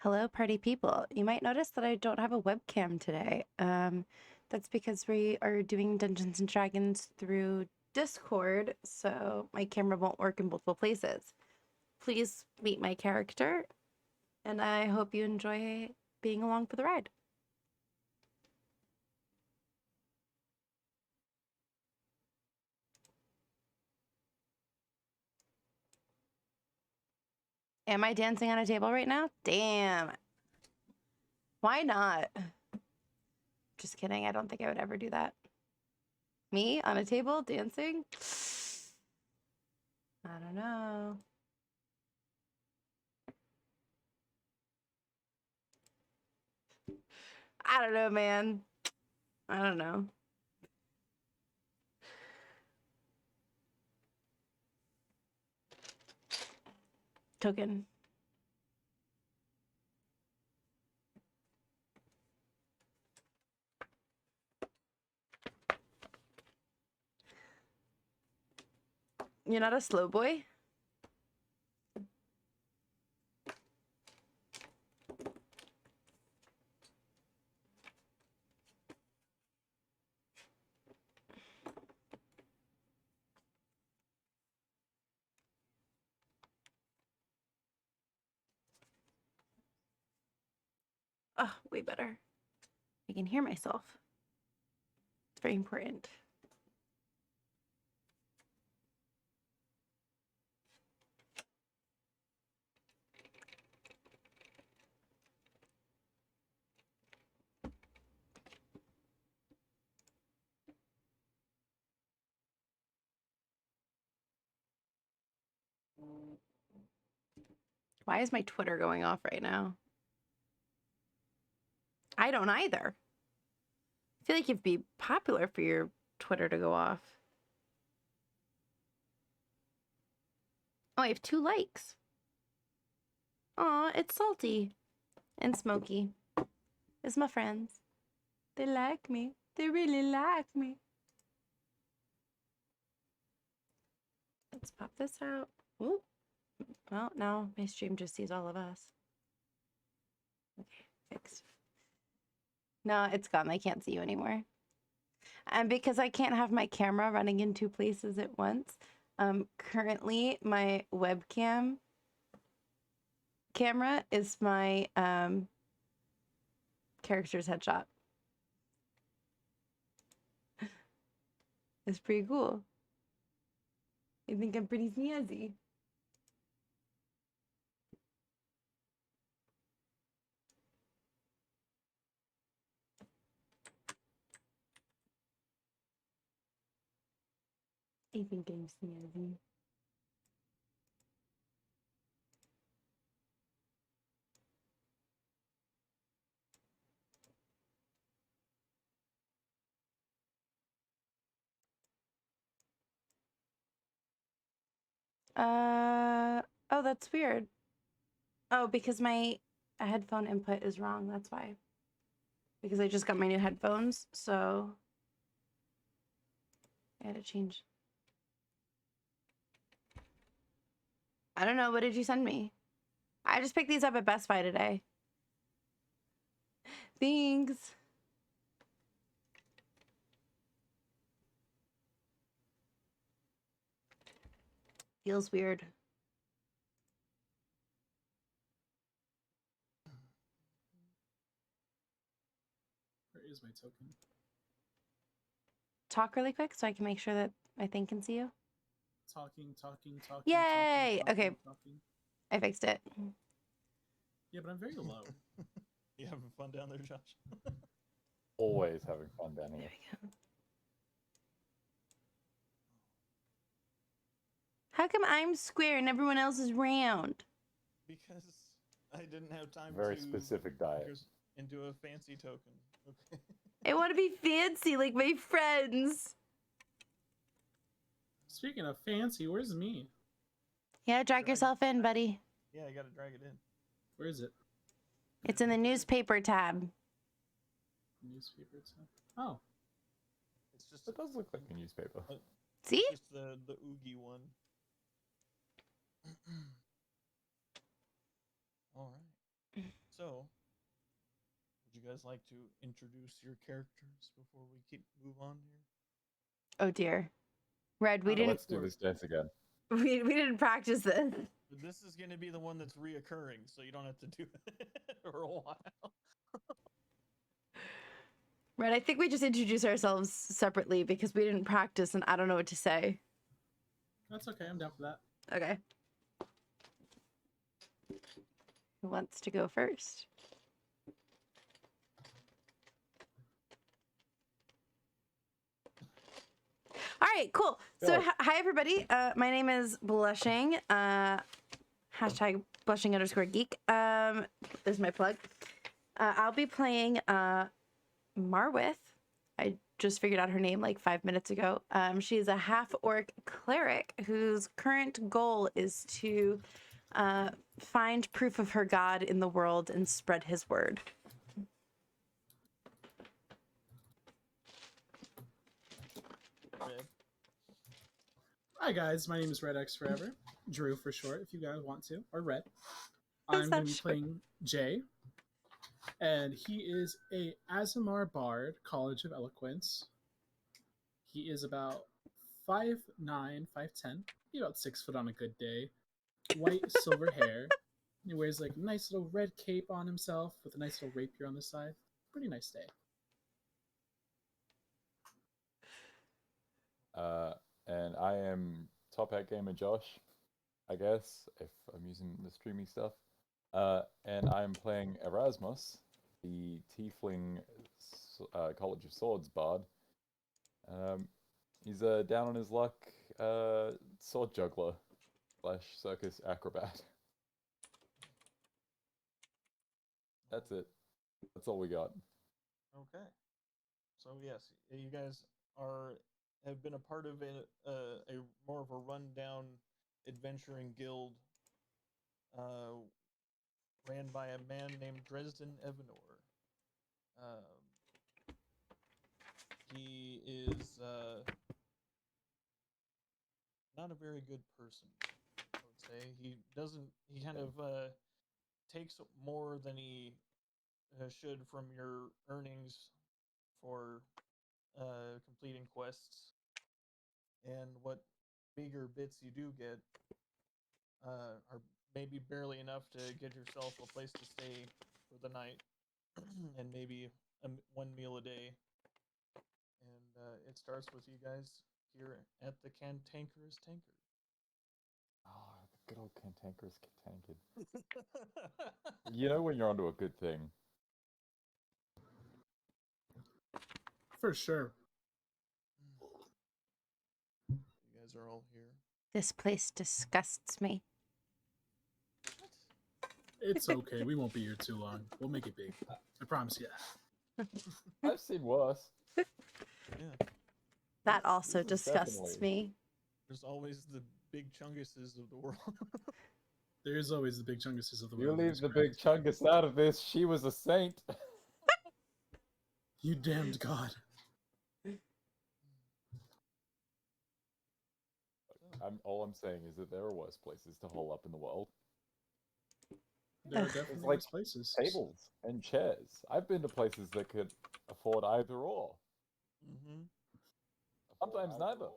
Hello, party people. You might notice that I don't have a webcam today. That's because we are doing Dungeons and Dragons through Discord, so my camera won't work in multiple places. Please meet my character, and I hope you enjoy being along for the ride. Am I dancing on a table right now? Damn. Why not? Just kidding. I don't think I would ever do that. Me on a table dancing? I don't know. I don't know, man. I don't know. Token. You're not a slow boy? Oh, way better. I can hear myself. It's very important. Why is my Twitter going off right now? I don't either. I feel like you'd be popular for your Twitter to go off. Oh, I have 2 likes. Aw, it's Salty and Smoky. It's my friends. They like me. They really like me. Let's pop this out. Ooh. Well, now my stream just sees all of us. Okay, fixed. No, it's gone. I can't see you anymore. And because I can't have my camera running in 2 places at once, currently my webcam camera is my character's headshot. It's pretty cool. I think I'm pretty snazzy. I think I'm snazzy. Oh, that's weird. Oh, because my headphone input is wrong. That's why. Because I just got my new headphones, so I had to change. I don't know. What did you send me? I just picked these up at Best Buy today. Thanks. Feels weird. Where is my token? Talk really quick so I can make sure that my thing can see you. Talking. Yay! Okay. Talking. I fixed it. Yeah, but I'm very low. You having fun down there, Josh? Always having fun down here. There we go. How come I'm square and everyone else is round? Because I didn't have time Very to specific diet. into a fancy token. Okay. I want to be fancy like my friends. Speaking of fancy, where's me? Yeah, drag yourself in, buddy. Yeah, I gotta drag it in. Where is it? It's in the newspaper tab. Newspaper tab. Oh. It's just It does look like a newspaper. See? Just the oogie one. All right. So, would you guys like to introduce your characters before we move on here? Oh dear. Red, we Oh, didn't Let's do this dance again. we didn't practice this. But this is going to be the one that's reoccurring, so you don't have to do it for a while. Red, I think we just introduce ourselves separately because we didn't practice and I don't know what to say. That's okay. I'm down for that. Okay. Who wants to go first? All right, cool. So, Go. hi everybody. My name is Blushing. Hashtag blushing_geek. There's my plug. I'll be playing Marwith. I just figured out her name like 5 minutes ago. She's a half-orc cleric whose current goal is to find proof of her god in the world and spread his word. Red. Hi guys, my name is Red X Forever. Drew for short, if you guys want to, or Red. Yes, I'm going to be that's playing Jay, and he is a Azamar Bard, College of Eloquence. He is about 5'9", 5'10", be about 6 foot on a good day. White silver hair. He wears like a nice little red cape on himself with a nice little rapier on the side. Pretty nice day. And I am Top Hat Gamer Josh, I guess, if I'm using the streaming stuff. And I'm playing Erasmus, the Tiefling College of Swords bard. He's down on his luck sword juggler / circus acrobat. That's it. That's all we got. Okay. So yes, you guys have been a part of a more of a rundown adventuring guild ran by a man named Dresden Evanor. He is not a very good person, I would say. He kind of takes more than he should from your earnings for completing quests, and what bigger bits you do get are maybe barely enough to get yourself a place to stay for the night, and maybe one meal a day. And it starts with you guys here at the Cantankerous Tanker. Oh, the good old cantankerous cantankered. You know when you're onto a good thing. For sure. You guys are all here. This place disgusts me. It's okay. We won't be here too long. We'll make it big. I promise you. I've seen worse. Yeah, That also This is disgusts definitely- me. there's always the big chunguses of the world. There is always the big chunguses of the You world. leave the big chungus out of this. She was a saint. You damned god. All I'm saying is that there are worse places to hole up in the world. There are Ugh. definitely like worse places. Tables and chairs. I've been to places that could afford either or. Mm-hmm. Sometimes neither.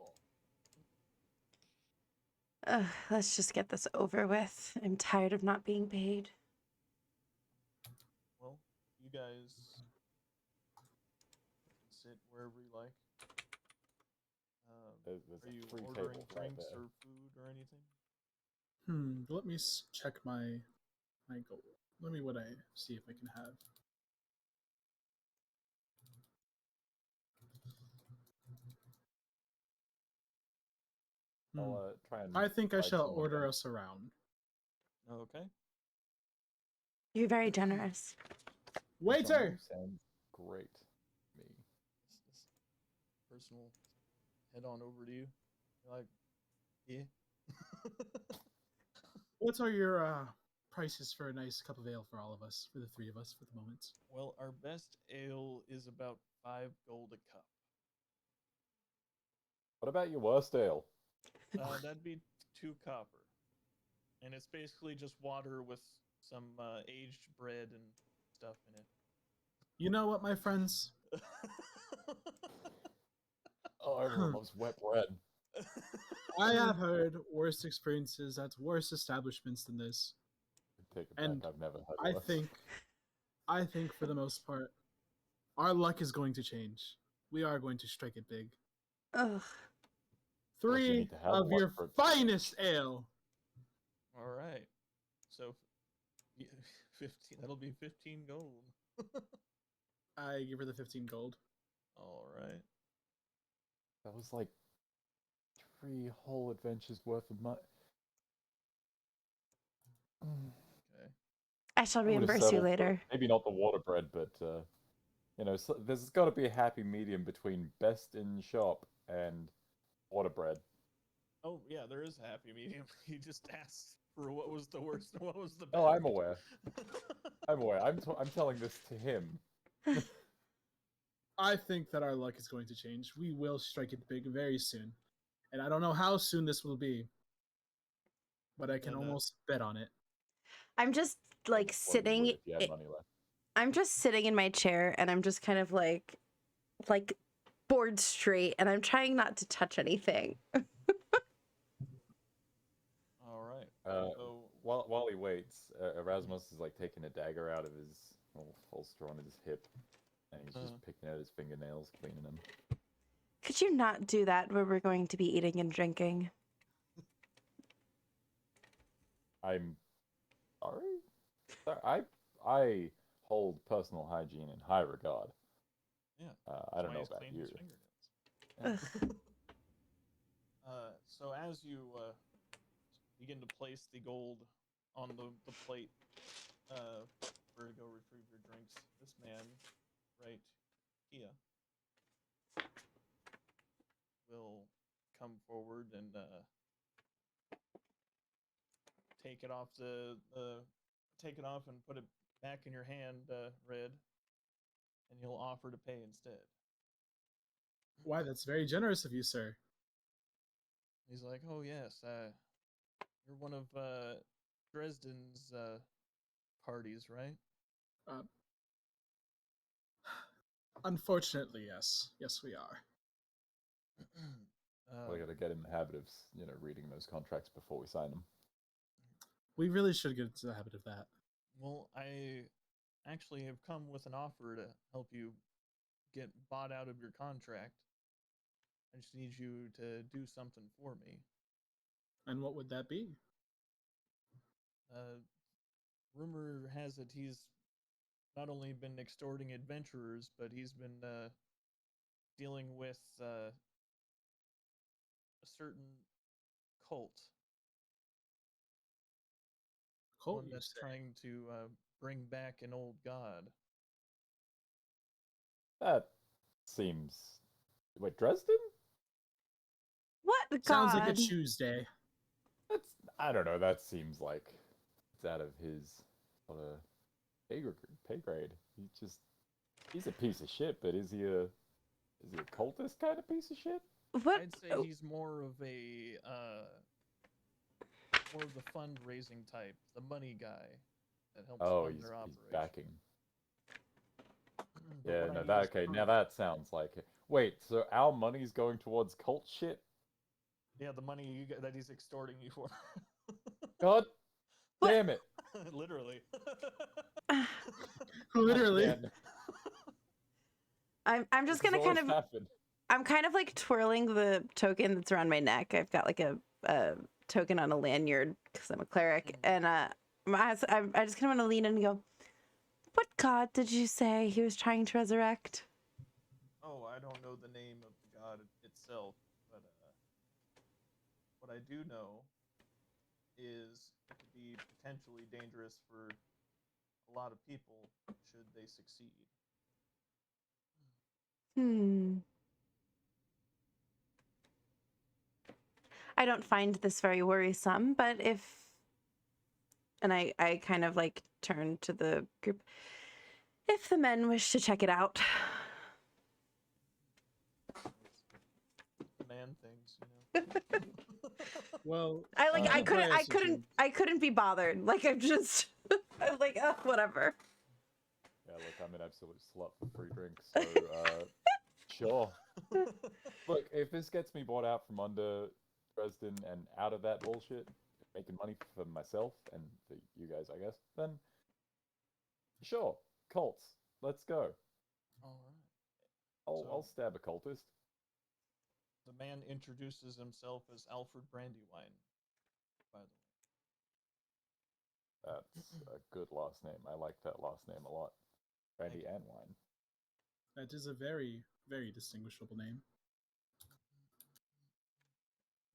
Ugh, let's just get this over with. I'm tired of not being paid. Well, you guys can sit wherever you like. There's Are a you free ordering table right drinks there. or food or anything? Let me check my goal. Let me see if I can have. I'll try and. I think I find shall someone order then. us around. Okay. You're very generous. Waiter! Sounds great to me. This person will head on over to you. You're like, yeah. What are your prices for a nice cup of ale for all of us, for the three of us, for the moment? Well, our best ale is about 5 gold a cup. What about your worst ale? That'd be 2 copper. And it's basically just water with some aged bread and stuff in You know what, my friends? it. Oh, everyone loves wet bread. I have heard worse experiences at worse establishments than this. Take it And back. I've never had I worse. think for the most part, our luck is going to change. We are going to strike it big. Ugh. Like you 3 need to have of luck your for it. finest ale. All right. So 15. That'll be 15 gold. I give her the 15 gold. All right. That was like 3 whole adventures worth of money. Okay. I shall I would have reimburse you settled for later. maybe not the water bread, but you know, so there's got to be a happy medium between best in shop and water bread. Oh yeah, there is a happy medium. He just asked for what was the worst and what was the best. Oh, I'm aware. I'm aware. I'm telling this to him. I think that our luck is going to change. We will strike it big very soon. And I don't know how soon this will be, but I can And, almost bet on it. I'm just like Well, you would sitting. if you had money left. I'm just sitting in my chair and I'm just kind of like bored straight, and I'm trying not to touch anything. all right. Uh, So while he waits, Erasmus is like taking a dagger out of his little holster on his hip, and he's just picking out his fingernails, cleaning them. Could you not do that where we're going to be eating and drinking? I'm sorry. I hold personal hygiene in high regard. yeah. I don't That's why know he's about cleaned you. his fingernails. Ugh. So as you begin to place the gold on the plate for to go retrieve your drinks, this man, right here, will come forward and take it off take it off and put it back in your hand, Red, and he'll offer to pay instead. Why, that's very generous of you, sir. He's like, "Oh yes, you're one of Dresden's parties, right?" Uh, Unfortunately, yes. Yes, we are. We got to get in the habit of reading those contracts before we sign them. We really should get into the habit of that. Well, I actually have come with an offer to help you get bought out of your contract. I just need you to do something for me. And what would that be? Rumor has it he's not only been extorting adventurers, but he's been dealing with a certain cult. Colt, One you that's say? trying to bring back an old god. That seems. Wait, Dresden? What Sounds like a god? Tuesday. That's. I don't know. That seems like it's out of his sort of pay grade. He's a piece of shit, but is he a cultist kind of piece of shit? What? I'd say he's more of the fundraising type, the money guy that helps fund He's their operation. backing. But Yeah, what I no, need that is okay. proof. Now that sounds like it. Wait, so our money's going towards cult shit? Yeah, the money that he's extorting you for. God What? damn it! Literally. Literally. Again. I'm just This gonna has kind always of. happened. I'm kind of like twirling the token that's around my neck. I've got like a token on a lanyard because I'm a cleric, and I just kind of want to lean in and go, "What god did you say he was trying to resurrect?" Oh, I don't know the name of the god itself, but what I do know is it could be potentially dangerous for a lot of people should they succeed. I don't find this very worrisome, but if, and I kind of like turn to the group, if the men wish to check it out. Man things, you know. Well, I like. you I could couldn't. buy I us a couldn't. drink. I couldn't be bothered. Like I'm just. I was like, whatever. Yeah, look, I'm an absolute slut for free drinks, so sure. Look, if this gets me bought out from under Dresden and out of that bullshit, making money for myself and for you guys, I guess, then sure, cults, let's go. All right. I'll So- stab a cultist. The man introduces himself as Alfred Brandywine, by the way. That's a good last name. I like that last name a lot. Brandy Thank you. and wine. That is a very, very distinguishable name.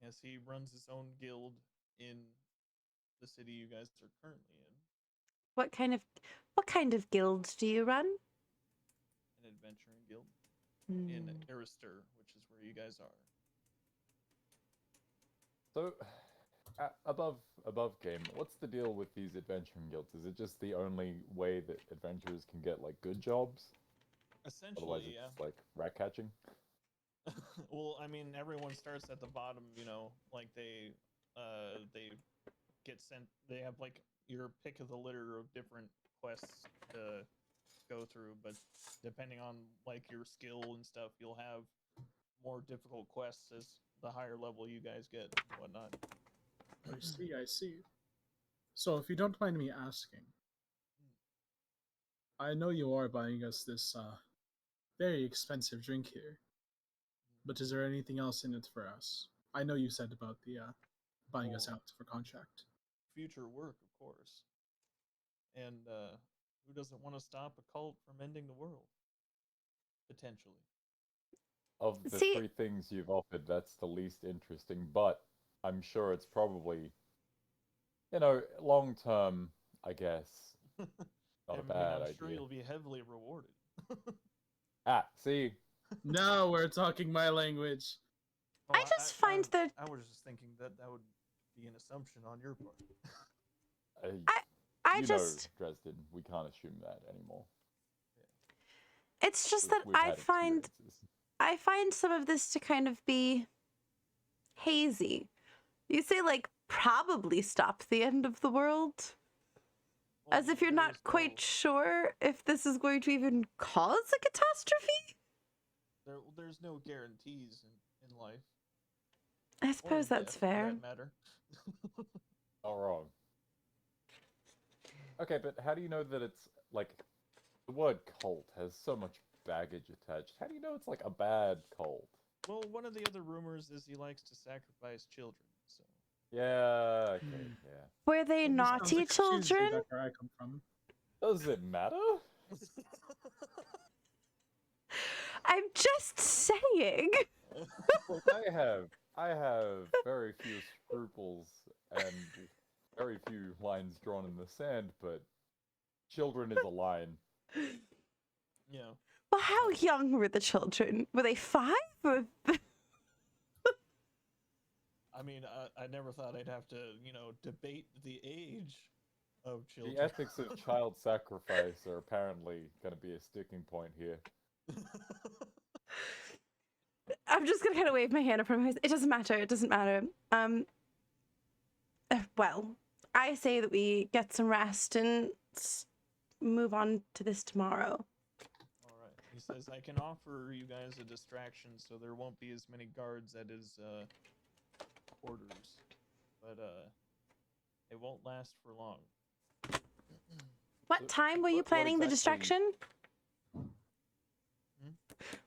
Yes, he runs his own guild in the city you guys are currently in, What kind of guild do you run? an adventuring guild in Hmm. Arister, which is where you guys are. So, above game, what's the deal with these adventuring guilds? Is it just the only way that adventurers can get like good jobs? Otherwise, Essentially, it's like rat catching. yeah. Well, I mean, everyone starts at the bottom, like they get sent. They have like your pick of the litter of different quests to go through, but depending on like your skill and stuff, you'll have more difficult quests as the higher level you guys get and whatnot. I see, I see. So, if you don't mind me asking, I know you are buying us this very expensive drink here, but is there anything else in it for us? I know you said about the buying us Oh. out for contract. Future work, of course. And who doesn't want to stop a cult from ending the world? Potentially. Of the See- three things you've offered, that's the least interesting, but I'm sure it's probably, long term, I guess, not a bad I'm sure idea. you'll be heavily rewarded. Ah, see, Now we're talking my language. Oh, I just find that I was just thinking that would be an assumption on your part. I you just. know, Dresden, we can't assume that anymore. It's just that We've I had find experiences. some of this to kind of be hazy. You say like probably stop the end of the world, as if you're not quite sure if this is going to even cause a catastrophe. There's no guarantees in life. I Or suppose in that's death, for fair. that matter. Not wrong. Okay, but how do you know that it's like the word cult has so much baggage attached? How do you know it's like a bad cult? Well, one of the other rumors is he likes to sacrifice children. So Yeah, okay, yeah. Were they This sounds naughty like a Tuesday children? back where I come from. Does it matter? I'm just saying. Look, I have very few scruples and very few lines drawn in the sand, but children is a line. yeah. Well, how young were the children? Were they 5? Or... I mean, I never thought I'd have to, debate the age of children. The ethics of child sacrifice are apparently going to be a sticking point here. I'm just gonna kind of wave my hand up from it doesn't matter. It doesn't matter. Well, I say that we get some rest and move on to this tomorrow. All right. He says, I can offer you guys a distraction so there won't be as many guards at his quarters. But it won't last for long. What So, time were you what planning the exactly- distraction?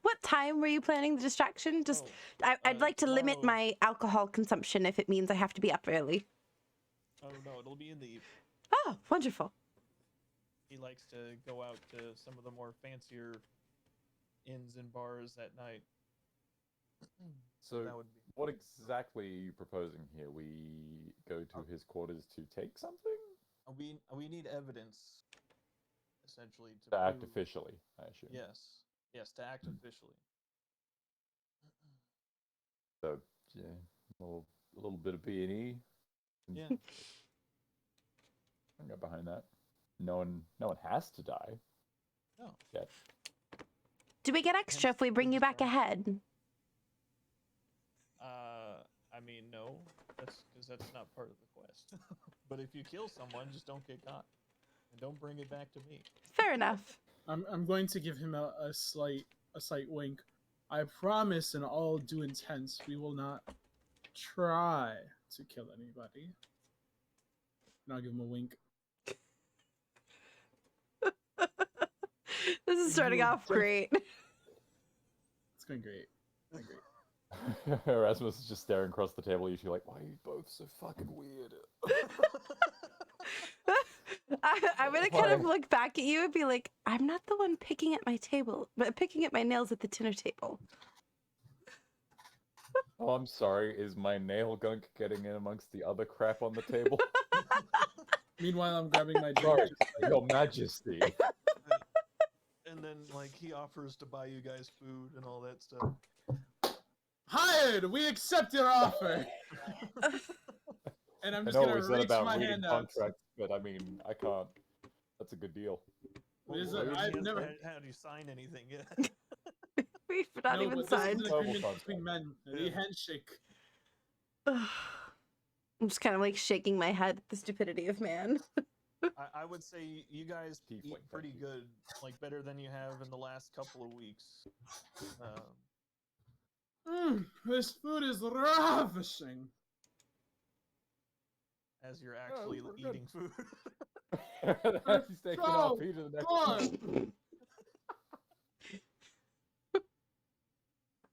What time were you planning the distraction? Just, I'd like to limit tomorrow- my alcohol consumption if it means I have to be up early. Oh, no, it'll be in the evening. Oh, wonderful. He likes to go out to some of the more fancier inns and bars at night. So, that would be what exactly are you proposing here? We go to his quarters to take something? we need evidence, essentially, to To act prove- officially, I assume. Yes, to act officially. So, yeah, a little bit of B&E. Yeah. I can get behind that. No one has to die. No. Yet. Do we get extra if we bring you back ahead? I mean, no. That's because that's not part of the quest. But if you kill someone, just don't get caught, and don't bring it back to me. Fair enough. I'm going to give him a slight wink. I promise, in all due intents, we will not try to kill anybody. And I'll give him a wink. This is starting You off great. It's going great. Going great. Erasmus is just staring across the table. Usually, like, why are you both so fucking weird? I'm gonna kind of look back at you and be like, I'm not the one picking at my table, but picking at my nails at the dinner table. Oh, I'm sorry. Is my nail gunk getting in amongst the other crap on the table? Meanwhile, I'm grabbing my Sorry, drink. Your Majesty. And then, like, he offers to buy you guys food and all that stuff. Hired! We accept your offer! And I'm I just know gonna we said reach about my reading hand out. contracts, but I mean, I can't. That's a good deal. What is Well, it? he I've hasn't never- had you sign anything yet. We've not No, even but this is signed. an Verbal agreement contract. between men. The Yeah. handshake. I'm just kind of like shaking my head at the stupidity of man. I would say you guys Tiefling, eat thank pretty you. good, like better than you have in the last couple of weeks. This food is ravishing. As you're actually we're good. eating food. He's taking off heat of the next Good.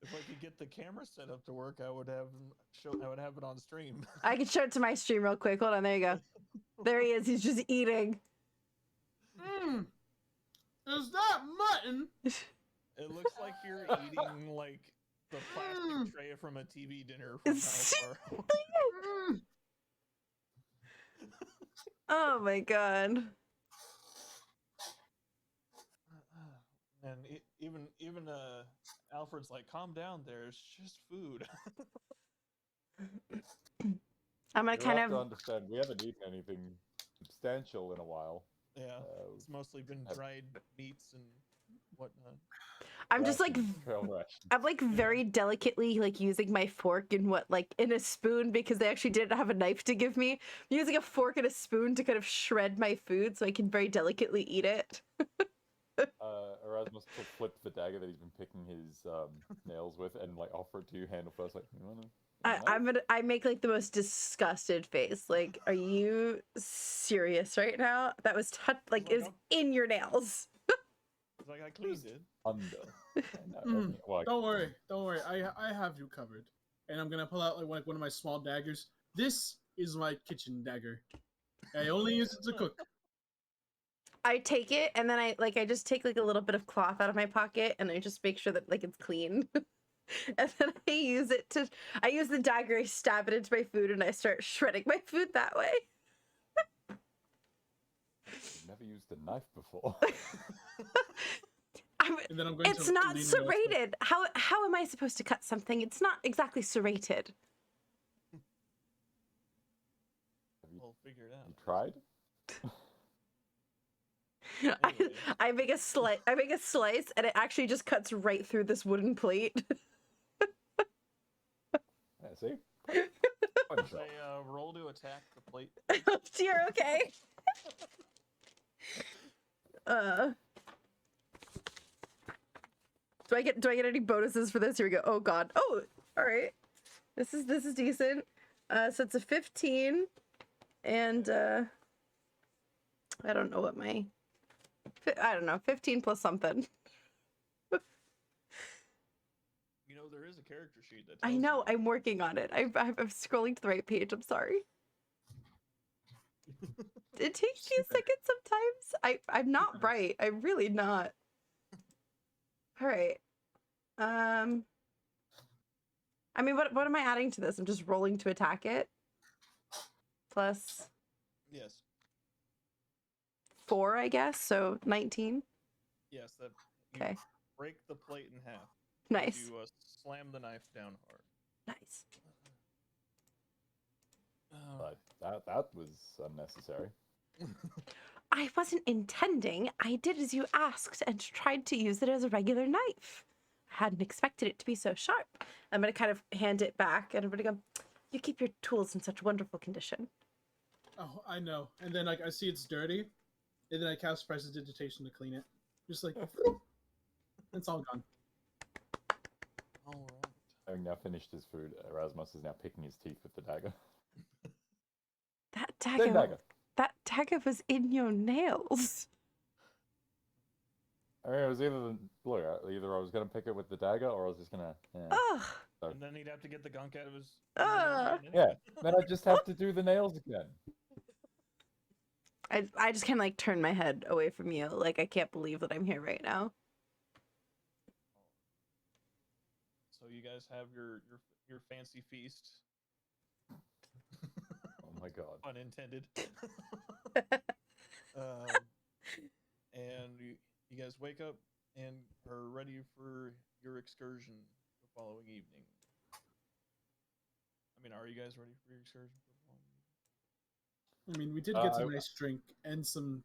If I could get the camera set up to work, I would have it on stream. I can show it to my stream real quick. Hold on, there you go. There he is. He's just eating. Is that mutton? It looks like you're eating like the plastic tray from a TV dinner from Kathar. Oh my god. And even Alfred's like, calm down there, it's just food. I'm gonna You kind have to of. understand, we haven't eaten anything substantial in a while. Yeah, it's mostly been dried meats and whatnot. I'm just like. Trail ration. I'm like very delicately like using my fork and in a spoon because they actually didn't have a knife to give me. I'm using a fork and a spoon to kind of shred my food so I can very delicately eat it. Erasmus flipped the dagger that he's been picking his nails with and like offer it to you handle first, like, you wanna? I make like the most disgusted face. Like, are you serious right now? That was Like, it was in your nails. It's like I cleaned it. Under. Don't worry. I have you covered. And I'm gonna pull out like one of my small daggers. This is my kitchen dagger. I only use it to cook. I take it and then I just take like a little bit of cloth out of my pocket and I just make sure that like it's clean. And then I use the dagger, I stab it into my food and I start shredding my food that way. I've never used a knife before. And then I'm going It's to not lean it also. serrated. How am I supposed to cut something? It's not exactly serrated. We'll figure it out. You tried? Anyway. I make a slice and it actually just cuts right through this wooden plate. Yeah, see? Fun shot. Say, roll to attack the plate. You're okay. Do I get any bonuses for this? Here we go. Oh god. Oh, all right. This is decent. So it's a 15 and I don't know what my 15 plus something. You know, there is a character sheet that I tells know, you. I'm working on it. I'm scrolling to the right page. I'm sorry. It takes me a second sometimes. I'm not right. I'm really not. All right. I mean, what am I adding to this? I'm just rolling to attack it. Plus Yes. 4, I guess. So 19. Yes, that you Okay. break the plate in half. Nice. You slam the knife down hard. Nice. But that was unnecessary. I wasn't intending. I did as you asked and tried to use it as a regular knife. I hadn't expected it to be so sharp. I'm going to kind of hand it back and I'm going to go, You keep your tools in such wonderful condition. Oh, I know. And then like I see it's dirty, and then I cast prestidigitation to clean it. Just like it's all gone. All right. Having now finished his food, Erasmus is now picking his teeth with the dagger. That Same dagger, dagger. that dagger was in your nails. I mean, it was look, either I was gonna pick it with the dagger, or I was just gonna. Yeah. Ugh. So, And then he'd have to get the gunk out of his. Ah. yeah. Then I just have to do the nails again. I just kind of like turn my head away from you. Like, I can't believe that I'm here right now. So you guys have your fancy feast. Oh my god. Unintended. And you guys wake up and are ready for your excursion the following evening. I mean, are you guys ready for your excursion for the following evening? I mean, we did get a nice drink and some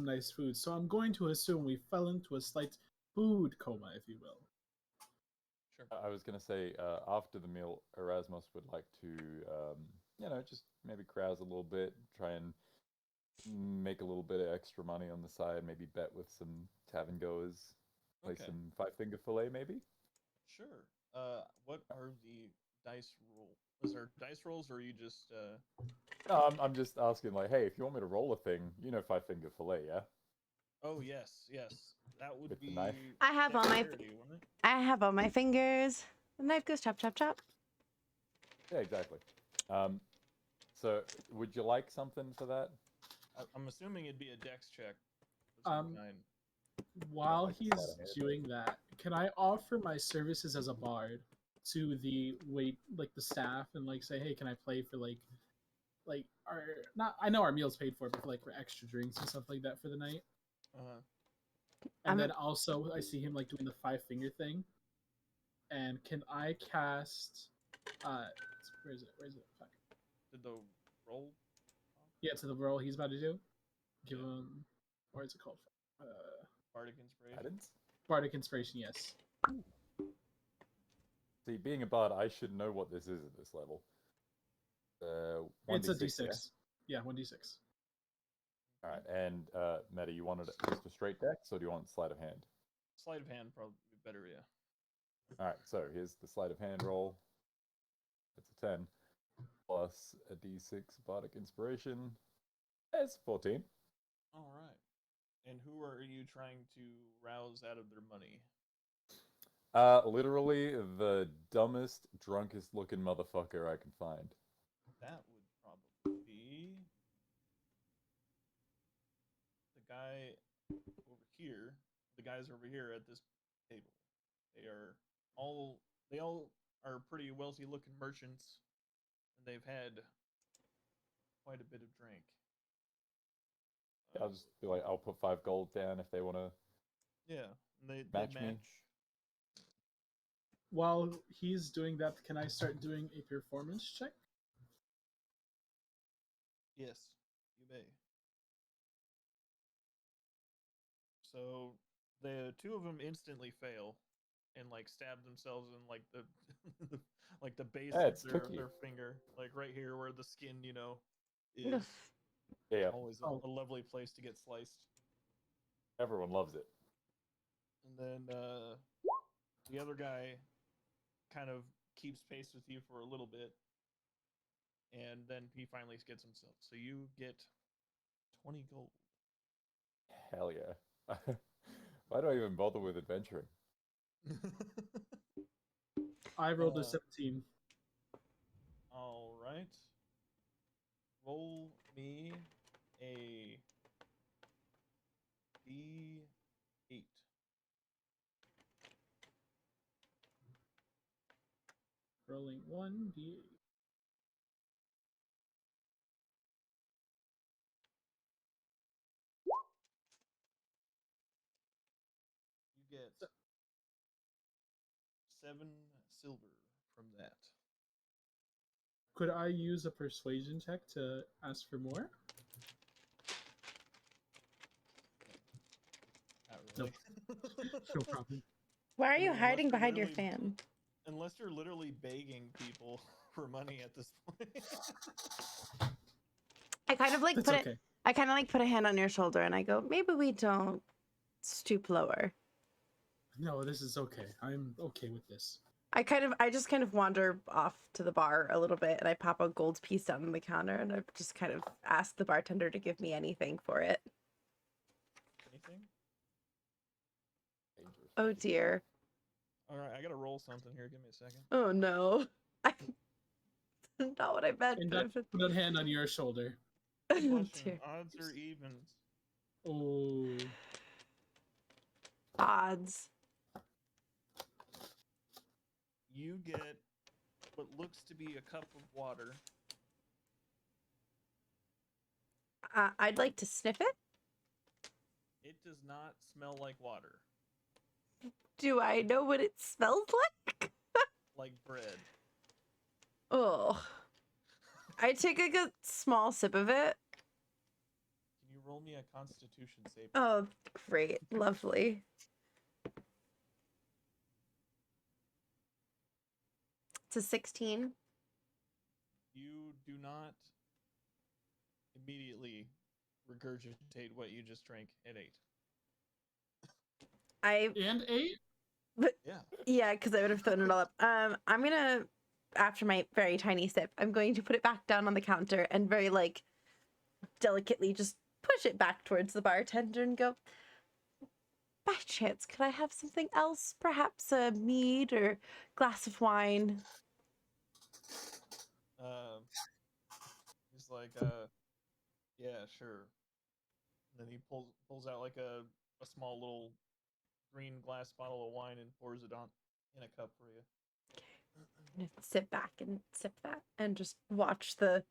nice food, so I'm going to assume we fell into a slight food coma, if you will. Sure. I was gonna say after the meal, Erasmus would like to, just maybe carouse a little bit, try and make a little bit of extra money on the side, maybe bet with some tavern goers, play Okay. some 5-finger fillet, maybe. Sure. What are the dice roll? Is there dice rolls, or are you just? No, I'm just asking, like, hey, if you want me to roll a thing, 5-finger fillet, yeah. Oh yes, yes. That would With the be. knife? I have all my dexterity, wouldn't it? I have all my fingers. The knife goes chop chop chop. Yeah, exactly. So would you like something for that? I'm assuming it'd be a dex check. Of some kind. While like the he's sleight of hand. doing that, can I offer my services as a bard to the the staff, and like say, hey, can I play for like our not? I know our meals paid for, but for extra drinks and stuff like that for the night. Uh-huh. And then also, I see him like doing the 5-finger thing. And can I cast? Where is it? Where is it? Fuck. Did the roll? Yeah, to the roll he's about to do. Give Yeah. him. What is it called? Bardic inspiration. Guidance? Bardic inspiration. Yes. See, being a bard, I should know what this is at this level. It's a 1d6, d6. Yeah, 1d6. Yeah? All right, and Meta, you wanted just a straight dex, or do you want sleight of hand? Sleight of hand probably better, yeah. All right, so here's the sleight of hand roll. It's a 10 plus a d6 bardic inspiration. It's 14. All right. And who are you trying to rouse out of their money? Literally the dumbest, drunkest looking motherfucker I can find. That would probably be the guy over here. The guys over here at this table. They all are pretty wealthy looking merchants, and they've had quite a bit of drink. I'll just be like, I'll put 5 gold down if they want to. Yeah, they Match me. While he's doing that, can I start doing a performance check? Yes, you may. So the two of them instantly fail and stab themselves in the like the base Yeah, of it's their, tricky. their finger, like right here where the skin, is Ugh. Yeah, always a lovely place to get sliced. everyone loves it. And then the other guy kind of keeps pace with you for a little bit, and then he finally gets himself. So you get 20 gold. Hell yeah. Why do I even bother with adventuring? I rolled a 17. All right. Roll me a D8. Rolling 1d8. You get 7 silver from that. Could I use a persuasion check to ask for more? Not really. No problem. Why are I you mean, hiding unless you're behind your literally- fan? Unless you're literally begging people for money at this point. I kind of like That's put okay. it. I kind of like put a hand on your shoulder and I go, maybe we don't stoop lower. No, this is okay. I'm okay with this. I just kind of wander off to the bar a little bit and I pop a gold piece down on the counter and I just kind of ask the bartender to give me anything for it. Anything? Dangerous. Oh dear. All right, I gotta roll something here. Give me a second. Oh no. I not what I meant. And But I if it... put a hand on your shoulder. oh Question, dear. odds or evens? Oh, Odds. You get what looks to be a cup of water. I'd like to sniff it. It does not smell like water, Do I know what it smells like? like bread. Oh. I take like a small sip of it. Can you roll me a Constitution save? Oh, great. Lovely. It's a 16. You do not immediately regurgitate what you just drank at 8. and 8? Yeah. Yeah, because I would have thrown it all up. I'm gonna, after my very tiny sip, I'm going to put it back down on the counter and very like delicately just push it back towards the bartender and go, by chance, could I have something else? Perhaps a mead or glass of wine? He's like, yeah, sure. And then he pulls out like a small little green glass bottle of wine and pours it on in a cup for you. I'm gonna sit back and sip that and just watch the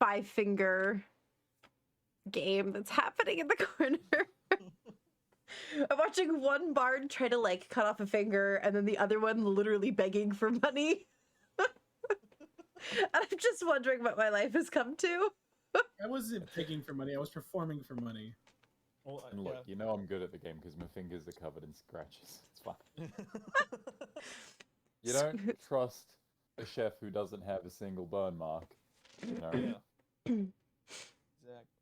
5-finger game that's happening in the corner. I'm watching one bard try to like cut off a finger and then the other one literally begging for money. And I'm just wondering what my life has come to. I wasn't begging for money. I was performing for money. Well, And look, you know I'm good at the game because my fingers are covered in scratches. It's fine. You don't trust a chef who doesn't have a single burn mark. You know? Yeah. Exactly.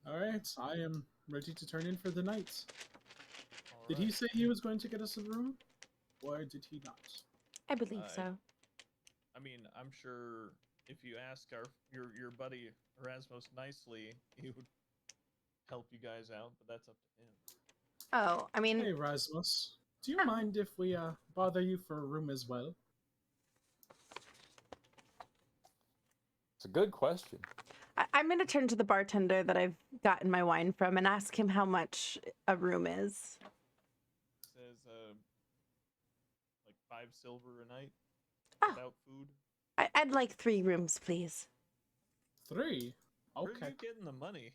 All right, I am ready to turn in for the night. All Did he right. say he was going to get us a room? Or did he not? I believe so. I mean, I'm sure if you ask your buddy Erasmus nicely, he would help you guys out, but that's up to him. Oh, I mean, Hey, Rasmus. Do you mind if we bother you for a room as well? It's a good question. I'm going to turn to the bartender that I've gotten my wine from and ask him how much a room is. Says like 5 silver a night Oh. without food. I'd like 3 rooms, please. 3? Where are Okay. you getting the money?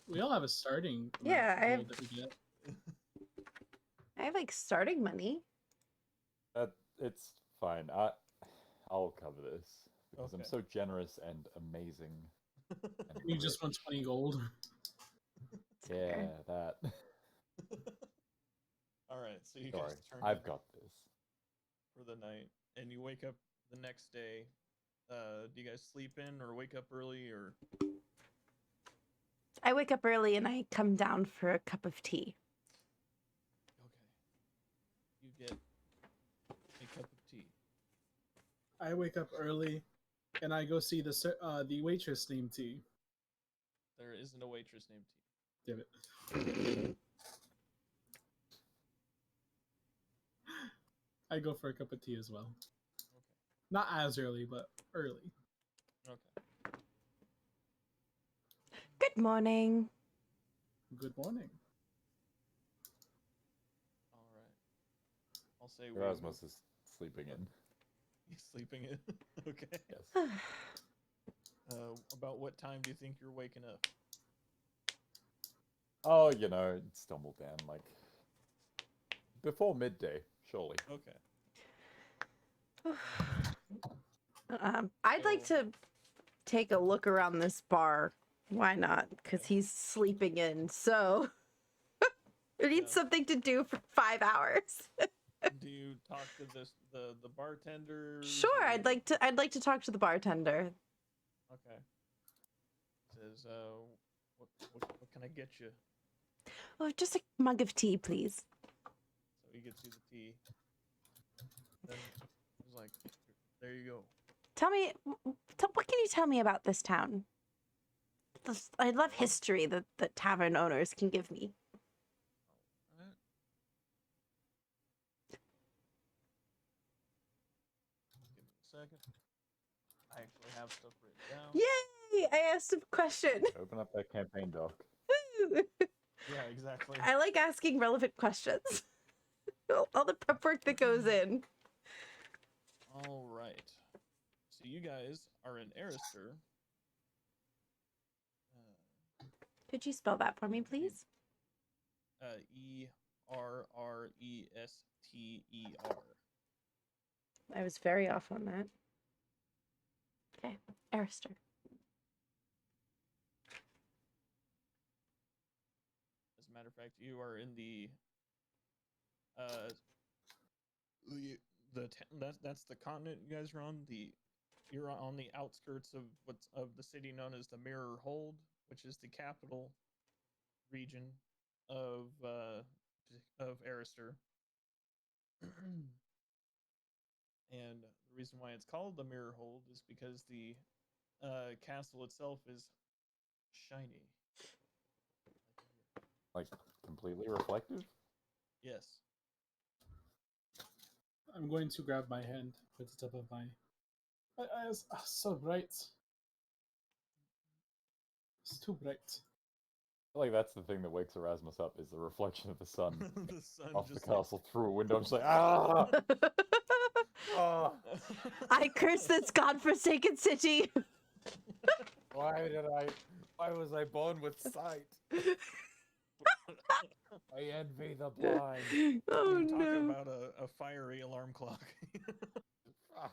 We all have a starting Yeah, I amount have- that we get. I have like starting money. It's fine. I'll cover this because I'm Okay. so generous and amazing. And You just want 20 gold. yeah, that. All right, so you Sorry, guys turn I've in got this. for the night, and you wake up the next day. Do you guys sleep in or wake up early or? I wake up early and I come down for a cup of tea. Okay. You get a cup of tea. I wake up early, and I go see the waitress named T. There isn't a waitress named T. Damn it. I go for a cup of tea as well. Okay. Not as early, but early. Okay. Good morning. Good morning. All right. I'll say Erasmus is sleeping in. He's sleeping in. Okay. Yes. About what time do you think you're waking up? Oh, stumble down like before midday, surely. Okay. I'd like to take a look around this bar. Why not? Because he's sleeping in, so I need Yeah. something to do for 5 hours. Do you talk to the bartender? Sure, I'd like to talk to the bartender. Okay. Says, what can I get you? Oh, just a mug of tea, please. So he gets you the tea. Then he's like, there you go. Tell me, what can you tell me about this town? I love history that the tavern owners can give me. Alright. Give me a second. I actually have stuff written down. Yay! I asked a question. Open up that campaign doc. Yeah, exactly. I like asking relevant questions. All the prep work that goes in. All right. So you guys are in Arister. Could you spell that for me, please? Errester. I was very off on that. Okay, Arister. As a matter of fact, you are in that's the continent you guys are on. You're on the outskirts of the city known as the Mirror Hold, which is the capital region of Arister. And the reason why it's called the Mirror Hold is because the castle itself is shiny. Like completely reflective. Yes. I'm going to grab my hand with the tip of my eyes. Oh, so bright. It's too bright. I feel like that's the thing that wakes Erasmus up is the reflection of the sun The sun off the just castle through a window. I'm just like, ah! Ah! I curse this godforsaken city. Why was I born with sight? I envy the blind. Oh We're talking no. about a fiery alarm clock. Ah.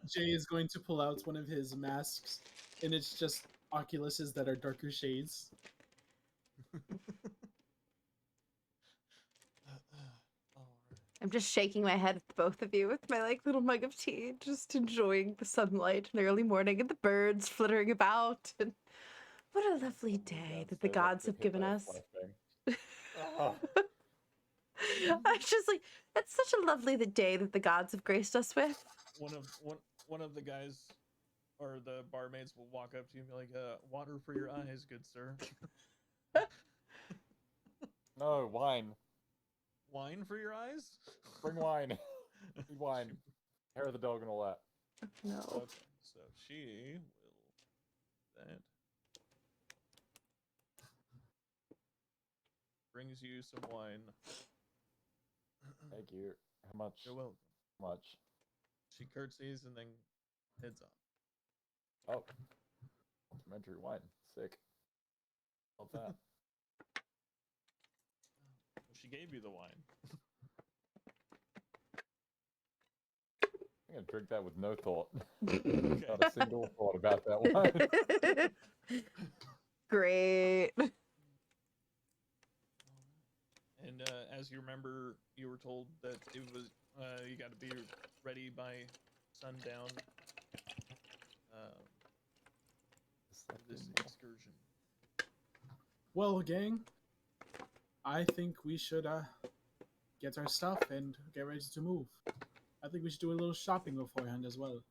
Jay is going to pull out one of his masks, and it's just oculuses that are darker shades. I'm just shaking my head at both of you with my like little mug of tea, just enjoying the sunlight in the early morning and the birds flittering about. And what a lovely day that the Downstairs, gods the have given Kathar us. flashbang. Ah. I was just like, that's such a lovely day that the gods have graced us with. One of the guys or the barmaids will walk up to you and be like, "Water for your eyes, good sir." No, wine. Wine for your eyes? Bring wine. Wine. Hair of the dog and all that. No. Okay, so she will that brings you some wine. Thank you. How much? You're welcome. How much? She curtsies and then heads off. Oh. Complimentary wine. Sick. Love that. She gave you the wine. I'm gonna drink that with no thought. Okay. Not a single thought about that wine. Great. And as you remember, you were told that it was you got to be ready by sundown. For this excursion. Well, gang, I think we should get our stuff and get ready to move. I think we should do a little shopping beforehand as well.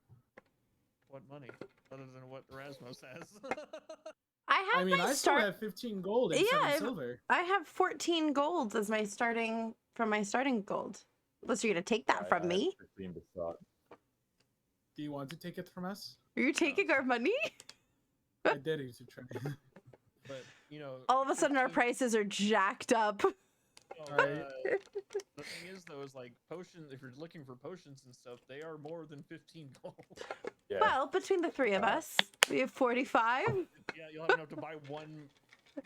What money, other than what Erasmus has? I I my still have 15 gold and Yeah, 7 silver. I have 14 golds as my starting gold. Unless you're gonna take that I from had me. 15 to start. Do you want to take it from us? Are you taking our money? I dare you to try. But you know, All of a sudden our 15 prices are jacked up. Right. The thing is, though, is like potions. If you're looking for potions and stuff, they are more than 15 gold. Yeah. Well, between the three of us, we have 45. Yeah, you'll have enough to buy one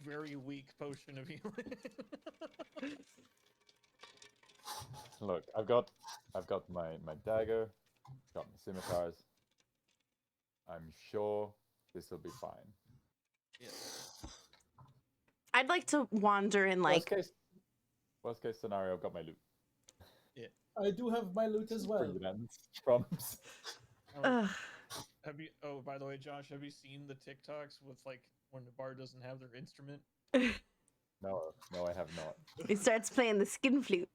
very weak potion of healing. Look, I've got my dagger, got my scimitars. I'm sure this will be fine. Yeah. I'd like to wander in like Worst case scenario, I've got my loot. I do have my loot as well. Bring it in. Trumps. Ugh. Have you? Oh, by the way, Josh, have you seen the TikToks with like when the bar doesn't have their instrument? No, I have not. He starts playing the skin flute.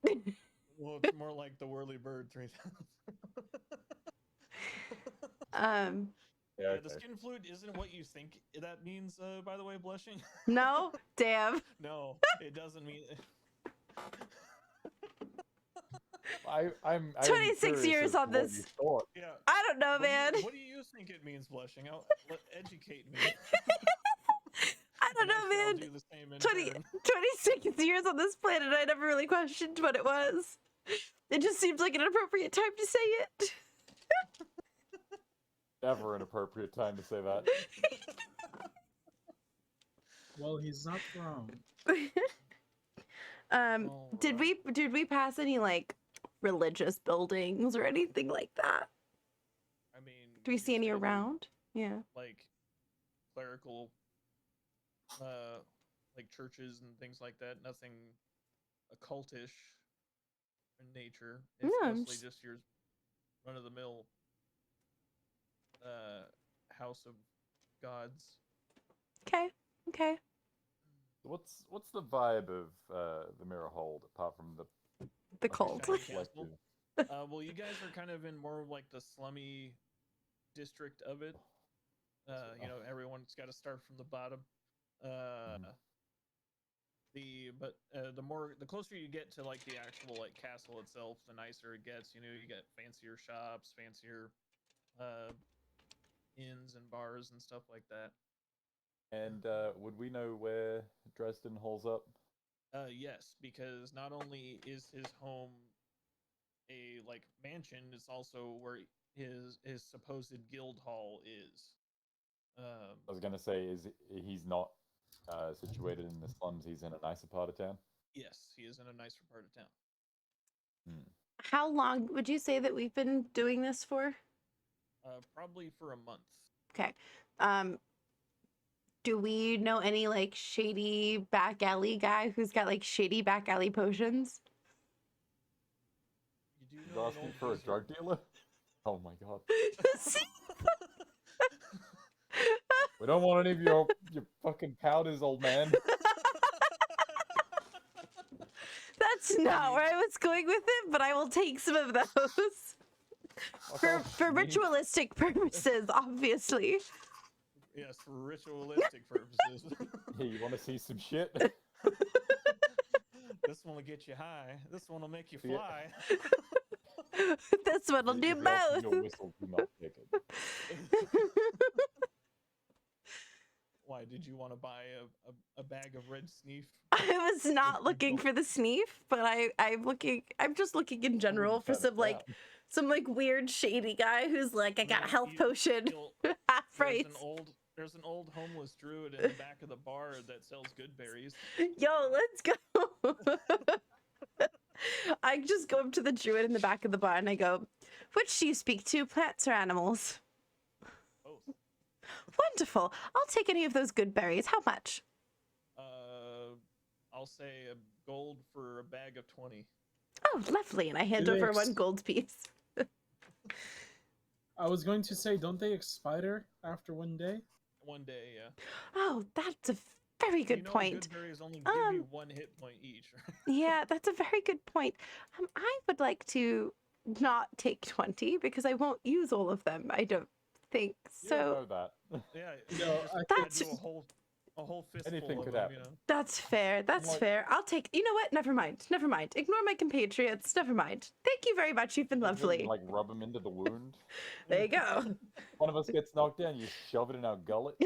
Well, it's more like the Whirly Bird 3000. Yeah, The skin flute isn't what you think that means. By the way, blushing. No, damn. No, it doesn't mean. I'm 26 curious years as to on what this. you thought. Yeah. I don't know, What do you- man. what do you think it means, blushing? Educate me. I don't And know, I'm sure I'll man. do the same in 20, turn. 26 years on this planet, I never really questioned what it was. It just seems like an appropriate time to say it. Never an appropriate time to say that. Well, he's not wrong. Did we pass any like religious buildings or anything like that? I mean, Do we you see any say the, around? Yeah. like clerical, like churches and things like that? Nothing occultish in nature. It's No, I'm mostly just- just your run-of-the-mill house of gods. Okay. Okay. What's the vibe of the Mirror Hold apart from the The fucking cult. Shiny collective? castle. Well, you guys are kind of in more of like the slummy district of it. You know, everyone's got to start from the bottom. The closer you get to like the actual like castle itself, the nicer it gets. You know, you get fancier shops, fancier inns and bars and stuff like that. And would we know where Dresden holds up? Yes, because not only is his home a like mansion, it's also where his supposed guild hall is. I was gonna say, he's not situated in the slums? He's in a nicer part of town. Yes, he is in a nicer part of town. How long would you say that we've been doing this for? Probably for a month. Okay. Do we know any like shady back alley guy who's got like shady back alley potions? You do He's know an asking old for a wizard. drug dealer? Oh my god. We don't want any of your fucking powders, old man. That's not where I was going with it, but I will take some of those. For ritualistic purposes, obviously. Yes, for ritualistic purposes. Hey, you want to see some shit? This one will get you high. This one will make you Yeah. fly. This one will do If you ask me both. your whistle, do not take it. Why did you want to buy a bag of red sneef? I was not looking for the sneef, but I'm just looking in general for some like weird shady guy who's like, I got a health potion half price. There's an old homeless druid in the back of the bar that sells good berries. Yo, let's go. I just go up to the druid in the back of the bar and I go, which do you speak to, plants or animals? Both. Wonderful. I'll take any of those good berries. How much? I'll say a gold for a bag of 20. Oh, lovely. And I hand over 1 gold piece. I was going to say, don't they expire after 1 day? 1 day, yeah. Oh, that's a very good point. Good berries only give you 1 hit point each. Yeah, that's a very good point. I would like to not take 20 because I won't use all of them. I don't think You don't so. know that. Yeah, No, That's- do a whole fistful Anything of could them, happen. you know? That's fair. That's Like- fair. I'll take. You know what? Never mind. Never mind. Ignore my compatriots. Never mind. Thank you very much. You've been You wouldn't, lovely. like rub him into the wound. There you go. One of us gets knocked down, you shove it in our gullet.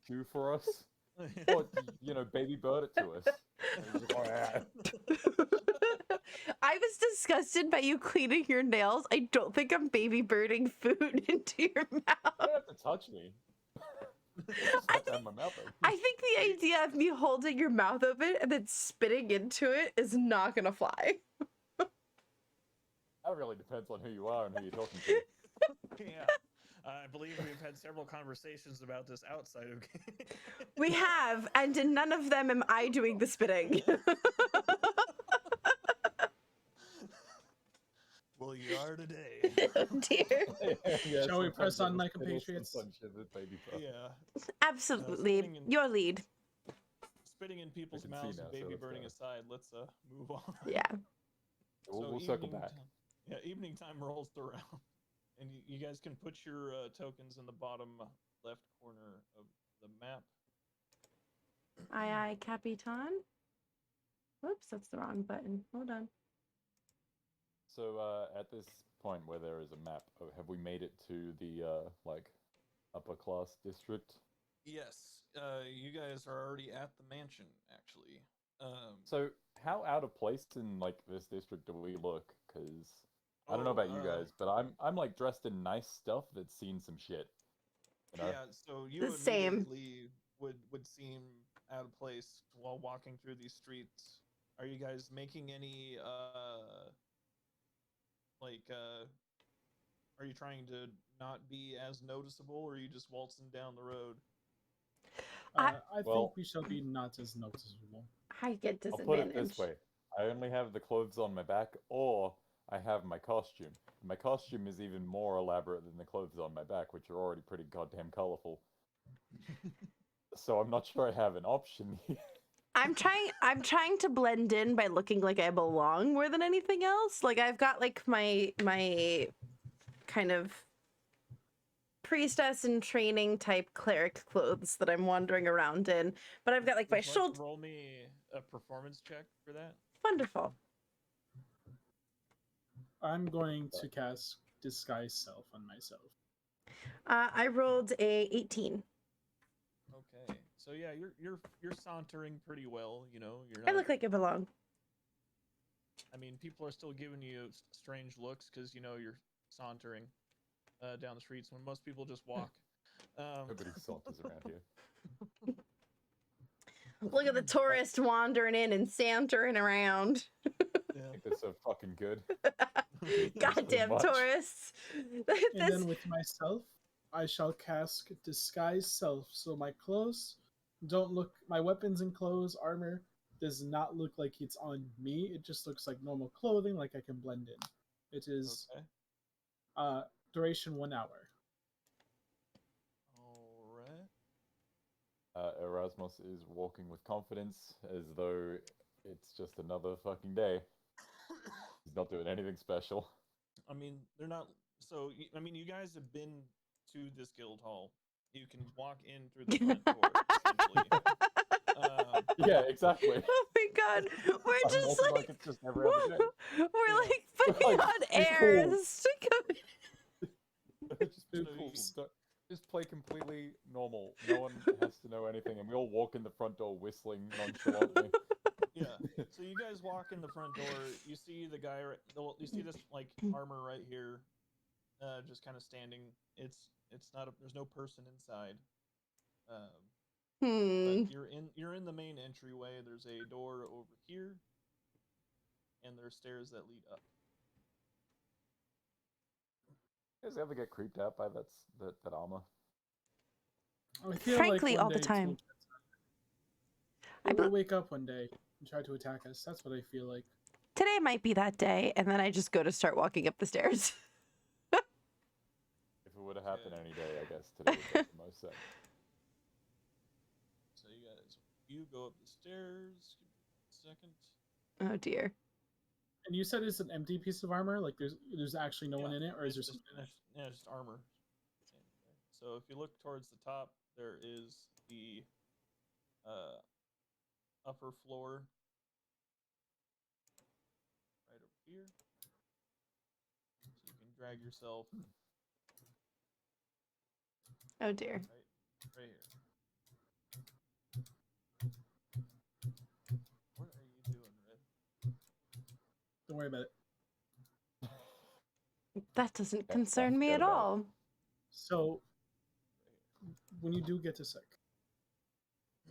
Chew for us. Or, you know, baby bird it to us. And you're just like, "Ah." I was disgusted by you cleaning your nails. I don't think I'm baby birding food into your You mouth. don't have to touch me. Just have to have my mouth open. I think the idea of me holding your mouth open and then spitting into it is not gonna fly. That really depends on who you are and who you're talking to. Yeah. I believe we've had several conversations about this outside of game. We have, and in none of them am I doing the spitting. Well, you are today. Oh dear. Yeah, Shall we sometimes press it on, was my fiddle, compatriots? sometimes it was baby puff. Yeah. Absolutely. spitting in- Your lead. Spitting in people's can see mouths now, and so baby let's burning go. aside, let's move on. Yeah. We'll circle evening back. Time, yeah, evening time rolls around, and you guys can put your tokens in the bottom left corner of the map. Aye, aye, Capitan. Whoops, that's the wrong button. Hold on. So at this point where there is a map, have we made it to the like upper class district? Yes, you guys are already at the mansion, actually. So how out of place in like this district do we look? Because I don't know about you guys, but I'm like dressed in nice stuff that's seen some shit. You know? Yeah, so you Same. immediately would seem out of place while walking through these streets. Are you guys making any are you trying to not be as noticeable, or are you just waltzing down the road? I- I Well- think we shall be not as noticeable. I get I'll put it disadvantage. this way: I only have the clothes on my back, or I have my costume. My costume is even more elaborate than the clothes on my back, which are already pretty goddamn colorful. So I'm not sure I have an option here. I'm trying to blend in by looking like I belong more than anything else. Like I've got like my kind of priestess in training type cleric clothes that I'm wandering around in, but I've got like my Would you like to shoulder. roll me a performance check for that. Wonderful. I'm going to cast Disguise Self on myself. I rolled a 18. Okay, so yeah, you're sauntering pretty well. You know, you're I not. look like I belong. I mean, people are still giving you strange looks because you know you're sauntering down the streets when most people just walk. Nobody saunters around here. Look at the tourist wandering in and sauntering around. I think they're so fucking good. Goddamn much. tourists. And then with myself, I shall cast Disguise Self. So my clothes don't look, my weapons and clothes, armor, does not look like it's on me. It just looks like normal clothing, like I can blend in. It is Okay. duration 1 hour. All right. Erasmus is walking with confidence as though it's just another fucking day. He's not doing anything special. I mean, they're not. So I mean, you guys have been to this guild hall. You can walk in through the front door. Essentially. Yeah, exactly. Oh my god. We're I'm just walking like, it's just every other day. we're Yeah. like putting Like, on be airs. Just be So cool. you- Just play completely normal. No one has to know anything, and we all walk in the front door whistling nonchalantly. Yeah. So you guys walk in the front door. You see the guy. You see this like armor right here, just kind of standing. It's not. There's no person inside. But you're in the main entryway. There's a door over here, and there's stairs that lead up. You guys ever get creeped out by that armor? I feel Frankly, like one all the day time. It will wake up one day and try to attack us. That's what I feel like. Today might be that day, and then I just go to start walking up the stairs. If it would have happened any day, I guess today would make the most sense. So you go up the stairs. Give me a second. Oh dear. And you said it's an empty piece of armor? Like there's actually no one in it, or is there It's something in it? yeah, just armor. So if you look towards the top, there is the upper floor right over here. So you can drag yourself Oh dear. right here. What are you doing, Red? Don't worry about it. That doesn't Yeah, concern me forget at about it. all. So when you do get to sick,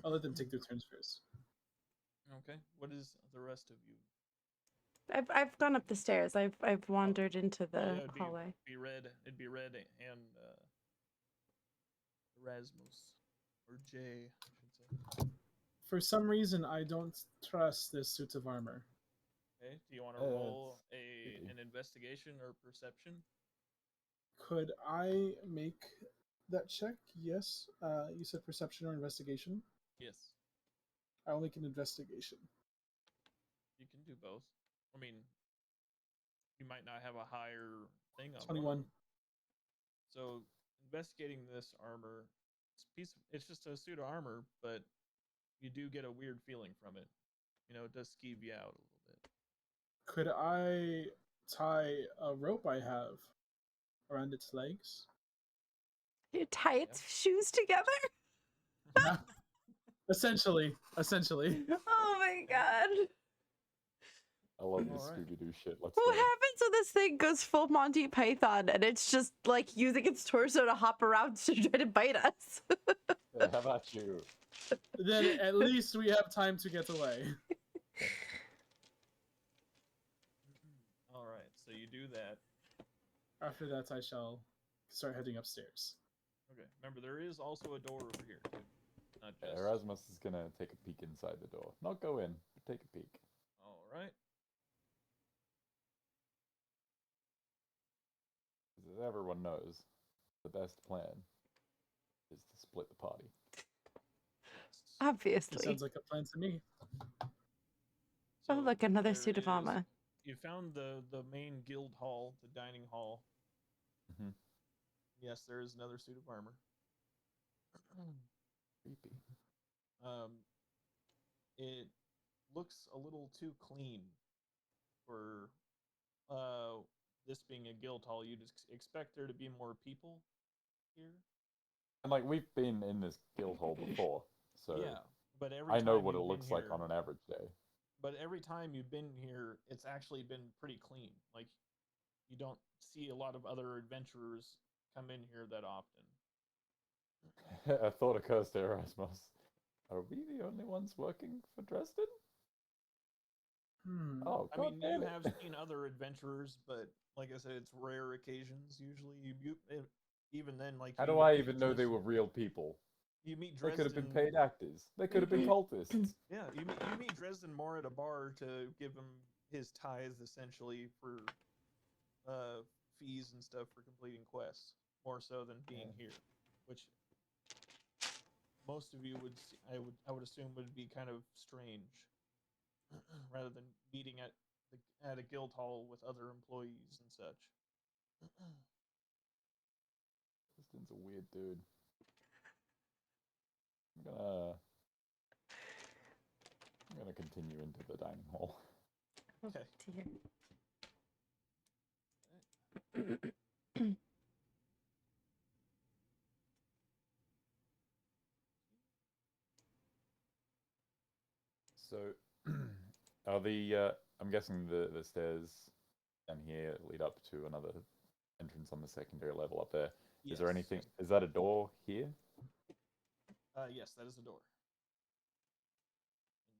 I'll let them take their turns first. Okay. What is the rest of you? I've gone up the stairs. I've wandered into the it'd hallway. Be Red. It'd be Red and Erasmus or Jay, I should say. For some reason, I don't trust this suit of armor. Okay. Do you want to Uh, roll maybe. an investigation or perception? Could I make that check? Yes. You said perception or investigation? Yes. I'll make an investigation. You can do both. I mean, you might not have a higher thing on 21. one. So investigating this armor, it's just a suit of armor, but you do get a weird feeling from it. You know, it does skeeve you out a little bit. Could I tie a rope I have around its legs? You tie its Yep. shoes together? Yeah. Essentially. Oh my god. I love this Alright. Scooby Doo shit. Let's What go. happens when this thing goes full Monty Python and it's just like using its torso to hop around to try to bite us? Yeah, how about you? Then at least we have time to get away. All right, so you do that. After that, I shall start heading upstairs. Okay, remember there is also a door over here too, not just. Erasmus is gonna take a peek inside the door. Not go in, but take a peek. All right. As everyone knows, the best plan is to split the party. Yes. It Obviously. sounds like a plan to me. Oh, So look, another there suit of is- armor. You found the main guild hall, the dining hall. Mhm. Yes, there is another suit of armor. Creepy. It looks a little too clean for this being a guild hall. You'd expect there to be more people here. And like we've been in this guild hall before, so Yeah, but every I time know what it you've been looks like here- on an average day. But every time you've been here, it's actually been pretty clean. Like you don't see a lot of other adventurers come in here that often. A thought occurs to Erasmus. Are we the only ones working for Dresden? Oh, I God mean, damn you it. have seen other adventurers, but like I said, it's rare occasions. Usually, even then, like How you do would I meet even know they Dresden- were real people? You meet They Dresden. could have been paid actors. They could have been cultists. Yeah, you meet Dresden more at a bar to give him his tithe, essentially, for fees and stuff for completing quests, more so than being here, which most of you would I would assume would be kind of strange, rather than meeting at a guild hall with other employees and such. Dresden's a weird dude. I'm gonna continue into the dining hall. Okay. Dear. So, are I'm guessing the stairs down here lead up to another entrance on the secondary level up there. Is there Yes. anything? Is that a door here? Yes, that is the door.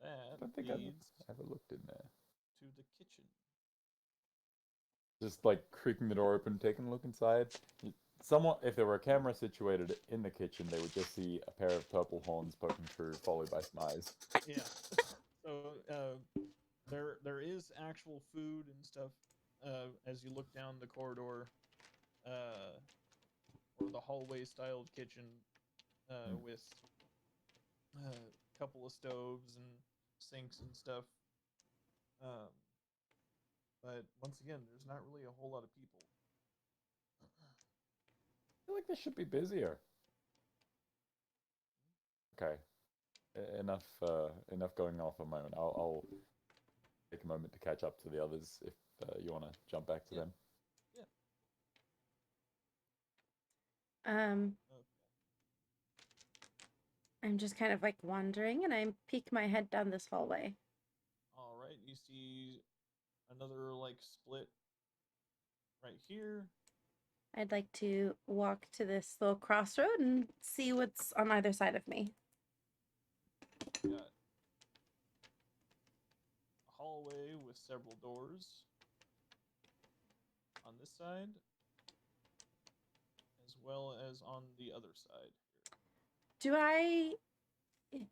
I And don't think that I've leads ever looked in there. to the kitchen. Just like creaking the door open, taking a look inside. Someone, if there were a camera situated in the kitchen, they would just see a pair of purple horns poking through, followed by some eyes. Yeah. So there is actual food and stuff as you look down the corridor, or the hallway styled kitchen with a couple of stoves and sinks and stuff. But once again, there's not really a whole lot of people. I feel like this should be busier. Okay, enough going off on my own. I'll take a moment to catch up to the others if you want to jump back to them. Um, Okay. I'm just kind of like wandering and I peek my head down this hallway. All right, you see another like split right here. I'd like to walk to this little crossroad and see what's on either side of me. Got a hallway with several doors on this side, as well as on the other side here. Do I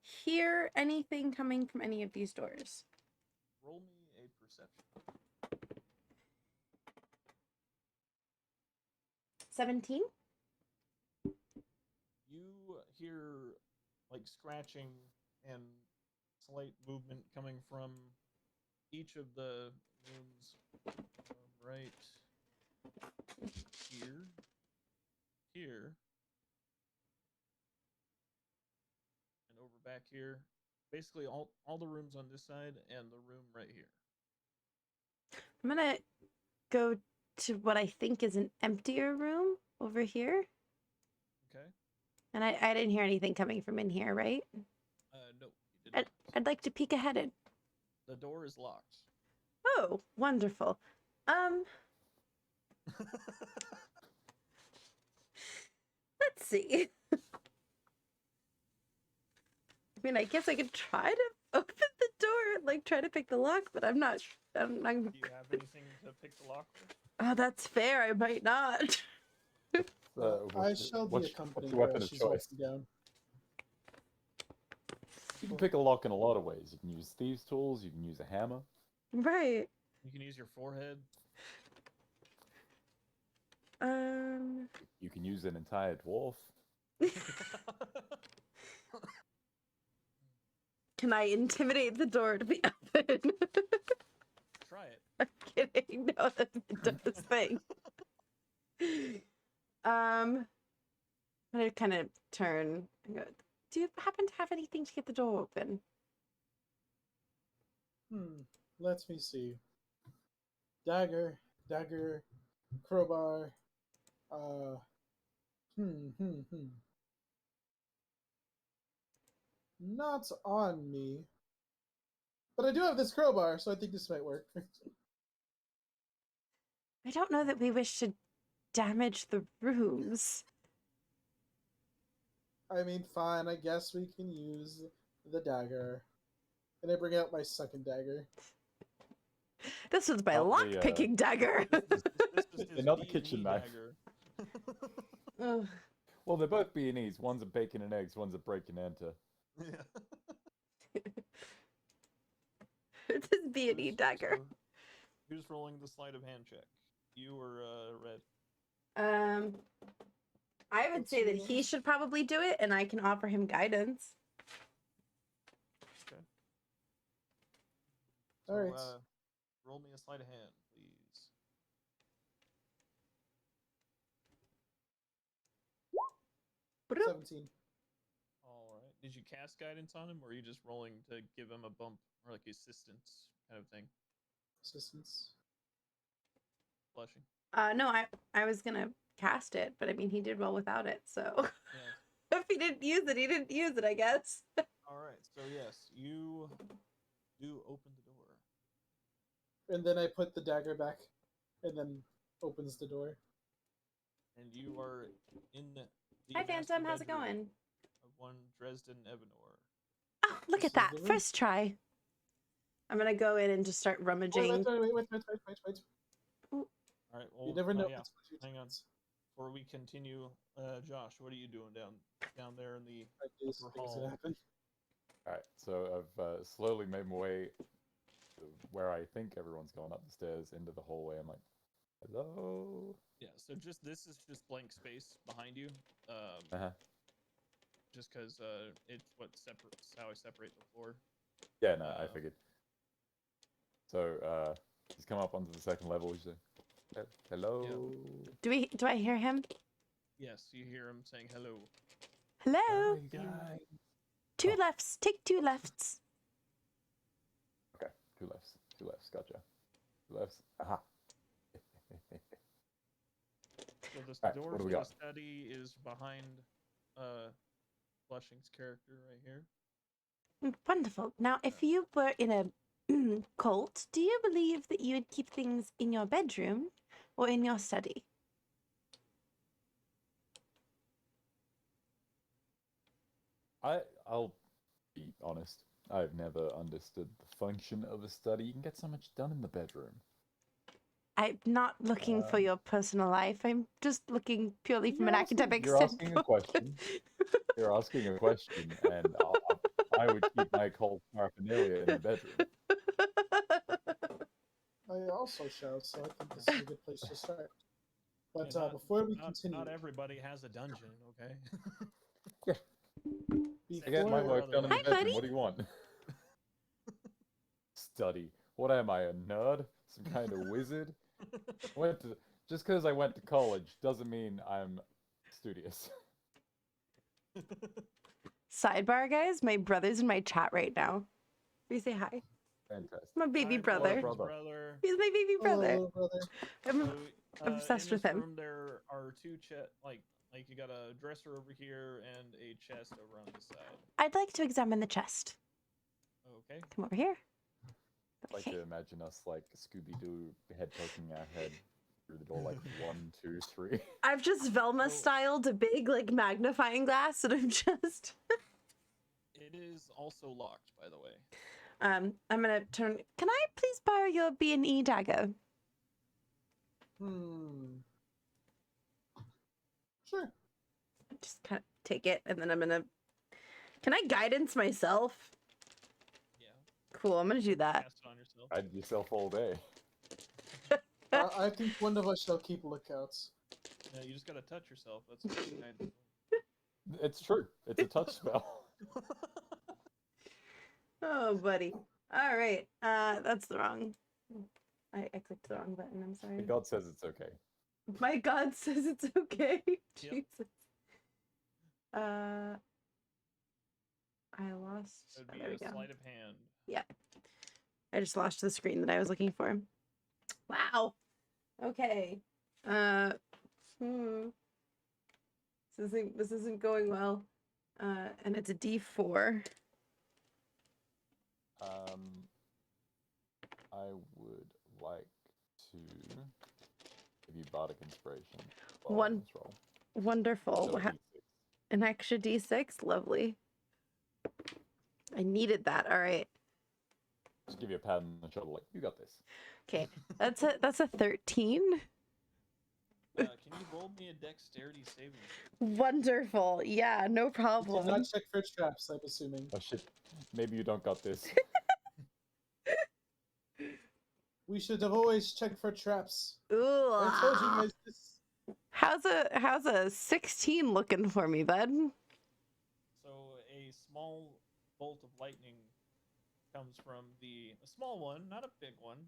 hear anything coming from any of these doors? Roll me a perception. 17? You hear like scratching and slight movement coming from each of the rooms right here, here, and over back here. Basically, all the rooms on this side and the room right here. I'm gonna go to what I think is an emptier room over here. Okay. And I didn't hear anything coming from in here, right? No, you did not. I'd like to peek ahead. The door is locked. Oh, wonderful. Let's see. I mean, I guess I could try to open the door and like try to pick the lock, but I'm not. I'm. Do you have anything to pick the lock with? Oh, that's fair. I might not. I shall be what's accompanying your her weapon as of she's choice? walking down. You can pick a lock in a lot of ways. You can use thieves' tools. You can use a hammer. Right. You can use your forehead. You can use an entire dwarf. Can I intimidate the door to be open? Try it. I'm kidding. No, that's the dumbest thing. I'm gonna kind of turn and go, do you happen to have anything to get the door open? Let me see. Dagger, crowbar. Not on me. But I do have this crowbar, so I think this might work. I don't know that we wish to damage the rooms. I mean, fine, I guess we can use the dagger. And I bring out my second dagger. This was my Not the, lock-picking dagger. This is his Not the D&D kitchen knife. dagger. Ugh. Well, they're both B&Es. One's a bacon and eggs. One's a break and enter. Yeah. It's his B&E dagger. So, who's rolling the sleight of hand check? You or Red? I would say that he should probably do it, and I can offer him guidance. Okay. All right. Roll me a sleight of hand, please. Broop. 17. All right. Did you cast guidance on him, or are you just rolling to give him a bump or like assistance kind of thing? Assistance. Blushing. No, I was gonna cast it, but I mean he did well without it, so Yeah. if he didn't use it, he didn't use it, I guess. All right. So yes, you do open the door. And then I put the dagger back, and then opens the door. And you are in the Hi master Phantom, how's it bedroom going? of one Dresden Evanor. Oh, look This at that. is the room. First try. I'm gonna go in and just start rummaging. Wait. All right. Well, You never know. Yeah. what's what you Hang on. choose. Before we continue, Josh, what are you doing down there in the Right, these upper things that hall? happen. All right, so I've slowly made my way to where I think everyone's gone up the stairs into the hallway. I'm like, hello. Yeah. So this is just blank space behind you. Uh-huh. Just because it's how I separate the floor. Yeah, no, I figured. So he's come up onto the second level. He's like, hello. Do I hear him? Yes, you hear him saying hello. Hello? Hi, guys. Two lefts. Take two lefts. Okay, two lefts. Gotcha. Two lefts. Aha. So the Alright, door what do to we the got? study is behind Flushing's character right here. Wonderful. Now, if you were in a cult, do you believe that you would keep things in your bedroom or in your study? I'll be honest. I've never understood the function of a study. You can get so much done in the bedroom. I'm not looking for your personal life. I'm just looking purely from an academic You're asking a standpoint. question. You're asking a question, and I would keep my cold paraphernalia in the bedroom. also show, so I think this is a good place to start. But Yeah, before we continue, not everybody has a dungeon, okay? I get my before work done in the Hi, bedroom. buddy. What do you want? Study. What am I, a nerd? Some kind of wizard? Just because I went to college doesn't mean I'm studious. Sidebar, guys. My brother's in my chat right now. Will you say hi? Fantastic. My baby Hi, brother. brother. He's my baby brother. hello, brother. I'm So, obsessed in with this him. room, there are two like you got a dresser over here and a chest over on this side. I'd like to examine the chest. Okay. Come over here. I like Okay. to imagine us like Scooby-Doo head poking our head through the door like 1, 2, 3. I've just Velma So- styled a big like magnifying glass, and I'm just. It is also locked, by the way. I'm gonna turn. Can I please borrow your B&E dagger? Sure. Just kind of take it, and then I'm gonna. Can I guidance myself? Yeah. Cool. I'm gonna do that. Cast it on yourself. Hide yourself all day. I think one of us shall keep lookouts. Yeah, you just gotta touch yourself. That's what the guide is. It's true. It's a touch spell. Oh, buddy. All right. That's the wrong. I clicked the wrong button. I'm sorry. God says it's okay. My God says it's okay. Yep. Jesus. I lost. It would Oh, be there we a go. sleight of hand. I just lost the screen that I was looking for. Wow. Okay. This isn't going well. And it's a D4. I would like to give you bardic inspiration. One- This roll. Wonderful. So a D6. An extra D6. Lovely. I needed that. All right. Just give you a pat on the shoulder, like you got this. Okay. That's a 13. Can you roll me a dexterity saving throw? Wonderful. Yeah, no You did problem. not check for traps, I'm assuming. Oh shit. Maybe you don't got this. We should have always checked for traps. Ooh. I told you guys this. How's a 16 looking for me, bud? So a small bolt of lightning comes from a small one, not a big one.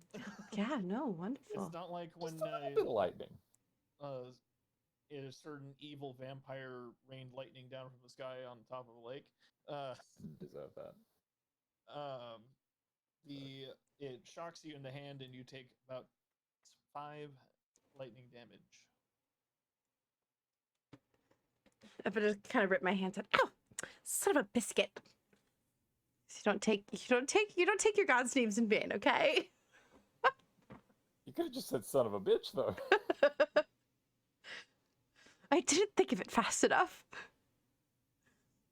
Yeah, no, wonderful. It's not like when Just a little bit of lightning. a certain evil vampire rained lightning down from the sky on top of a lake. Deserve that. It shocks you in the hand, and you take about 5 lightning damage. I'm gonna kind of rip my hands out. Ow! Son of a biscuit. You don't take your God's names in vain, okay? You could have just said son of a bitch though. I didn't think of it fast enough.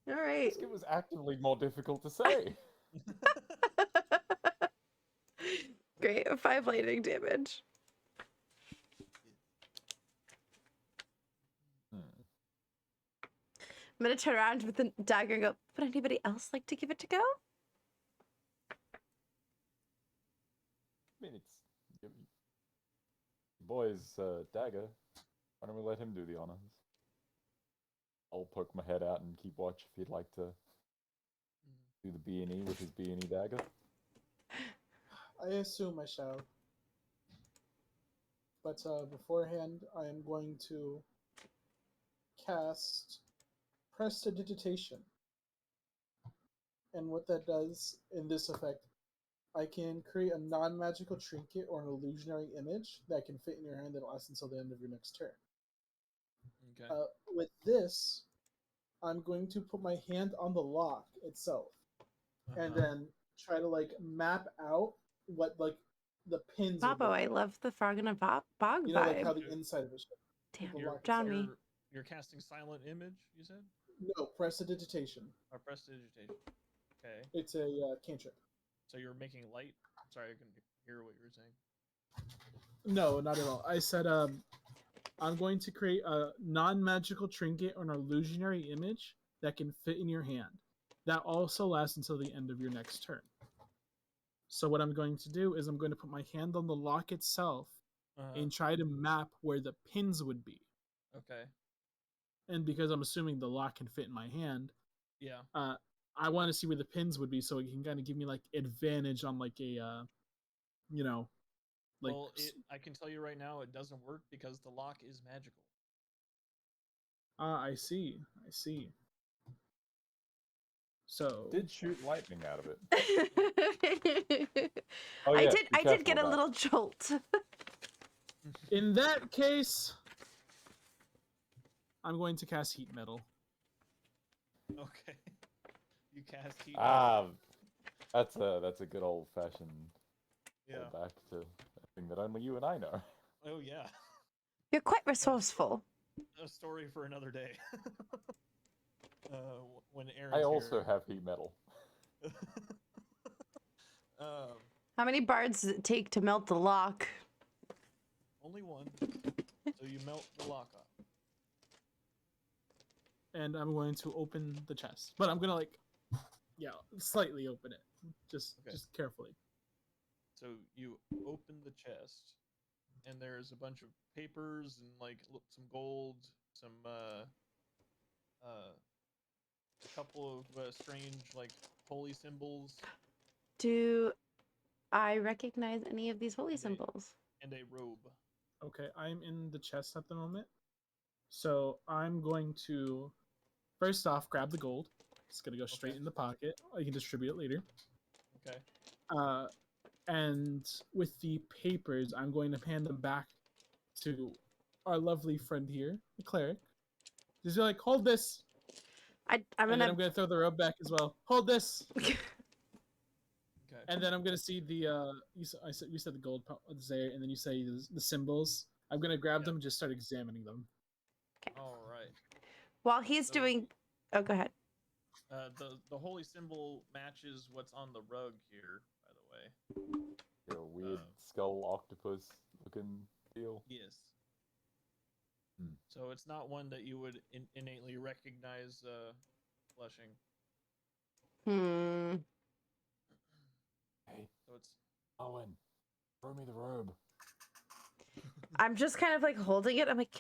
All right. It was actively more difficult to say. Great. 5 lightning damage. I'm gonna turn around with the dagger and go, would anybody else like to give it to go? I mean, it's your boy's dagger. Why don't we let him do the honors? I'll poke my head out and keep watch if you'd like to do the B&E with his B&E dagger. I assume I shall. But beforehand, I am going to cast Prestidigitation. And what that does in this effect, I can create a non-magical trinket or an illusionary image that can fit in your hand that lasts until the end of your next turn. Okay. With this, I'm going to put my hand on the lock itself, and then try to like map out what like the pins. would Babo, look I like. love the frog in a bog You know, like vibe. how the inside of it. Damn, the lock drown itself. me. You're casting silent image, you said? No, Prestidigitation. Or prestidigitation. Okay. It's a cantrip. So you're making light? I'm sorry, I couldn't hear what you were saying. No, not at all. I said I'm going to create a non-magical trinket or an illusionary image that can fit in your hand. That also lasts until the end of your next turn. So what I'm going to do is I'm going to put my hand on the lock itself and try to map where the pins would be. Okay. And because I'm assuming the lock can fit in my hand, Yeah. I want to see where the pins would be so it can kind of give me like advantage on like a, you know, like. Well, I can tell you right now, it doesn't work because the lock is magical. I see. I see. So Did shoot lightning out of it. Oh, I yeah, did. be I did careful get of a that. little jolt. in that case, I'm going to cast heat metal. Okay. You cast heat. Ah, that's a good old fashioned Yeah. back to a thing that only you and I know. Oh yeah. You're quite resourceful. A story for another day. When Aaron's I also here. have heat metal. um, How many bards does it take to melt the lock? only one. So you melt the lock off. And I'm going to open the chest, but I'm gonna like, yeah, slightly open it, just carefully. So you open the chest, and there's a bunch of papers and like some gold, some a couple of strange like holy symbols. Do I recognize any of these holy symbols? And a robe. Okay, I'm in the chest at the moment, so I'm going to first off grab the gold. It's gonna go straight in the pocket. I can distribute it later. Okay. And with the papers, I'm going to hand them back to our lovely friend here, the cleric. Just be like, hold this. I'm And then gonna. I'm gonna throw the robe back as well. Hold this. Okay. And then I'm gonna see the you said the gold was there, and then you say the symbols. I'm gonna grab them and just start examining them. All right. While he's doing. Oh, go ahead. The holy symbol matches what's on the rug here, by the way. You're a weird skull octopus looking deal. Yes. Hmm. So it's not one that you would innately recognize blushing. Hmm. Hey, So it's Owen, throw me the robe. I'm just kind of like holding it. I'm like,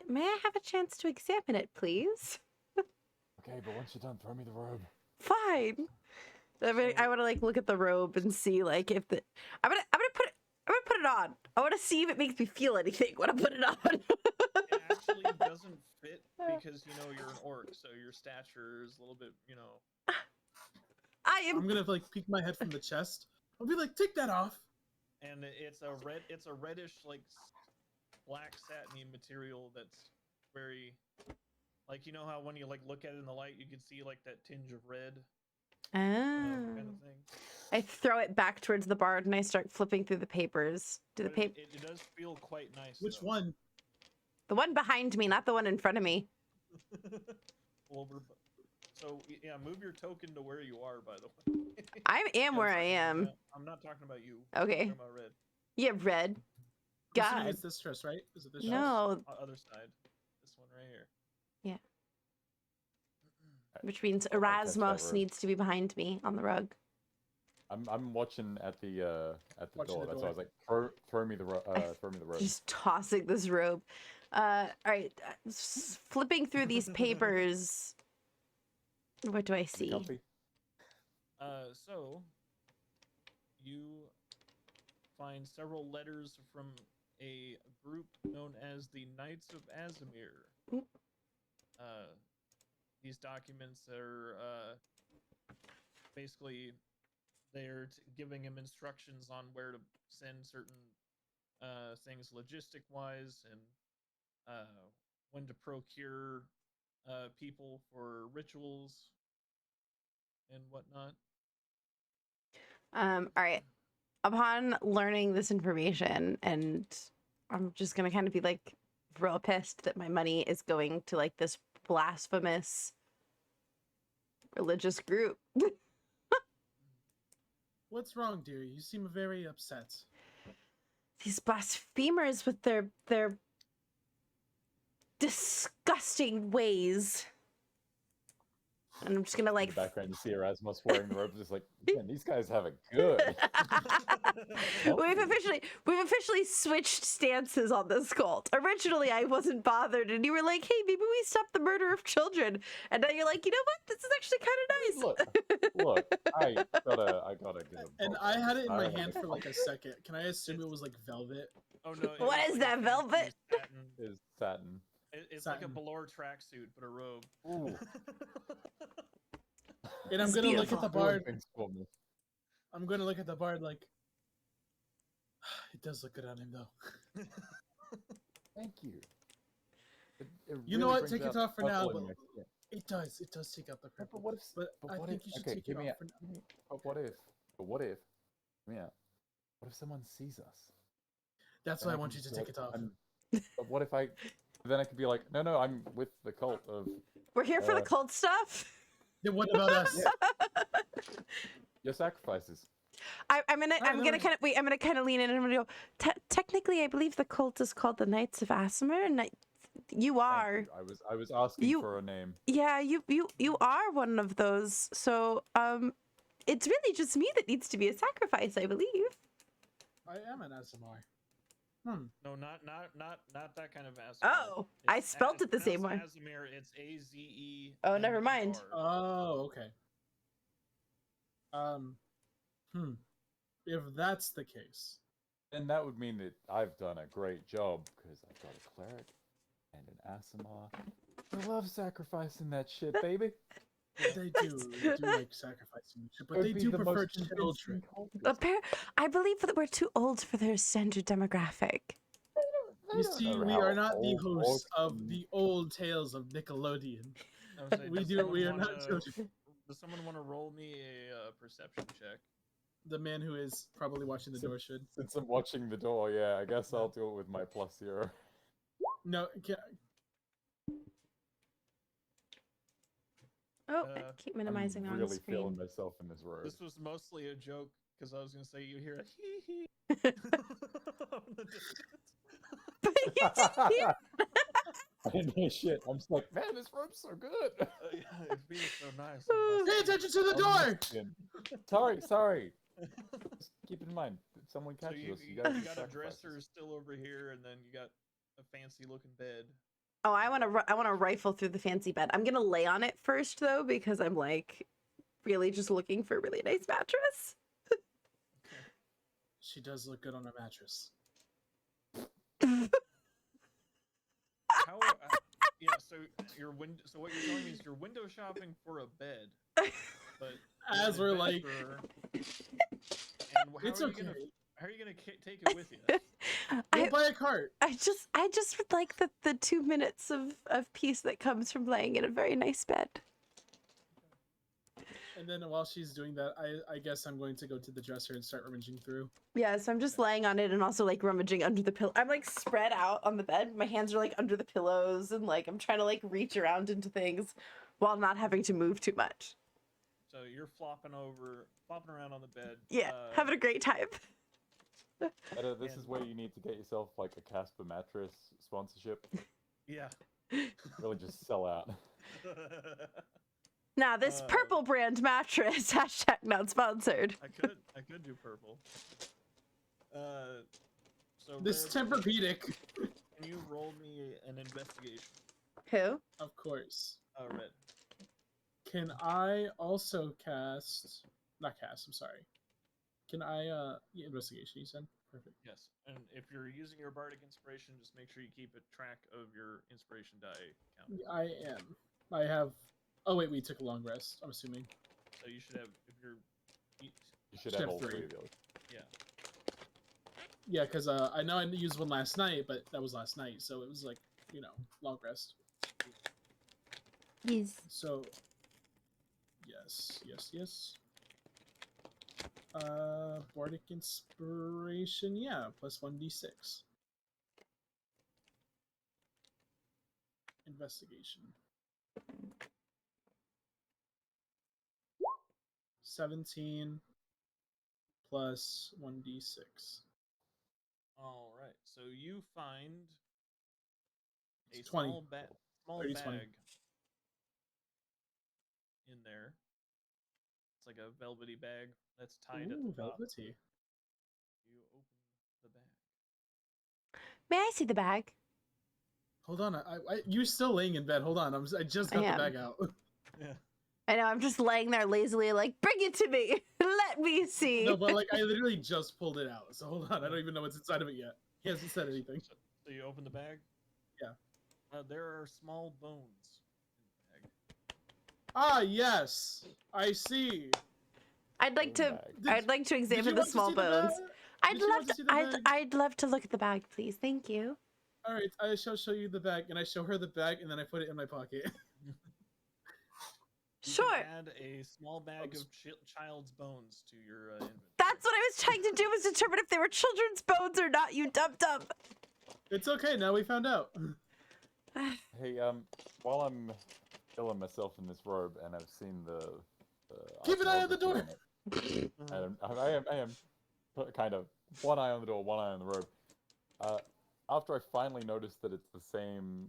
may I have a chance to examine it, please? Okay, but once you're done, throw me the robe. Fine. I want to like look at the robe and see like if the I'm gonna put it on. I want to see if it makes me feel anything when I put it on. it actually doesn't fit because you're an orc, so your stature is a little bit I'm gonna like peek my head from the chest. I'll be like, take that off. And it's a reddish like black satiny material that's very like how when you like look at it in the light you can see like that tinge of red kind of thing. I throw it back towards the bard and I start flipping through the papers. It does feel quite nice. Which though. one? The one behind me, not the one in front of me. So yeah, move your token to where you are. By the way, I am where I am. I'm not talking about you. Okay. I'm talking about red. Yeah, red. God. It's this chest, right? Is it this chest? No. Other side. This one right here. Yeah. Which means Erasmus needs to be behind me on the rug. I'm watching at the Watching door. the That's door. why I was like, throw me the robe. Just tossing this robe. All right, flipping through these papers. What do I see? Comfy? So you find several letters from a group known as the Knights of Azimir. These documents are basically they're giving him instructions on where to send certain things logistic wise and when to procure people for rituals and whatnot. All right. Upon learning this information, and I'm just gonna kind of be like real pissed that my money is going to like this blasphemous religious group. What's wrong, dearie? You seem very upset. These blasphemers with their disgusting ways. and I'm just gonna In like. the background, you see Erasmus wearing the robe, just like, man, these guys have it good. We've officially switched stances on this cult. Originally, I wasn't bothered, and you were like, "Hey, maybe we stop the murder of children," and now you're like, "You know what? This is actually kind of nice." Look, I gotta give a And box I on had this. it in I my don't hand wanna for like a second. Can I assume it was like velvet? Oh no! What it's is like a that, fancy velvet? Satin. Is satin. It's like a Satin. velour tracksuit, but a robe. Ooh. And I'm It's gonna look beautiful. at the Doing bard. things for me. I'm gonna look at the bard like. It does look good on him though. Thank you. It You know really what? brings Take it out off for now, purple in but my skin. it does. It does take out the But purple. what if? But I what think if? you should Okay, take hear it me off out. for now. But what if? But what if? Hear me out. What if someone sees us? That's Then why I can want you just to be take like, it off. But what if I? Then I could be like, no, I'm with the cult of We're here for the cult stuff. Then what about us? Yeah. Your sacrifices. I'm gonna kind of lean in and I'm gonna go. Technically, I believe the cult is called the Knights of Aasimar, and you Thank are. you. I was asking You- for a name. Yeah, you are one of those. So it's really just me that needs to be a sacrifice, I believe. I am an SMR. No, not that kind of Asimir. Oh, I spelt it the same way. Asimir, it's AZE. Oh, never mind. Oh, okay. If that's the case, And that would mean that I've done a great job because I've got a cleric and an Aasimar. I love sacrificing that shit, baby. they do like sacrificing, but I'd they be do the prefer most convincing children. cultist. I believe that we're too old for their standard demographic. They You don't see, know we how are not the old hosts orcs of the old tales of Nickelodeon. We are not children. Does someone want to roll me a perception check? The man who is probably watching the door should. Since I'm watching the door, yeah, I guess I'll do it with my +0. No, Oh, I keep minimizing I'm on really screen. feeling myself in this robe. This was mostly a joke because I was gonna say you hear a hee hee. But you didn't hear. I didn't hear shit. I'm just like, man, this robe's so good. Yeah, it feels so nice. pay attention to the door. Sorry. Just keep in mind, if someone So catches you, us, you, gotta you do got a dresser sacrifices. still over here, and then you got a fancy looking bed. Oh, I want to rifle through the fancy bed. I'm gonna lay on it first though, because I'm like really just looking for a really nice mattress. She does look good on a mattress. How? Yeah. So So what you're telling me is you're window shopping for a bed, but As you're we're an like, adventurer, and it's okay. How are you gonna take it with you? We'll buy a cart. I just would like the 2 minutes of peace that comes from laying in a very nice bed. And then while she's doing that, I guess I'm going to go to the dresser and start rummaging through. Yeah, so I'm just laying on it and also like rummaging under the pillow. I'm like spread out on the bed. My hands are like under the pillows and like I'm trying to like reach around into things while not having to move too much. So you're flopping around on the bed. Yeah, having a great time. Etta, this is where you need to get yourself like a Casper mattress sponsorship. Yeah. Really just sell out. Now this purple brand mattress, hashtag not sponsored. I could do purple. So This Red, Tempur-Pedic. Can you roll me an investigation? Who? Of course. Red. Can I also cast? Not cast. I'm sorry. Can I? Yeah, investigation. You said perfect. Yes, and if you're using your bardic inspiration, just make sure you keep a track of your inspiration die count. I am. I have. Oh wait, we took a long rest. I'm assuming. So you should have, if you're, You should Step have all 3. 3 of those. yeah. Yeah, because I know I used one last night, but that was last night, so it was like long rest. Yes. So. Yes. Bardic inspiration, yeah, plus 1d6. Investigation. 17 plus 1d6. All right. So you find a It's 20. small 30, bag 20. in there. It's like a velvety bag that's tied at Ooh, the top. velvety. You open the bag. May I see the bag? Hold on, you're still laying in bed. Hold on, I just got the am. bag out. Yeah. I know, I'm just laying there lazily, like, bring it to me. Let me see. No, but like I literally just pulled it out. So hold on, I don't even know what's inside of it yet. He hasn't said anything. So you open the bag? Yeah. There are small bones in the bag. Ah, yes, I see. I'd like Bone to. bag. I'd like to Did you examine the want to small see the bones. bag? I'd Did you love want to. to see the bag? I'd love to look at the bag, please. Thank you. All right, I shall show you the bag, and I show her the bag, and then I put it in my pocket. You Sure. can add a small bag of child's bones to your inventory. That's what I was trying to do, was determine if they were children's bones or not. You dumb dumb. It's okay. Now we found out. Hey, while I'm killing myself in this robe and I've seen the Keep an eye on the iconography door. on it, I am kind of one eye on the door, one eye on the robe. After I finally noticed that it's the same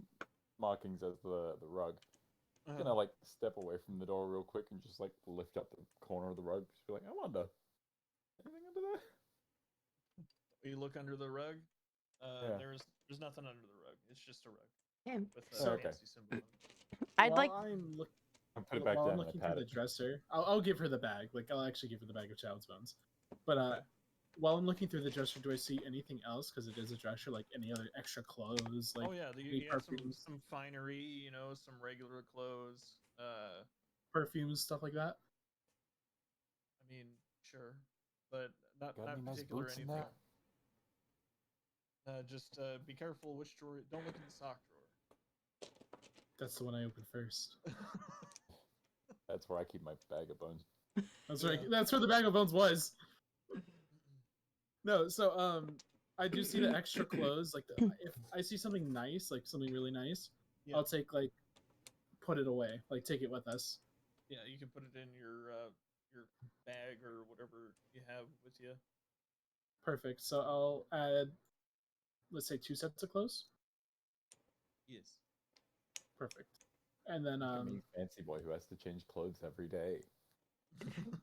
markings as the rug, I'm gonna like step away from the door real quick and just like lift up the corner of the rug. Just be like, I wonder, anything under there? You look under the rug. Yeah. There's nothing under the rug. It's just a rug Yeah. with a So- Okay. fancy symbol on it. I'd While like. I'm look, I'll put it back while I'm down and I looking pat through the it. dresser, I'll give her the bag. Like I'll actually give her the bag of child's bones. But Okay. while I'm looking through the dresser, do I see anything else? Because it is a dresser, like any other extra clothes, like Oh yeah, any you have perfumes, some finery, you know, some regular clothes. perfumes, stuff like that. I mean, sure, but not Got not any nice particular boots in anything. there? Just be careful which drawer. Don't look in the sock drawer. That's the one I opened first. That's where I keep my bag of bones. That's Yeah. right. That's where the bag of bones was. No, so I do see the extra clothes. Like if I see something nice, like something really nice, Yeah. I'll take put it away, like take it with us. Yeah, you can put it in your bag or whatever you have with you. Perfect. So I'll add, let's say 2 sets of clothes. Yes. Perfect. And then Look at me, fancy boy who has to change clothes every day.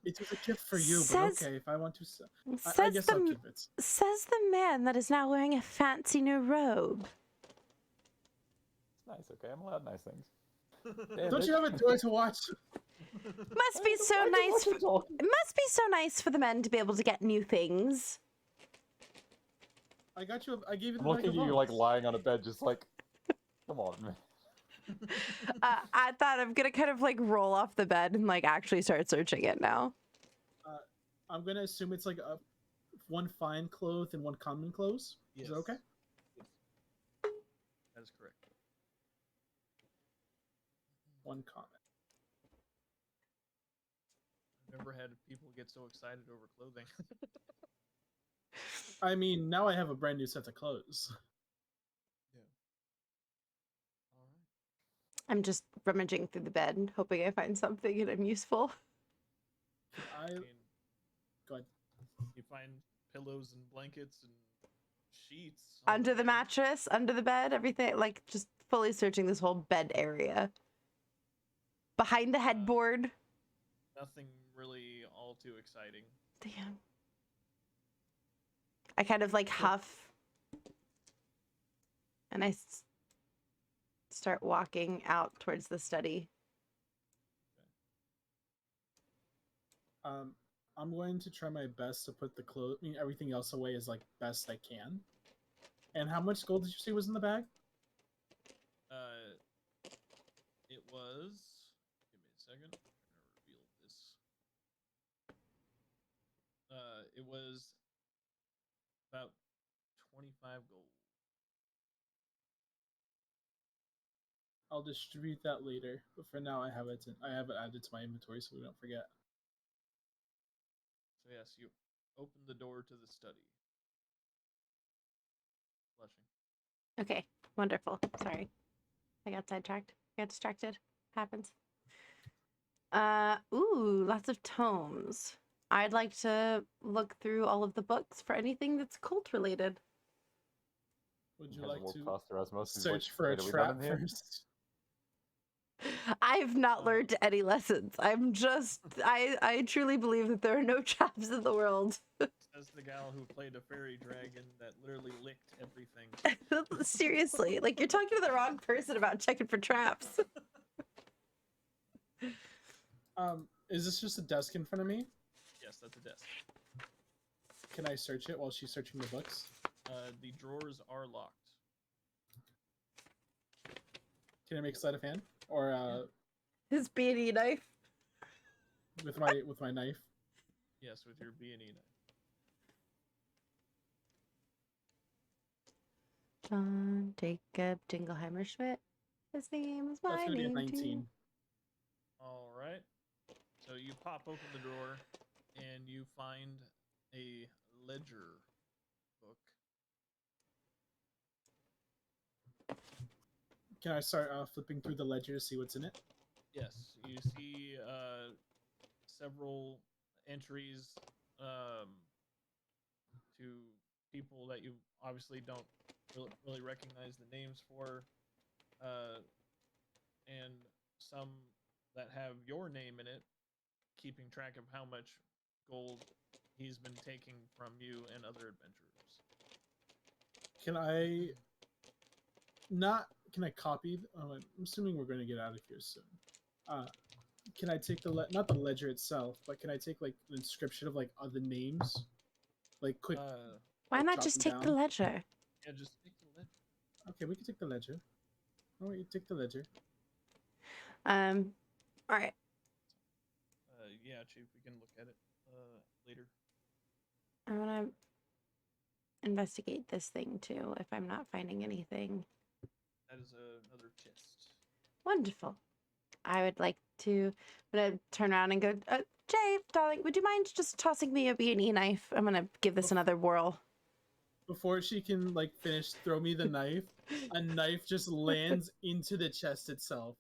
it was a gift for you, but Says- okay, if I want to, I Says guess I'll the keep it. says the man that is now wearing a fancy new robe. It's nice, okay? I'm allowed nice things. Don't you have a door to watch? Must be so nice. It must be so nice for the men to be able to get new things. I got you. I gave you the I'm bag looking of at you like bones. lying on a bed, just like, come on, man. I thought I'm gonna kind of like roll off the bed and like actually start searching it now. I'm gonna assume it's like one fine cloth and one common clothes. Yes. Is that okay? Yes. That is correct. One common. I've never had people get so excited over clothing. I mean, now I have a brand new set of clothes. All right. I'm just rummaging through the bed, hoping I find something and I'm useful. I mean, go ahead. you find pillows and blankets and sheets Under the bed. mattress, under the bed, everything. Like just fully searching this whole bed area. Behind the headboard. Nothing really all too exciting. Damn. I kind of like huff. And I start walking out towards the study. I'm going to try my best to put the clothes, I mean, everything else away as like best I can. And how much gold did you say was in the bag? It was. Give me a second. I'm gonna reveal this. It was about 25 gold. I'll distribute that later, but for now I have it added to my inventory so we don't forget. So yes, you open the door to the study. Flushing. Okay, wonderful. Sorry. I got sidetracked. Got distracted. Happens. Ooh, lots of tomes. I'd like to look through all of the books for anything that's cult related. Would you Has like walked to past Erasmus, he's search like, for a "Wait, are we done trap in here?" first? I've not learned any lessons. I truly believe that there are no traps in the world. Says the gal who played a fairy dragon that literally licked everything. Seriously, like you're talking to the wrong person about checking for traps. Is this just a desk in front of me? Yes, that's a desk. Can I search it while she's searching the books? The drawers are locked. Can I make sleight of hand or His B&E knife. with my knife? Yes, with your B&E knife. John Jacob Dingleheimer Schmidt. His name is That's my gonna be a name 19. too. All right. So you pop open the drawer, and you find a ledger book. Can I start flipping through the ledger to see what's in it? Yes, you see several entries to people that you obviously don't really recognize the names for, and some that have your name in it, keeping track of how much gold he's been taking from you and other adventurers. Can I not? Can I copy? I'm assuming we're going to get out of here soon. Can I take not the ledger itself, but can I take like an inscription of like other names, like quick? Why like, not jot just them take the down? ledger? Yeah, just take the ledger. Okay, we can take the ledger. Oh, wait, you take the ledger. All right. Yeah, Chief, we can look at it later. I want to investigate this thing too. If I'm not finding anything That is another chest. wonderful, I would like to. I'm gonna turn around and go, Jay, darling, would you mind just tossing me a B&E knife? I'm gonna give this another whirl. Before she can like finish, throw me the knife. A knife just lands into the chest itself.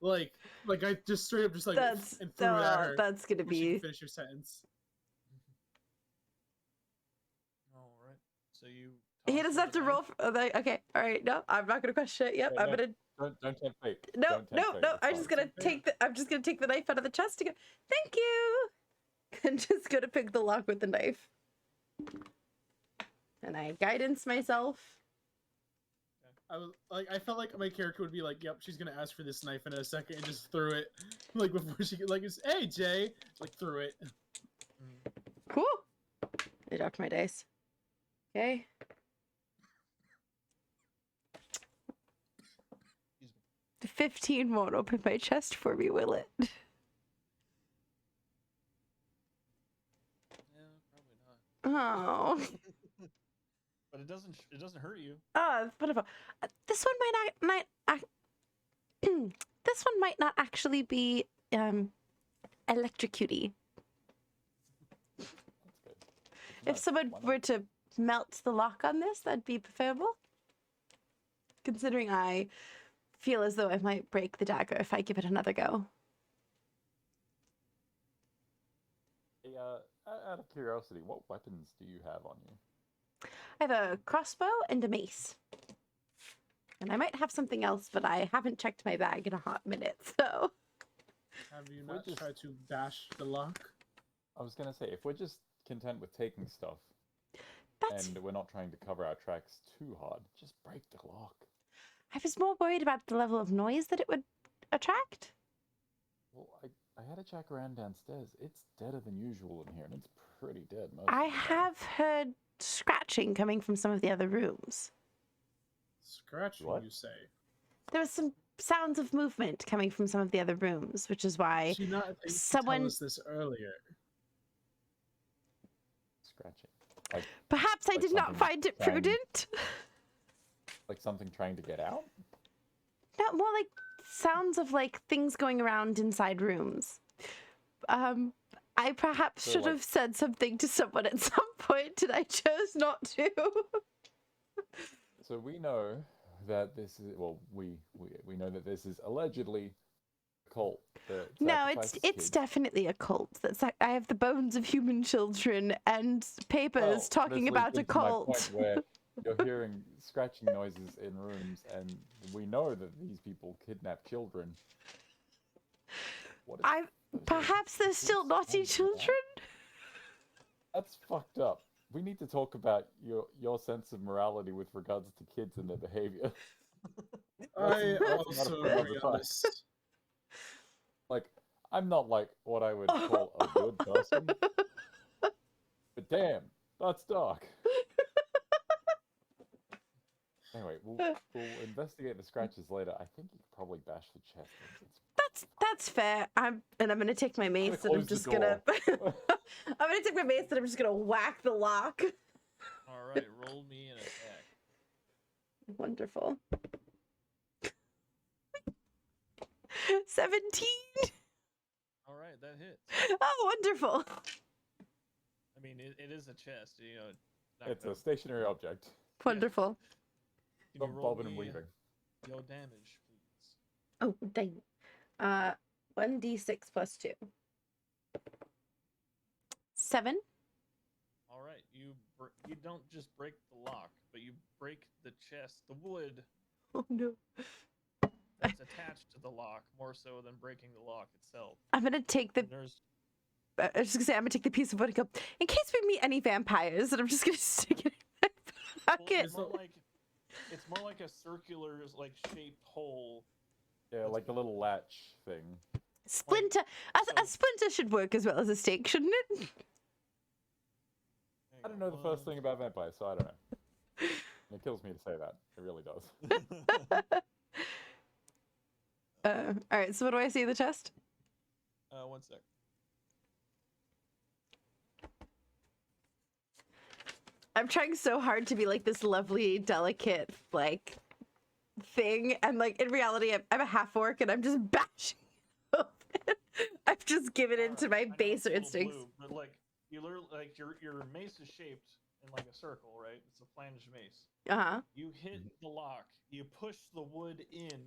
Like I just straight up just like That's and threw it at her. that's gonna Before she be. can finish her sentence. All right. So you. He toss doesn't her have the to roll. knife. Okay, all right. No, I'm not gonna question it. Yep, Yeah, I'm no. gonna. Don't tempt fate. No, Don't tempt no, fate, no. it's I'm fine. just gonna take the. I'm just gonna take the knife out of the chest and go. Thank you. And just gonna pick the lock with the knife. And I guidance myself. I felt like my character would be like, "Yep, she's gonna ask for this knife in a second," and just threw it, like before she could, like, it's, "Hey, Jay," like threw it. Cool. I dropped my dice. Okay. Excuse me. The 15 won't open my chest for me, will it? Yeah, probably not. Oh. But it doesn't. It doesn't hurt you. Whatever. This one this one might not actually be electrocutey. That's good. If someone Why not? were to melt the lock on this, that'd be preferable. Considering I feel as though I might break the dagger if I give it another go. Hey, out of curiosity, what weapons do you have on you? I have a crossbow and a mace. And I might have something else, but I haven't checked my bag in a hot minute, so. Have you We're not just- tried to bash the lock? I was gonna say, if we're just content with taking stuff, That's. and we're not trying to cover our tracks too hard, just break the lock. I was more worried about the level of noise that it would attract. Well, I had a check around downstairs. It's deader than usual in here, and it's pretty dead most I of the time. have heard scratching coming from some of the other rooms. Scratching, What? you say? There was some sounds of movement coming from some of the other rooms, which is why Did she not think to someone- tell us this earlier? Scratching. Like, perhaps I like did not something find it trying- prudent. like something trying to get out? No, more like sounds of like things going around inside rooms. I perhaps So, should like- have said something to someone at some point, and I chose not to. So we know that this is, well, we know that this is allegedly a cult that No, sacrifices it's kids. definitely a cult. That's like, I have the bones of human children and papers Well, but talking it's about a leading to my cult. point where you're hearing scratching noises in rooms, and we know that these people kidnap children. What is I those are perhaps they're still kids naughty hanging out? children. That's fucked up. We need to talk about your sense of morality with regards to kids and their behavior. I That's a matter also for another agree time. on this. Like, I'm not like what I would call a good person, but damn, that's dark. Anyway, we'll investigate the scratches later. I think you could probably bash the chest in. That's fair. I'm gonna take my mace and I'm close the just gonna door. I'm gonna take my mace and I'm just gonna whack the lock. All right, roll me an attack. Wonderful. 17. All right, that hits. Oh, wonderful. I mean, it is a chest, you know. It's a stationary object. Wonderful. Can you Stop roll bobbing and me weaving. your damage, please? Oh, dang. 1d6 plus 2. 7. All right, you don't just break the lock, but you break the chest, the wood Oh no. that's attached to the lock, more so than breaking the lock itself. I'm gonna take the. And there's I was just gonna say I'm gonna take the piece of wood and go. In case we meet any vampires, and I'm just gonna stick it in my well, pocket. it's more like a circular, like shaped hole. Yeah, like the little latch thing. Splinter. A splinter should work as well as a stake, shouldn't it? Hang I don't on, know the first one- thing about vampires, so I don't know. It kills me to say that. It really does. All right. So what do I see in the chest? 1 sec. I'm trying so hard to be like this lovely, delicate, like thing, and like in reality, I'm a half orc, and I'm just bashing it open. I've just given in to Alright, my I know it's baser a little instincts. blue, but like you literally, like your mace is shaped in like a circle, right? It's a flanged mace. Uh-huh. You hit the lock, you push the wood in,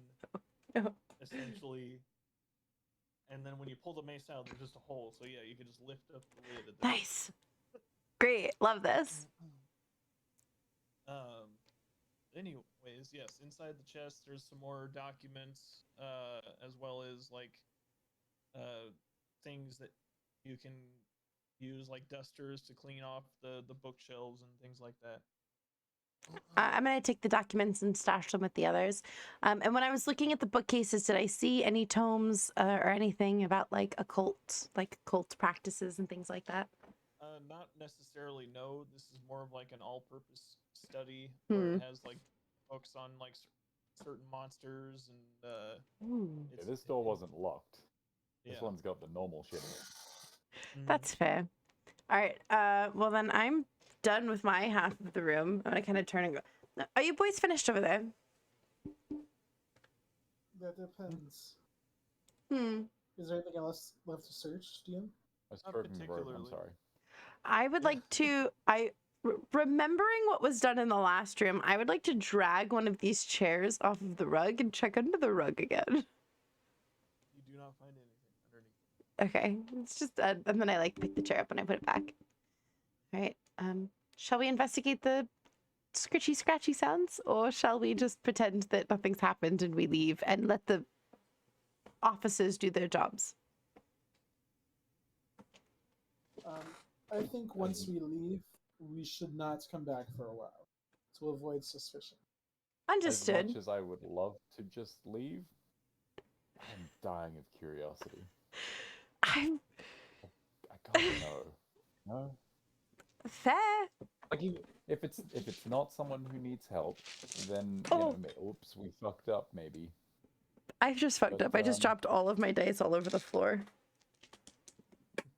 Oh. essentially, and then when you pull the mace out, there's just a hole. So yeah, you can just lift up the lid. At the Nice. Great. Love this. Anyways, yes, inside the chest there's some more documents, as well as like things that you can use like dusters to clean off the bookshelves and things like that. I'm gonna take the documents and stash them with the others. And when I was looking at the bookcases, did I see any tomes or anything about like occult practices and things like that? Not necessarily, no. This is more of like an all-purpose study where it has like books on like certain monsters and Ooh. Yeah, this door wasn't locked. This yeah. one's got the normal shit in it. Mhm. That's fair. All right. Well then I'm done with my half of the room. I'm gonna kind of turn and go. Are you boys finished over there? That depends. Hmm. Is there anything else left to search, DM? I was Not stroking the robe, I'm particularly. sorry. I would like to. Remembering what was done in the last room, I would like to drag one of these chairs off of the rug and check under the rug again. You do not find anything underneath. Okay, it's just, and then I like pick the chair up and I put it back. All right. Shall we investigate the scritchy scratchy sounds, or shall we just pretend that nothing's happened and we leave and let the officers do their jobs? I think once we leave, we should not come back for a while to avoid suspicion. As Understood. much as I would love to just leave, I'm dying of curiosity. I'm I can't know. No? fair. Like if it's not someone who needs help, then Oh. oops, we fucked up maybe. I just fucked But, up. I just dropped all of my dice all over the floor.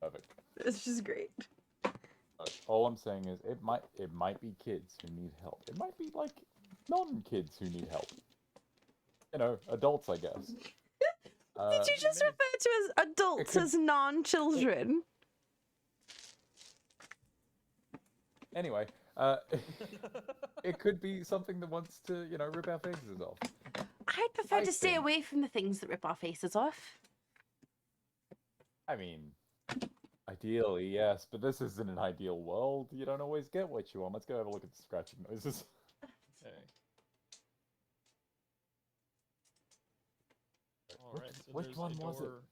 Perfect. It's just great. All I'm saying is it might be kids who need help. It might be like non-kids who need help. You know, adults, I guess. Did you just refer to as adults could- as non-children? Anyway, it could be something that wants to, rip our faces off. I'd prefer I to stay think- away from the things that rip our faces off. I mean, ideally, yes, but this isn't an ideal world. You don't always get what you want. Let's go have a look at the scratching noises. Okay. All Which- right. So which there's one a was it? door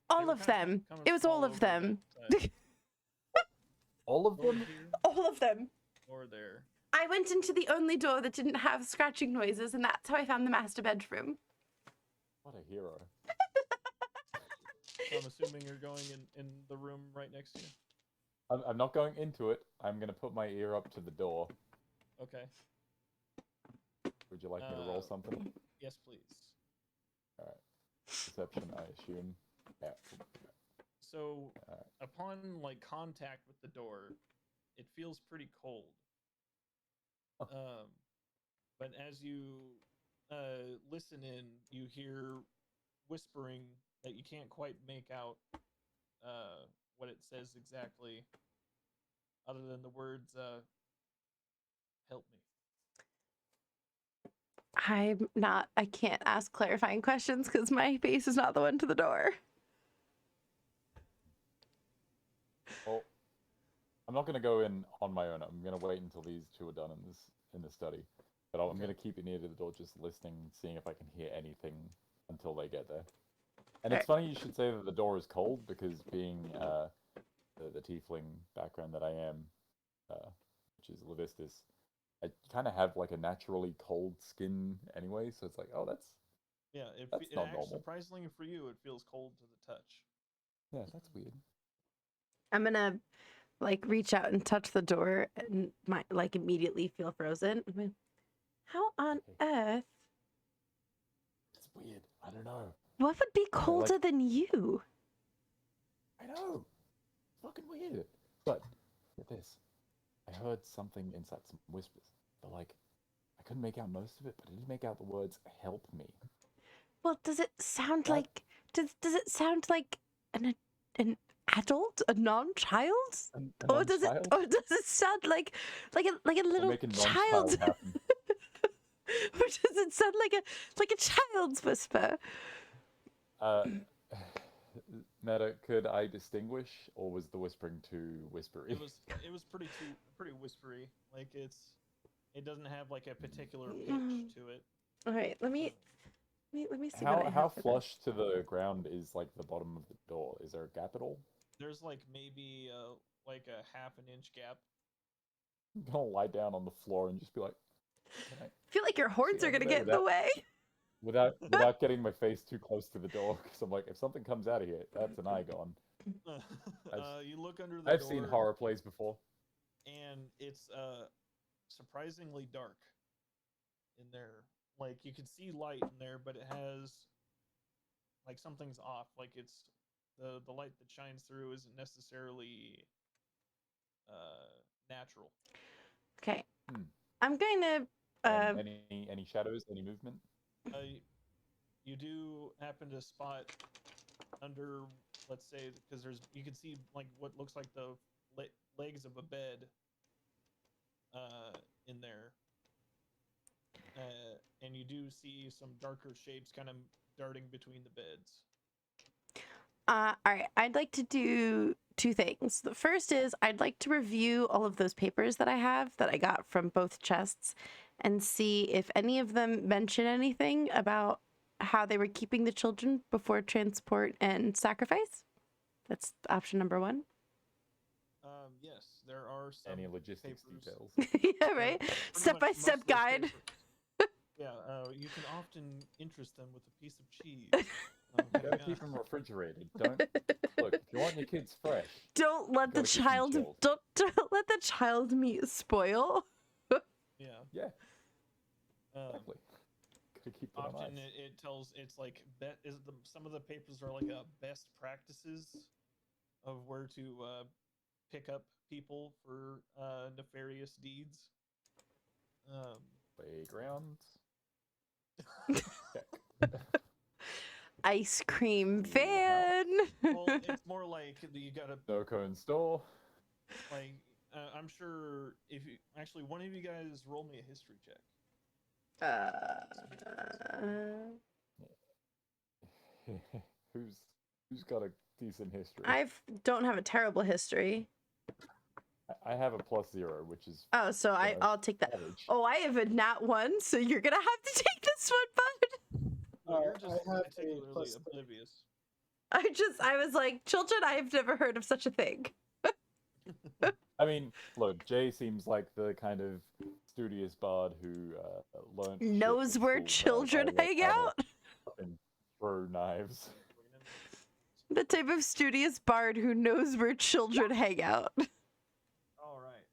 All they were of kinda them. coming It was from all of over, them. but, All of over them? here All of them. or there. I went into the only door that didn't have scratching noises, and that's how I found the master bedroom. What a hero. So I'm assuming you're going in the room right next to you. I'm not going into it. I'm going to put my ear up to the door. Okay. Would you like me to roll Uh, something? Yes, please. Alright. Perception, I assume. Yeah. So Alright. upon like contact with the door, it feels pretty cold. Oh. But as you listen in, you hear whispering that you can't quite make out what it says exactly, other than the words "help me." I can't ask clarifying questions because my face is not the one to the door. Well, I'm not going to go in on my own. I'm going to wait until these two are done in the study. But I'm going to keep it near to the door, just listening, seeing if I can hear anything until they get there. And it's funny you should say that the door is cold, because being the tiefling background that I am, which is Levistus, I kind of have like a naturally cold skin anyway, so it's like, oh, that's It not actually, normal. surprisingly for you, it feels cold to the touch. Yeah, that's weird. I'm gonna like reach out and touch the door and like immediately feel frozen. I'm like, how on earth? It's weird. I don't know. What would be colder than you? I know. It's fucking weird. But get this. I heard something inside, some whispers. But like, I couldn't make out most of it, but I did make out the words "help me." Well, does it sound That- like does it sound like an adult, a non-child, or does it sound like a little make a child? non-child happen. Or does it sound like a child's whisper? Meta, could I distinguish, or was the whispering too whispery? It was pretty whispery. Like it doesn't have like a particular pitch to it. All right, let me see what I have How for flush to the ground is like the bottom of the door? Is there a gap at all? There's like maybe like a half an inch gap. I'm gonna lie down on the floor and just be like, can I I feel like your horns see are gonna over get in there the way. without getting my face too close to the door, because I'm like, if something comes out of here, that's an eye gone. You look under the I've door. seen horror plays before. And it's surprisingly dark in there. Like you can see light in there, but it has like something's off. Like it's the light that shines through isn't necessarily natural. Okay, Hmm. I'm going to. Any shadows? Any movement? You do happen to spot under, let's say, because you can see like what looks like the legs of a bed in there, and you do see some darker shapes kind of darting between the beds. All right, I'd like to do two things. The first is I'd like to review all of those papers that I have that I got from both chests and see if any of them mention anything about how they were keeping the children before transport and sacrifice. That's option number one. Yes, there are some Any logistics papers. details? Yeah, right. Pretty Step much by most step of those guide. papers. Yeah, you can often interest them with a piece of cheese. Gotta keep them refrigerated. Don't look. If you want your kids fresh, Don't let the gotta keep them child chilled. don't let the child meat spoil. Yeah. Yeah, Um, exactly. Gotta keep them on often ice. it tells it's like some of the papers are like best practices of where to pick up people for nefarious deeds. Playgrounds. Ice cream Schoolhouse. van. Well, it's more like you gotta No cone store. like. I'm sure if you actually one of you guys roll me a history check. Who's got a decent history? I don't have a terrible history. I have a +0, which is Oh, so I'll take that. average. Oh, I have a nat 1, so you're gonna have to take this one, bud. No, you're just I have a particularly +3. oblivious. I was like, children, I've never heard of such a thing. I mean, look, Jay seems like the kind of studious bard who learned shit Knows at where school, children by, like, hang how to out. fucking throw knives. The type of studious bard who knows where children hang out. All right.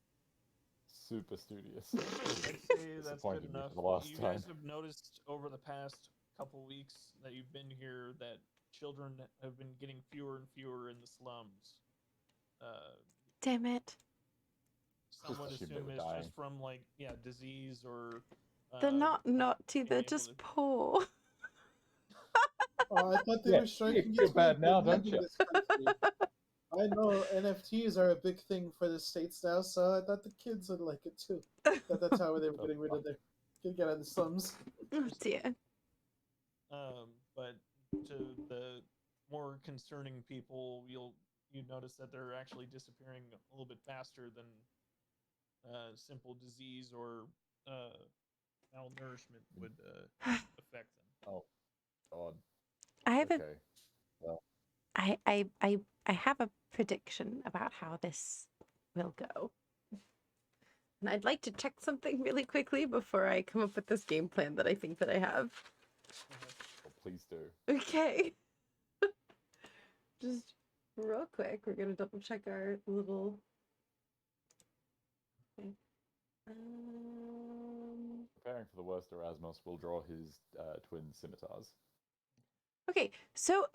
Super studious. I'd say that's good Disappointed me enough. for the last You time. guys have noticed over the past couple weeks that you've been here that children have been getting fewer and fewer in the slums. Damn it. Some would assume they assume were it's dying. just from like disease or. They're not being naughty, they're able just to- poor. Oh, I thought they Yeah, were striking you feel it bad big now, for don't lending you? this country. I know NFTs are a big thing for the States now, so I thought the kids would like it too. That's how they were getting rid of their get out of the slums. Oh dear. But to the more concerning people, you notice that they're actually disappearing a little bit faster than simple disease or malnourishment would affect them. Oh, God. I have Okay. Well, I have a prediction about how this will go. And I'd like to check something really quickly before I come up with this game plan that I think that I have. well, please do. Okay. Just real quick, we're gonna double check our little. Okay. Preparing for the worst, Erasmus will draw his twin scimitars. Okay, so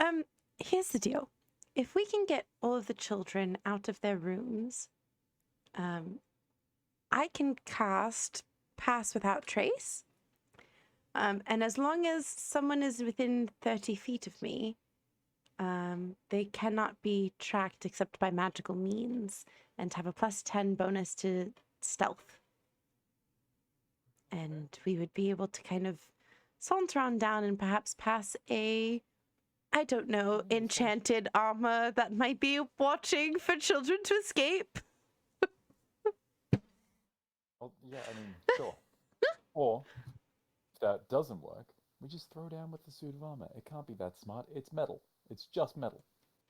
here's the deal. If we can get all of the children out of their rooms, I can cast Pass Without Trace. And as long as someone is within 30 feet of me, they cannot be tracked except by magical means and have a +10 bonus to stealth. And we would be able to kind of saunter on down and perhaps pass a, I don't know, enchanted armor that might be watching for children to escape. Well, yeah, I mean, sure. Or, if that doesn't work, we just throw down with the suit of armor. It can't be that smart. It's metal. It's just metal.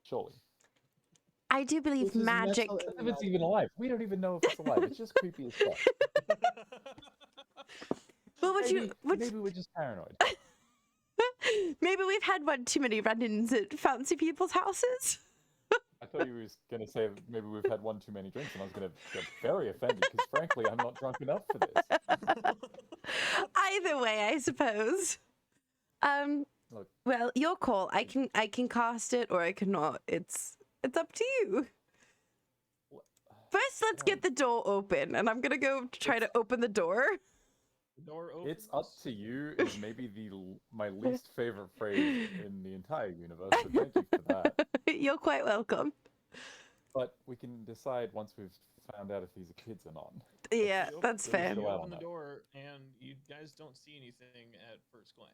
Surely. I do believe It is magic. metal If and it's even alive, we don't even know if it's alive. It's just creepy as fuck. Well, Maybe we're just paranoid. maybe we've had one too many run-ins at fancy people's houses. I thought you were going to say that maybe we've had one too many drinks, and I was going to get very offended because, frankly, I'm not drunk enough for this. Either way, I suppose. Look, Well, your call. I can cast it or I cannot. It's up to you. First, let's get the door open, and I'm gonna go try to open the door. The door opens. it's up to you is maybe my least favorite phrase in the entire universe, so thank you for that. You're quite welcome. But we can decide once we've found out if these are kids or not. Yeah, You that's you fair. Go out open on the that. door, and you guys don't see anything at first glance.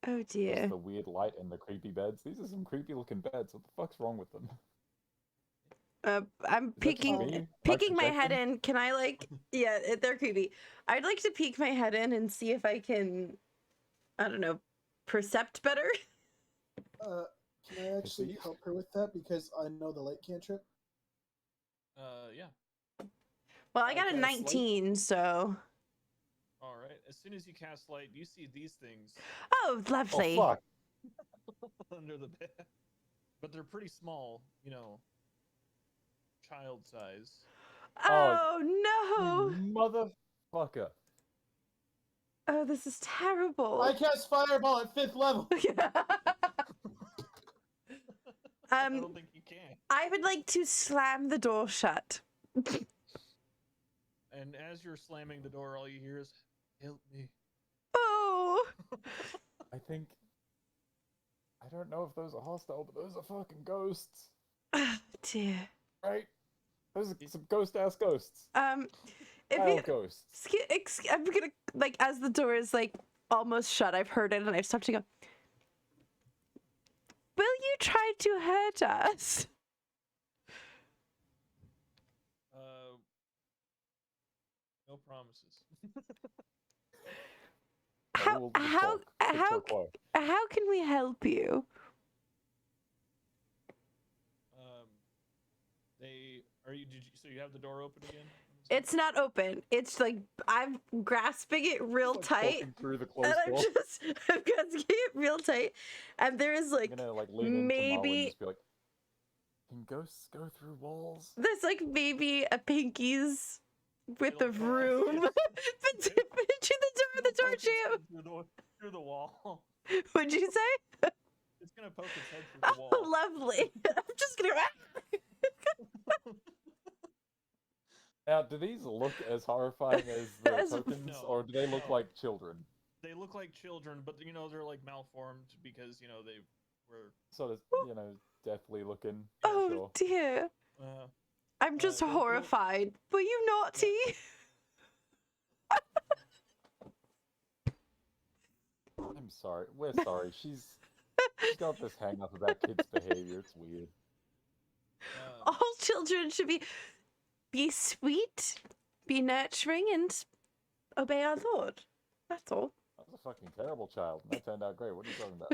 Oh Just dear. the weird light and the creepy beds. These are some creepy looking beds. What the fuck's wrong with them? I'm Is that just peeking me? peeking my head projecting? in. Can I yeah, they're creepy. I'd like to peek my head in and see if I can, I don't know, percept better. Can I actually Perceive? help her with that because I know the light cantrip? Yeah. Well, I got a Okay, slight. 19, so. All right. As soon as you cast light, you see these things Oh, Oh, lovely. fuck. under the bed, but they're pretty small. Child size. Oh no! You motherfucker. Oh, this is terrible. I cast Fireball at 5th level! I don't think you can. I would like to slam the door shut. And as you're slamming the door, all you hear is, "Help me." Oh, I think. I don't know if those are hostile, but those are fucking ghosts. dear. Right? Those are some ghost ass ghosts. If Wild you, ghosts. I'm gonna as the door is almost shut. I've heard it, and I've stopped to go. Will you try to hurt us? No promises. How We'll talk. Quid pro quo. how can we help you? Are you? So you have the door open again? It's not open. It's like I'm grasping it real Like tight. talking through the And closed door. I'm grasping it real tight. And there is like I'm gonna like lean into Mo and maybe just be like, "Can ghosts go through walls?" there's like maybe a pinkies width It'll of poke room its between the door Poke its jam. head through the wall. What'd you say? It's gonna poke its head through the Oh, wall. lovely. I'm just gonna. Now, do these look as horrifying as the As- tokens, No, or do they look no. like children? They look like children, but they're like malformed because they were. Sort of, deathly looking. Oh Sure. dear. Uh, I'm just they'll- horrified. Were you naughty? I'm sorry. We're sorry. She's got this hang up about kids' behavior. It's weird. um, All children should be sweet, be nurturing, and obey our Lord. That's all. I was a fucking terrible child, and that turned out great. What are you talking about?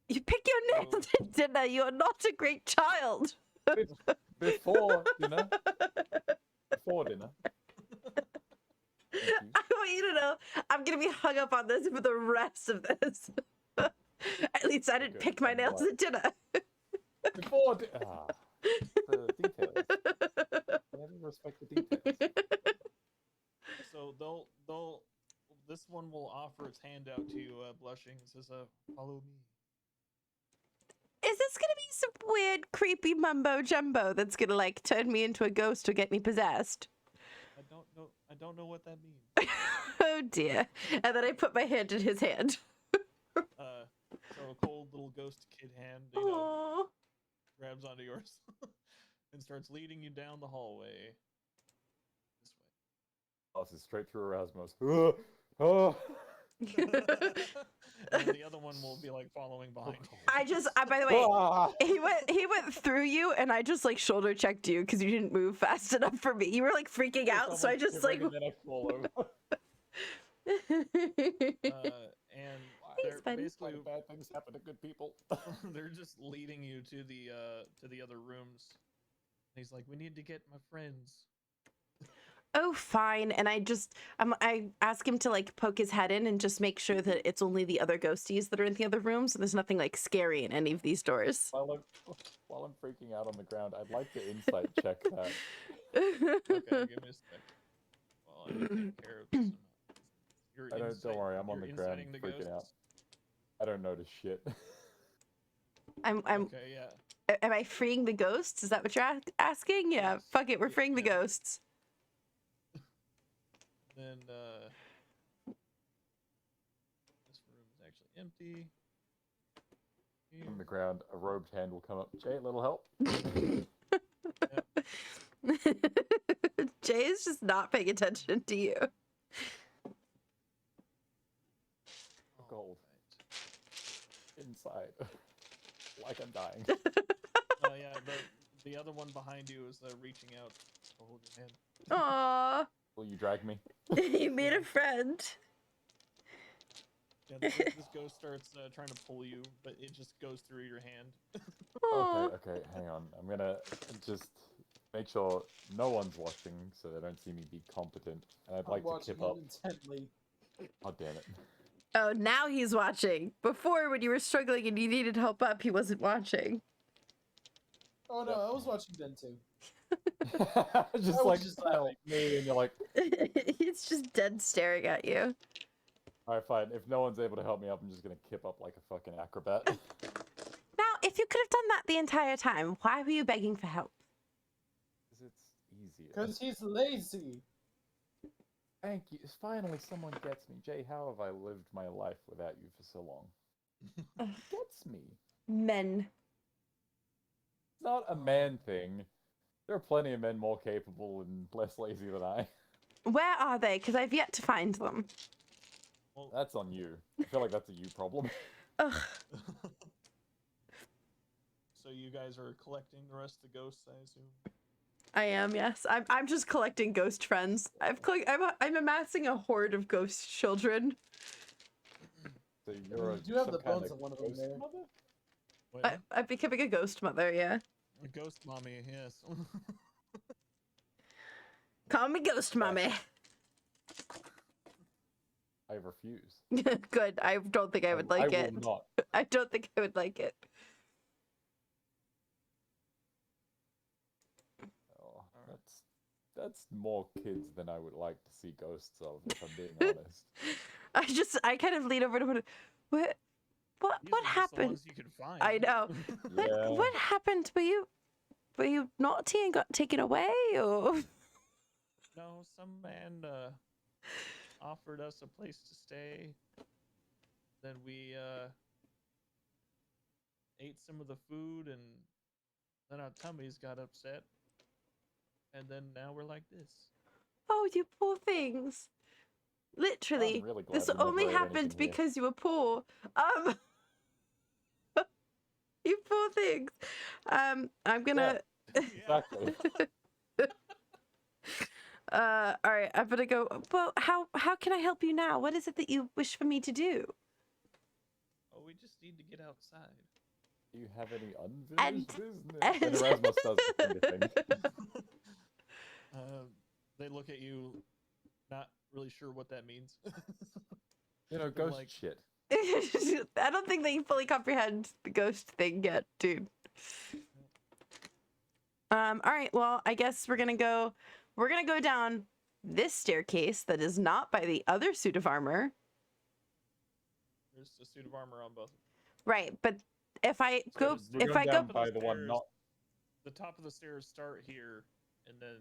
You pick your nails at dinner. You're not a great child. Before dinner. Before dinner. Thank you. I want you to know I'm gonna be hung up on this for the rest of this. At least I didn't Good, pick my I'm nails glad. at dinner. Before the details. Never respect the details. so they'll. This one will offer its hand out to you, blushing. It says, "Follow me." Is this gonna be some weird, creepy mumbo jumbo that's gonna like turn me into a ghost or get me possessed? I don't know what that means. Oh dear. And then I put my hand in his hand. So a cold little ghost kid hand, Aww. grabs onto yours and starts leading you down the hallway. This Passes straight through Erasmus. Oh. way. And then the other one will be like following behind you. By the way, Ah. he went through you and I just like shoulder checked you because you didn't move fast enough for me. You were like freaking out, so I Someone's just like shivering and then I fall over. And Thanks, they're buddy. basically Bad things happen to good people. they're just leading you to the other rooms. And he's like, "We need to get my friends." Oh, fine. And I ask him to like poke his head in and just make sure that it's only the other ghosties that are in the other rooms, and there's nothing like scary in any of these doors. While I'm freaking out on the ground, I'd like to insight check that. Okay, give me a sec. Well, I take care of this. You're Don't worry, I'm on you're the ground inciting the freaking out. ghosts? I don't notice shit. I'm Okay, yeah. am I freeing the ghosts? Is that what you're asking? Yeah, Yes. fuck it, we're Yeah, freeing the yeah. ghosts. Then this room is actually empty. On the ground, a robed hand will come up. Jay, little help. Jay is just not paying attention to you. Gold. Inside. Like I'm dying. Oh yeah, the other one behind you is reaching out to hold your hand. Aww, Will you drag me? you made a friend. Yeah, this ghost starts trying to pull you, but it just goes through your hand. Aw. Okay, hang on. I'm gonna just make sure no one's watching so they don't see me be competent. And I'd I'm like to watching kip up. him intently. Oh, damn it. Oh, now he's watching. Before, when you were struggling and you needed help up, he wasn't watching. Oh no, I was watching Ben too. Just I was like, just help laughing. me, and you're like, He's just dead staring at you. alright, fine. If no one's able to help me up, I'm just gonna kip up like a fucking acrobat. Now, if you could have done that the entire time, why were you begging for help? Because it's easier. Because he's lazy. Thank you. Finally, someone gets me. Jay, how have I lived my life without you for so long? Gets me. Men. It's not a man thing. There are plenty of men more capable and less lazy than I. Where are they? Because I've yet to find them. Well, That's on you. I feel like that's a you problem. Ugh. So you guys are collecting the rest of the ghosts, I assume. I am, yes. I'm just collecting ghost friends. I'm amassing a horde of ghost children. So you're You do have some the kind bones of one of them ghost there. mother? Wait, I'm becoming a ghost mother, yeah. Ghost mommy, yes. Call me Ghost Mommy. I refuse. Good. I don't think I would like I it. will not. I don't think I would like it. Oh, that's more kids than I would like to see ghosts of, if I'm being honest. I kind of lean over to what These what are just the happened? ones you can find. I know. Yeah. What happened? Were you naughty and got taken away, or? No, some man offered us a place to stay. Then we ate some of the food, and then our tummies got upset. And then now we're like this. Oh, you poor things. Literally, I'm really glad this we never only ate happened anything here. because you were poor. You poor things. I'm gonna. Exactly. All right, I'm gonna go. Well, how can I help you now? What is it that you wish for me to do? Oh, we just need to get outside. Do you have any And- unfinished business? and- And Erasmus does the finger thing. They look at you, not really sure what that means. You know, They're ghost like, shit. I don't think they fully comprehend the ghost thing yet, dude. All right, well, I guess we're gonna go down this staircase that is not by the other suit of armor. There's a suit of armor on both. Right, but if I go We're if going I go down by the one not. The top of the stairs start here, and then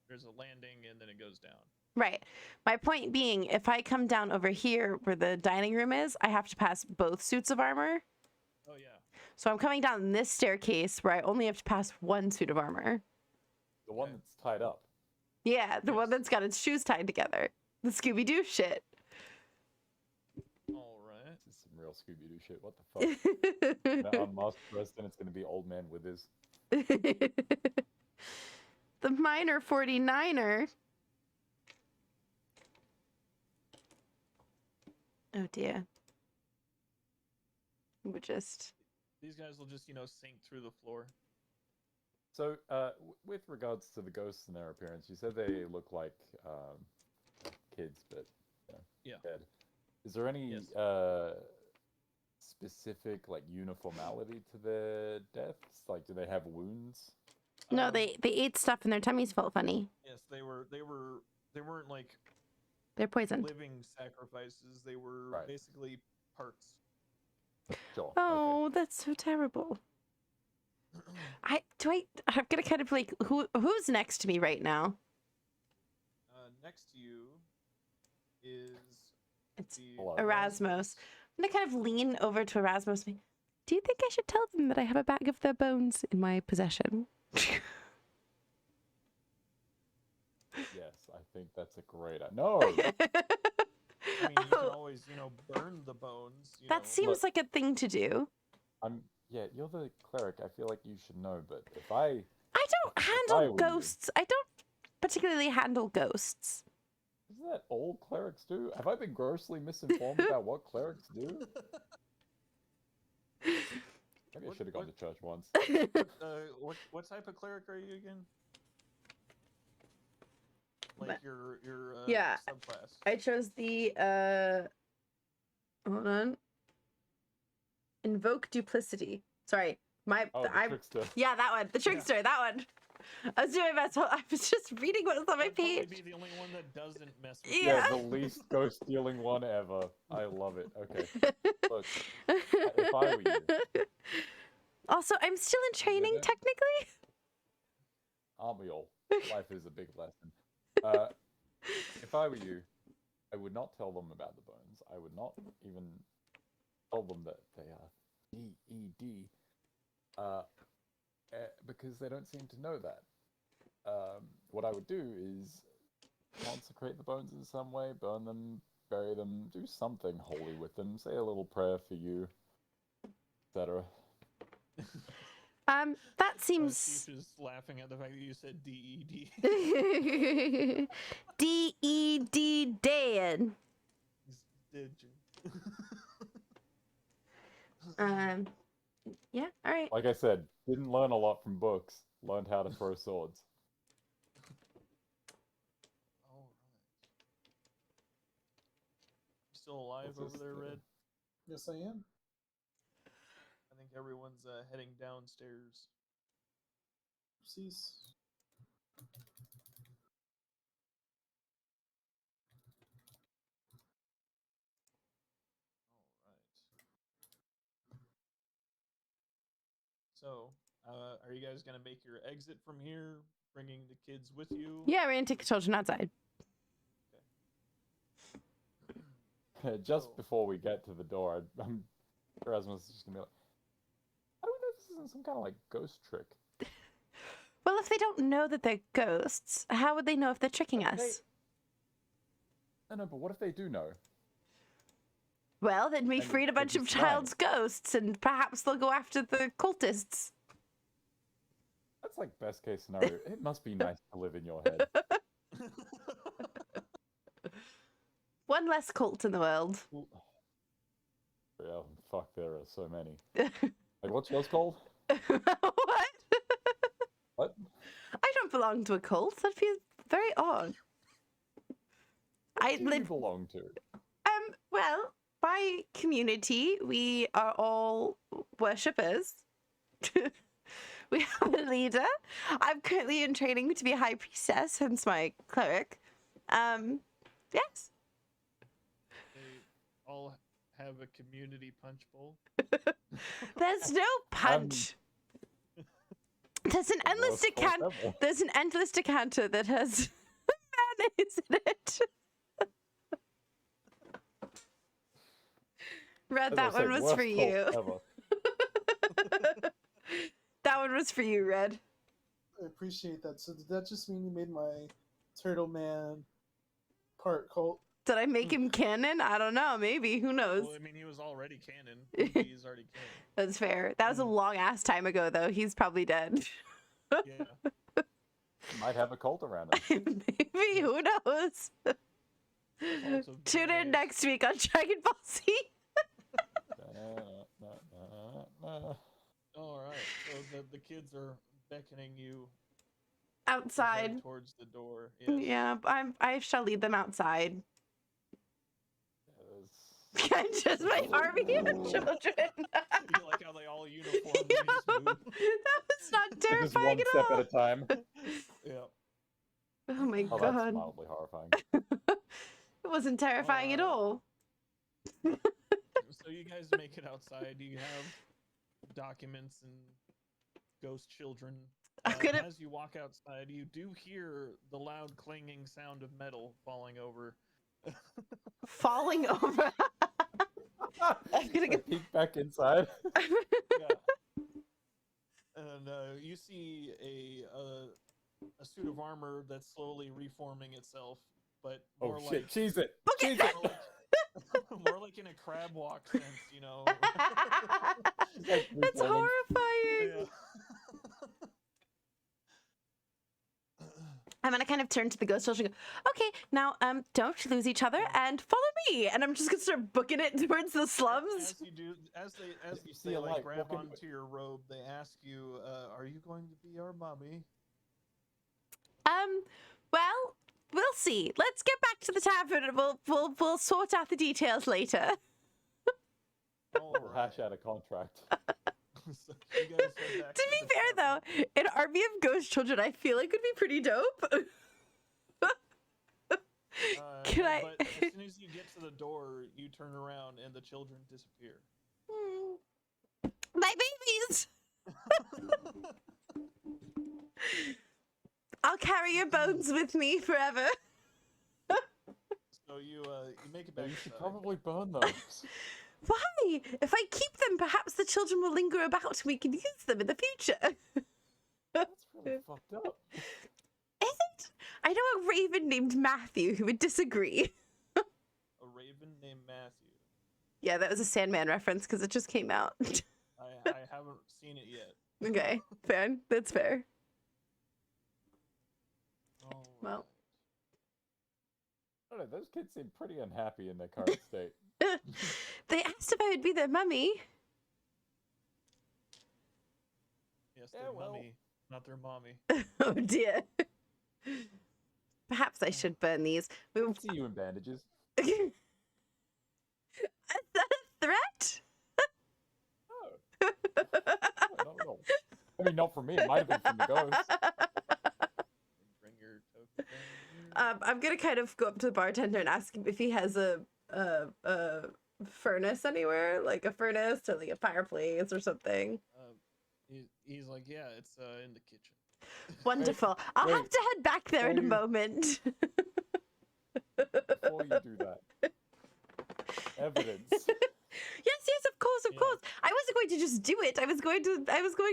there's a landing, and then it goes down. right. My point being, if I come down over here where the dining room is, I have to pass both suits of armor. Oh yeah. So I'm coming down this staircase where I only have to pass one suit of armor. The one Okay. that's tied up. Yeah, the one Yes. that's got its shoes tied together. The Scooby-Doo shit. All right. This is some real Scooby Doo shit. What the fuck? Now unmasked first, then it's going to be Old Man Withers. The minor 49er. Oh dear. We're just. These guys will just, sink through the floor. So, with regards to the ghosts and their appearance, you said they look like kids, but Yeah. dead. Is there any Yes. specific uniformity to their deaths? Like, do they have wounds? No, Um, they ate stuff and their tummies felt funny. Yes, they weren't like They're poisoned. living sacrifices. They were Right. basically parts. Sure. Oh, that's so terrible. I'm gonna kind of like who's next to me right now? Next to you is It's the Hello. Erasmus. I'm gonna kind of lean over to Erasmus. And be, do you think I should tell them that I have a bag of their bones in my possession? Yes, I think that's a great idea. No! I mean, you can Oh. always, burn the bones. That seems like a thing to do. Yeah, you're the cleric. I feel like you should know, but if I... I don't I handle were you. ghosts. I don't particularly handle ghosts. Isn't that all clerics do? Have I been grossly misinformed about what clerics do? Maybe I What- should have gone what- to church once. What type of cleric are you again? Like But- your Yeah. subclass. I chose the hold on. Invoke duplicity. Sorry. Oh, the trickster. Yeah, that one. The trickster, that one. I was doing my best. I was just reading what was on my I'd probably page. be the only one that doesn't mess with Yeah. Yeah, the least ghost stealing one ever. I love it. Okay. Look, if I were you, Also, I'm still in training it? technically. aren't we all? Life is a big lesson. If I were you, I would not tell them about the bones. I would not even tell them that they are DED, because they don't seem to know that. What I would do is consecrate the bones in some way, burn them, bury them, do something holy with them, say a little prayer for you, etc. That Chief seems is laughing at the fact that you said DED. DED dead. Did you? Yeah, all right. Like I said, Didn't learn a lot from books. Learned how to throw swords. All right. Still alive What's over this there, thing? Red? Yes, I am. I think everyone's heading downstairs. Cease. All right. So, are you guys gonna make your exit from here, bringing the kids with you? Yeah, we're gonna take the children outside. Just So- before we get to the door, Erasmus is just gonna be like, "How do we know this isn't some kind of like ghost trick?" Well, if they don't know that they're ghosts, how would they know if they're tricking But us? No, but what if they do know? Well, then we And freed a they're bunch of just lying. child's ghosts, and perhaps they'll go after the cultists. That's like best case scenario. It must be nice to live in your head. One less cult in the world. Yeah, fuck, there are so many. Like, what's yours called? What? What? I don't belong to a cult. That'd be very odd. I Who do you live. belong to? Well, by community, we are all worshippers. We have a leader. I'm currently in training to be a high priestess, hence my cleric. Yes. They all have a community punch bowl. There's no punch. There's an The endless worst cult decanter. ever. There's an endless decanter that has mayonnaise in it. Red, As I that one said, was worst for cult you. ever. That one was for you, Red. I appreciate that. So did that just mean you made my Turtle Man part cult? Did I make him canon? I don't know. Maybe. Who knows? Well, I mean, he was already canon. He's already canon. That's fair. That was a long ass time ago, though. He's probably dead. Yeah. Might have a cult around him. Maybe. Who knows? Cult of Tune in mayonnaise. next week on Dragon Ball Z. All right. So the kids are beckoning you to head Outside. towards the door. Yes. Yeah, I shall lead them outside. Yes. Just my army of children. You like how they all uniformly Yo, just move? that was not Just terrifying one at step all. at a time. Yeah. Oh my Oh, that's god. mildly horrifying. It wasn't terrifying at Alright. all. So you guys make it outside. You have documents and ghost children. I'm gonna- As you walk outside, you do hear the loud clanging sound of metal falling over. Falling over. I'm gonna I get. peek back inside. Yeah. And you see a suit of armor that's slowly reforming itself, but more Oh shit, like cheese it! Okay. Cheese it! more like, more like in a crab walk sense, you know. Like That's reforming. horrifying. Yeah. I'm gonna kind of turn to the ghost children and go, okay, now don't lose each other and follow me. And I'm just gonna start booking it towards the slums. As you do, as You see they a like light, grab walk into onto your robe, they ask you, "Are you going to be our mommy?" Well, we'll see. Let's get back to the tavern and we'll sort out the details later. All We'll hash out a contract. So you guys head back To be the fair tavern. though, an army of ghost children I feel like would be pretty dope. Can I- But as soon as you get to the door, you turn around and the children disappear. My babies! I'll carry your bones with me forever. So you make it back. You should inside. probably burn those. Why? If I keep them, perhaps the children will linger about and we can use them in the future. That's really fucked up. Is it? I know a raven named Matthew who would disagree. A raven named Matthew. Yeah, that was a Sandman reference because it just came out. I haven't seen it yet. Okay, fair. That's fair. All Well. right. I don't know, those kids seem pretty unhappy in their current state. They asked if I would be their mummy. Yes, Yeah, their well. mummy, not their mommy. Oh dear. Perhaps I should burn these. I can see you in bandages. Is that a threat? No, no, not at all. I mean, not from me. It might have been from the ghost. Bring your token down here. I'm gonna kind of go up to the bartender and ask him if he has a furnace anywhere, like a furnace or like a fireplace or something. He's like, yeah, it's in the kitchen. Wonderful. I'll have wait, to head back there in a before moment. Before you do that, evidence. Yes, of course, of Yeah. course. I wasn't going to just do it. I was going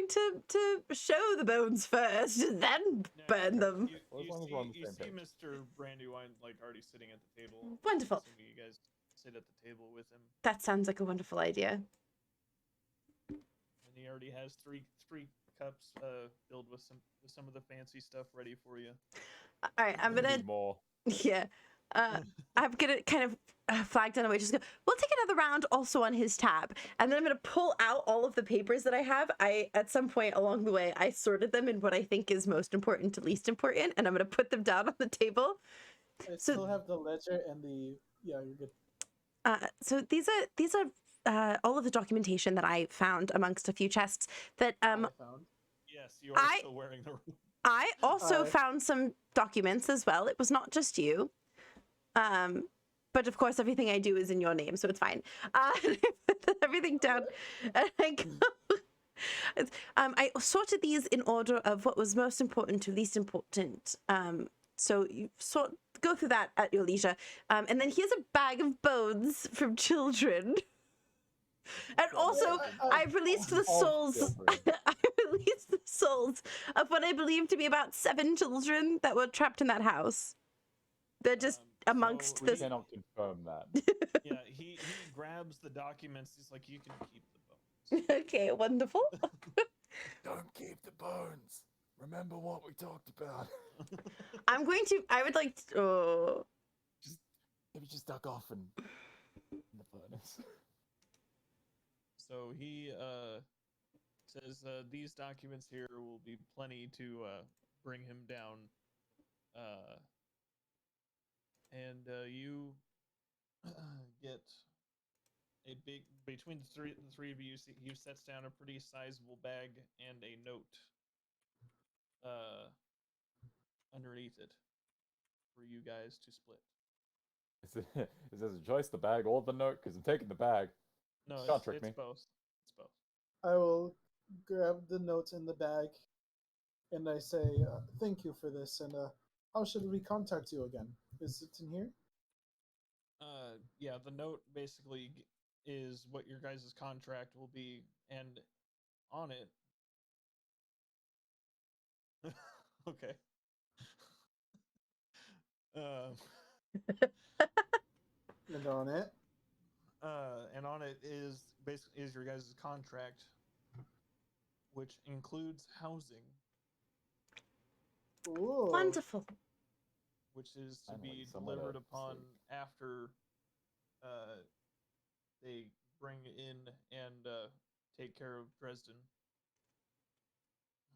to show the bones first, and then Yeah, burn them. Well, as long as we're on the You same see page. Mr. Brandywine like already sitting at the table. Wonderful. Assuming you guys sit at the table with him, That sounds like a wonderful idea. and he already has three cups filled with some of the fancy stuff ready for you. All right, I'm We gonna need more. yeah. I'm gonna kind of flag down away. Just go. We'll take another round also on his tab, and then I'm gonna pull out all of the papers that I have. At some point along the way, I sorted them in what I think is most important to least important, and I'm gonna put them down on the table. I So- still have the ledger and the. Yeah, you're good. So these are all of the documentation that I found amongst a few chests. That I found. Yes, you are I- still wearing the. I also Alright. found some documents as well. It was not just you. But of course, everything I do is in your name, so it's fine. I put everything down, and I go. I sorted these in order of what was most important to least important. So you go through that at your leisure. And then here's a bag of bones from children. And also, I've released the All souls. children. I released the souls of what I believe to be about 7 children that were trapped in that house. They're just amongst so We this. cannot confirm that. Yeah, he grabs the documents. He's like, you can keep the bones. Okay, wonderful. Don't keep the bones. Remember what we talked about. I would like to. Oh. Maybe just duck off and in the furnace. So he says these documents here will be plenty to bring him down. And you get a big between the three of you. He sets down a pretty sizable bag and a note underneath it for you guys to split. Is this a choice, the bag or the note? Because I'm taking the bag. No, Don't it's, trick it's me. both. It's both. I will grab the notes in the bag, and I say, "Thank you for this." And how should we contact you again? Is it in here? Yeah, the note basically is what your guys' contract will be, and on it. Okay. And on it. And on it is basically is your guys' contract, which includes housing, Ooh. Wonderful. which is to Finally, be somewhere to delivered upon sleep. after they bring in and take care of Dresden.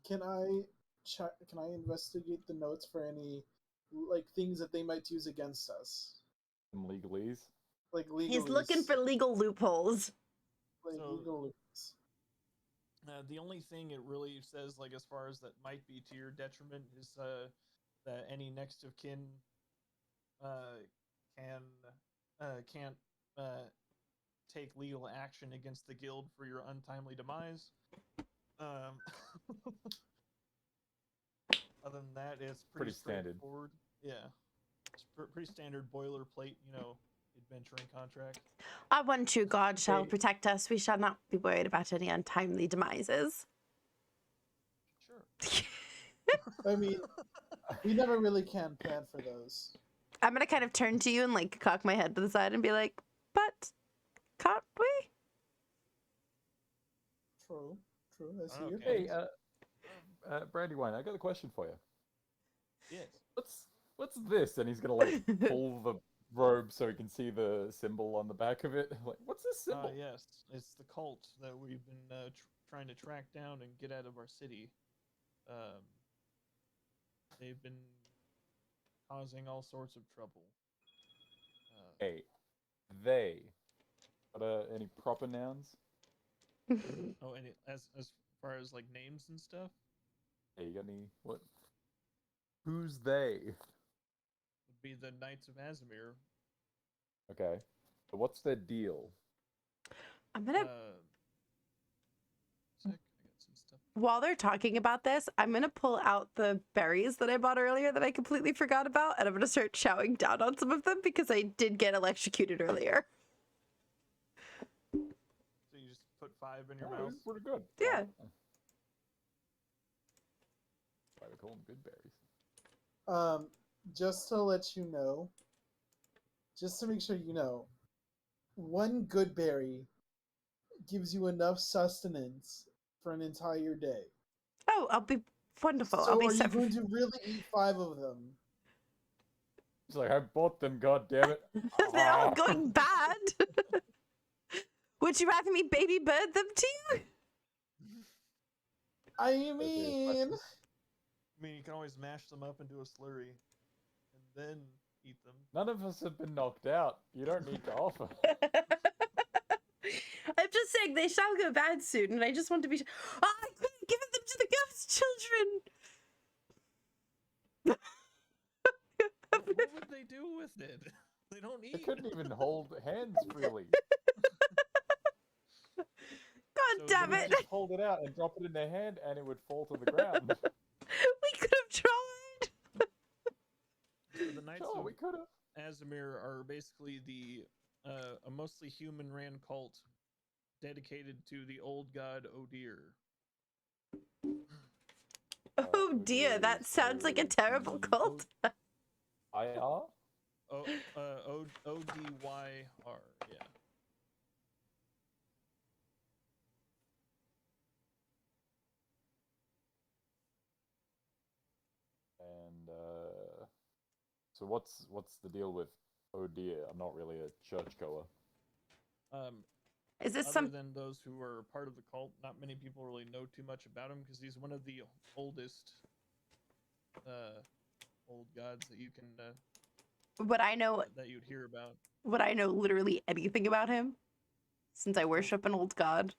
Can I check? Can I investigate the notes for any like things that they might use against us? Some legalese. Like legal. He's looking for legal loopholes. like So- legal loops. The only thing it really says, like as far as that might be to your detriment, is that any next of kin can't take legal action against the guild for your untimely demise. Other than that, it's pretty Pretty standard. straightforward. Yeah, it's pretty standard boilerplate, adventuring contract. Our one true God shall Hey. protect us. We shall not be worried about any untimely demises. Sure. I mean, we never really can plan for those. I'm gonna kind of turn to you and like cock my head to the side and be like, but can't we? True. I see your Okay. Hey, Brandywine, I got a question for you. Yes. What's this? And he's gonna like pull the robe so he can see the symbol on the back of it. Like, what's this symbol? Yes, it's the cult that we've been trying to track down and get out of our city. They've been causing all sorts of trouble. Hey, they. Got any proper nouns? Oh, and as far as like names and stuff, Hey, you got any? What? Who's they? would be the Knights of Azimir. Okay. So what's their deal? I'm gonna, Sec, I got some stuff. while they're talking about this, I'm gonna pull out the berries that I bought earlier that I completely forgot about, and I'm gonna start chowing down on some of them because I did get electrocuted earlier. So you just put 5 in your Oh, mouth. it's pretty good. Yeah. Why they call them good berries? Just to let you know, just to make sure you know, one good berry gives you enough sustenance for an entire day. Oh, I'll be wonderful. So I'll be are you set for... going to really eat 5 of them? It's like I bought them. God damn it! They're all Ah. going bad. Would you rather me baby bird them to you? I Okay, mean, I mean, you can always mash them up into a slurry and then eat them. None of us have been knocked out. You don't need to offer. I'm just saying they shall go bad soon, and I just want to be. Oh, I could have given them to the ghost children. What would they do with it? They don't They eat. couldn't even hold hands freely. God So damn they You it! just hold it out and drop it in their hand, and it would fall to the ground. We could have tried. So the Knights Sure, of we could have. Azimir are basically a mostly human ran cult dedicated to the old god Odir. Oh dear, that sounds like a terrible cult. IR? ODYR, yeah. And so what's the deal with? Oh dear, I'm not really a churchgoer. Is this Other some? than those who are part of the cult, not many people really know too much about him because he's one of the oldest old gods that you can Would I know? that you'd hear about. Would I know literally anything about him? Since I worship an old god.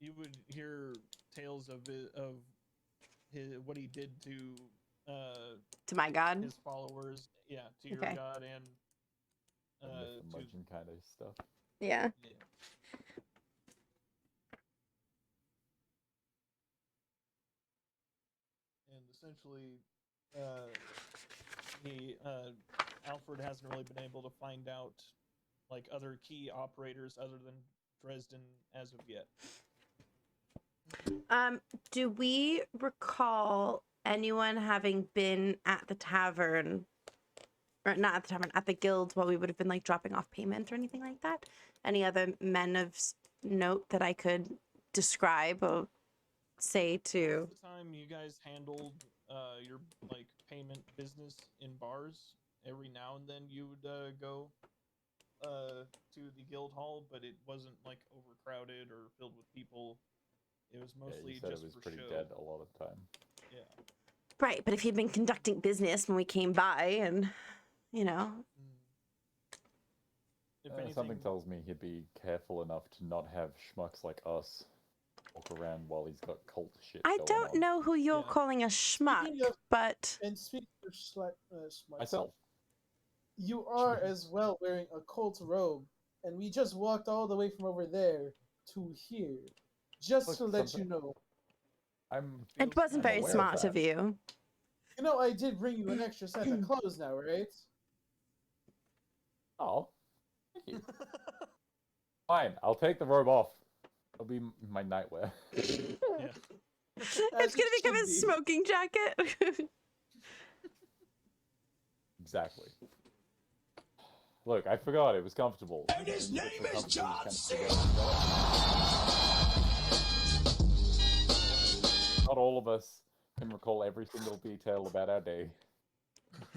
You would hear tales of what he did To my god. his followers, yeah, to your Okay. god and The myth and to legend kind of stuff. Yeah. yeah. And essentially, Alfred hasn't really been able to find out like other key operators other than Dresden as of yet. Do we recall anyone having been at the tavern, or not at the tavern, at the guild while we would have been like dropping off payment or anything like that? Any other men of note that I could describe or say to? Most of the time, you guys handled your like payment business in bars. Every now and then, you would go to the guild hall, but it wasn't like overcrowded or filled with people. It was Yeah, mostly you said just it was for pretty show. dead a lot of the time. Yeah. Right, but if he'd been conducting business when we came by, and you know, If Something anything, tells me he'd be careful enough to not have schmucks like us walk around while he's got cult shit I going don't on. know who you're Yeah. calling a schmuck, Speaking of- but and speaking of Myself. you are as well wearing a cult robe, and we just walked all the way from over there to here, just Look, to let you something- know. it wasn't very aware of smart of that. you. You know, I did bring you an extra set of clothes now, right? Oh, thank you. Fine, I'll take the robe off. It'll be my nightwear. yeah. It's As gonna it become should his be. smoking jacket. Exactly. Look, I forgot it was comfortable. And his It's name so is comfortable, you John can't C. forget. Not all of us can recall every single detail about our day,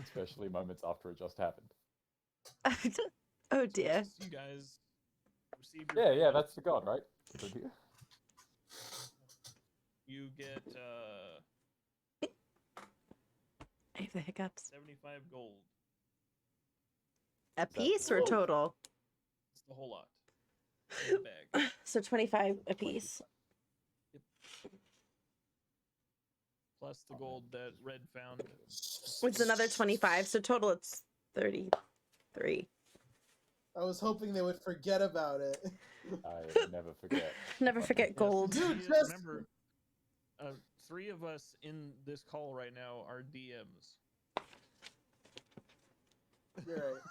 especially moments after it just happened. Oh dear. You guys received your Yeah, payment. that's the god, right? Good here. you get I have the hiccups. 75 gold. A piece or Whoa. total? It's the whole lot in the bag. So 25 a piece. Plus the gold that Red found. It's another 25, so total it's 33. I was hoping they would forget about it. I never forget. Never forget Yes, gold. the thing is, Just- remember, 3 of us in this call right now are DMs. You're right.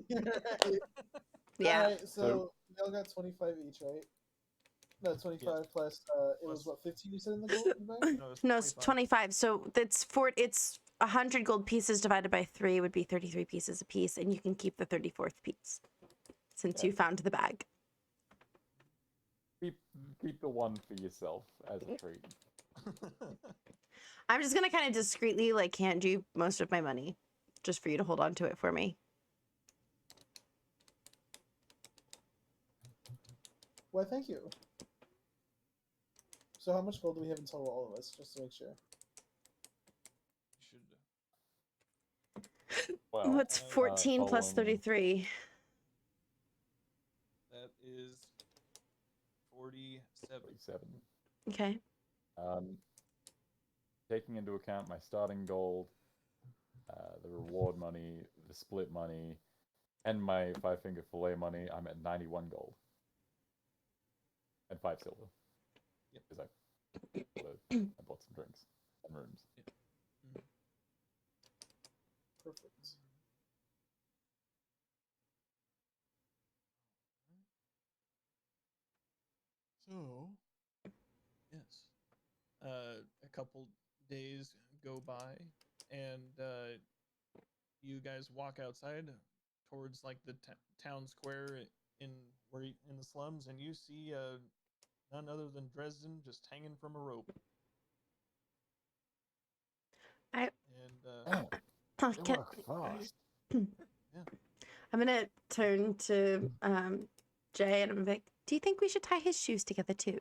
You're right. Yeah. Alright, so we all got 25 each, right? No, 25 plus, it was Plus- what, 15 you said in the gold in the bank? No, it's No, it's 25. So it's 100 gold pieces divided by 3 would be 33 pieces a piece, and you can keep the 34th piece since you Okay. found the bag. Keep the one for yourself as a treat. I'm just gonna kind of discreetly like hand you most of my money, just for you to hold on to it for me. Why, thank you. So how much gold do we have in total, all of us, just to make sure? Should Well, What's 14 plus following- 33? that is 47. 47. Okay. Taking into account my starting gold, the reward money, the split money, and my 5-finger fillet money, I'm at 91 gold. And 5 silver. Yep. Because I bought some drinks and rooms. Perfect. So, yes, a couple days go by, and you guys walk outside towards like the town square in in the slums, and you see none other than Dresden just hanging from a rope. I- And Oh, They can- work fast. I'm gonna turn to Jay and I'm like, do you think we should tie his shoes together too?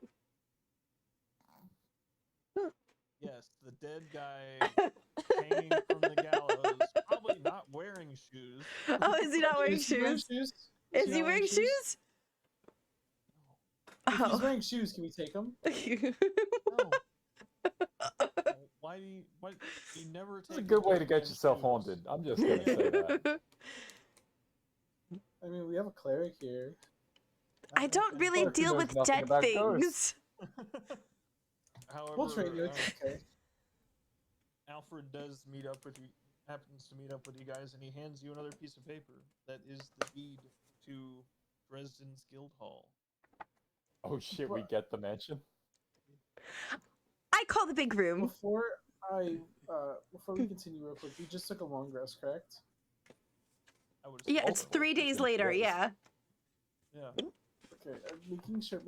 yes, the dead guy hanging from the gallows, probably not wearing shoes. Oh, is he not wearing Is he wearing shoes? shoes? Is he not wearing shoes? If he's Oh. wearing shoes, can we take him? No. Why do you never take It's a good way to get man's yourself shoes? haunted. I'm just gonna say that. I mean, we have a cleric here. I don't really Clerk who deal knows with nothing dead about things. ghosts. However, We'll train you, it's okay. Alfred does meet up with you, happens to meet up with you guys, and he hands you another piece of paper that is the deed to Dresden's Guild Hall. Oh shit, we get the mansion? I call the big room. Before we continue real quick, we just took a long rest, correct? I would Yeah, assume it's so. 3 days It's later. gross. Yeah. Yeah. Okay, making sure.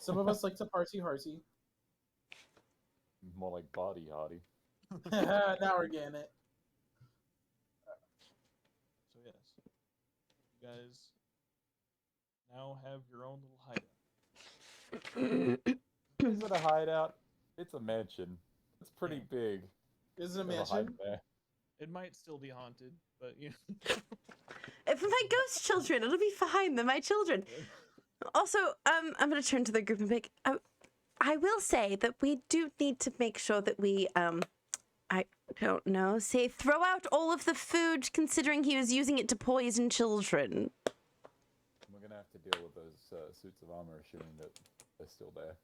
Some of us like to party hearty. More like body hardy. Now we're getting it. So yes, you guys now have your own little hideout. Is it a hideout? It's a mansion. It's pretty big. Is it a Never hide mansion? there. It might still be haunted, but you If my ghost children, it'll be fine. They're my children. Also, I'm gonna turn to the group and be like, I will say that we do need to make sure that we, I don't know, say throw out all of the food, considering he was using it to poison children. We're gonna have to deal with those suits of armor, assuming that they're still there.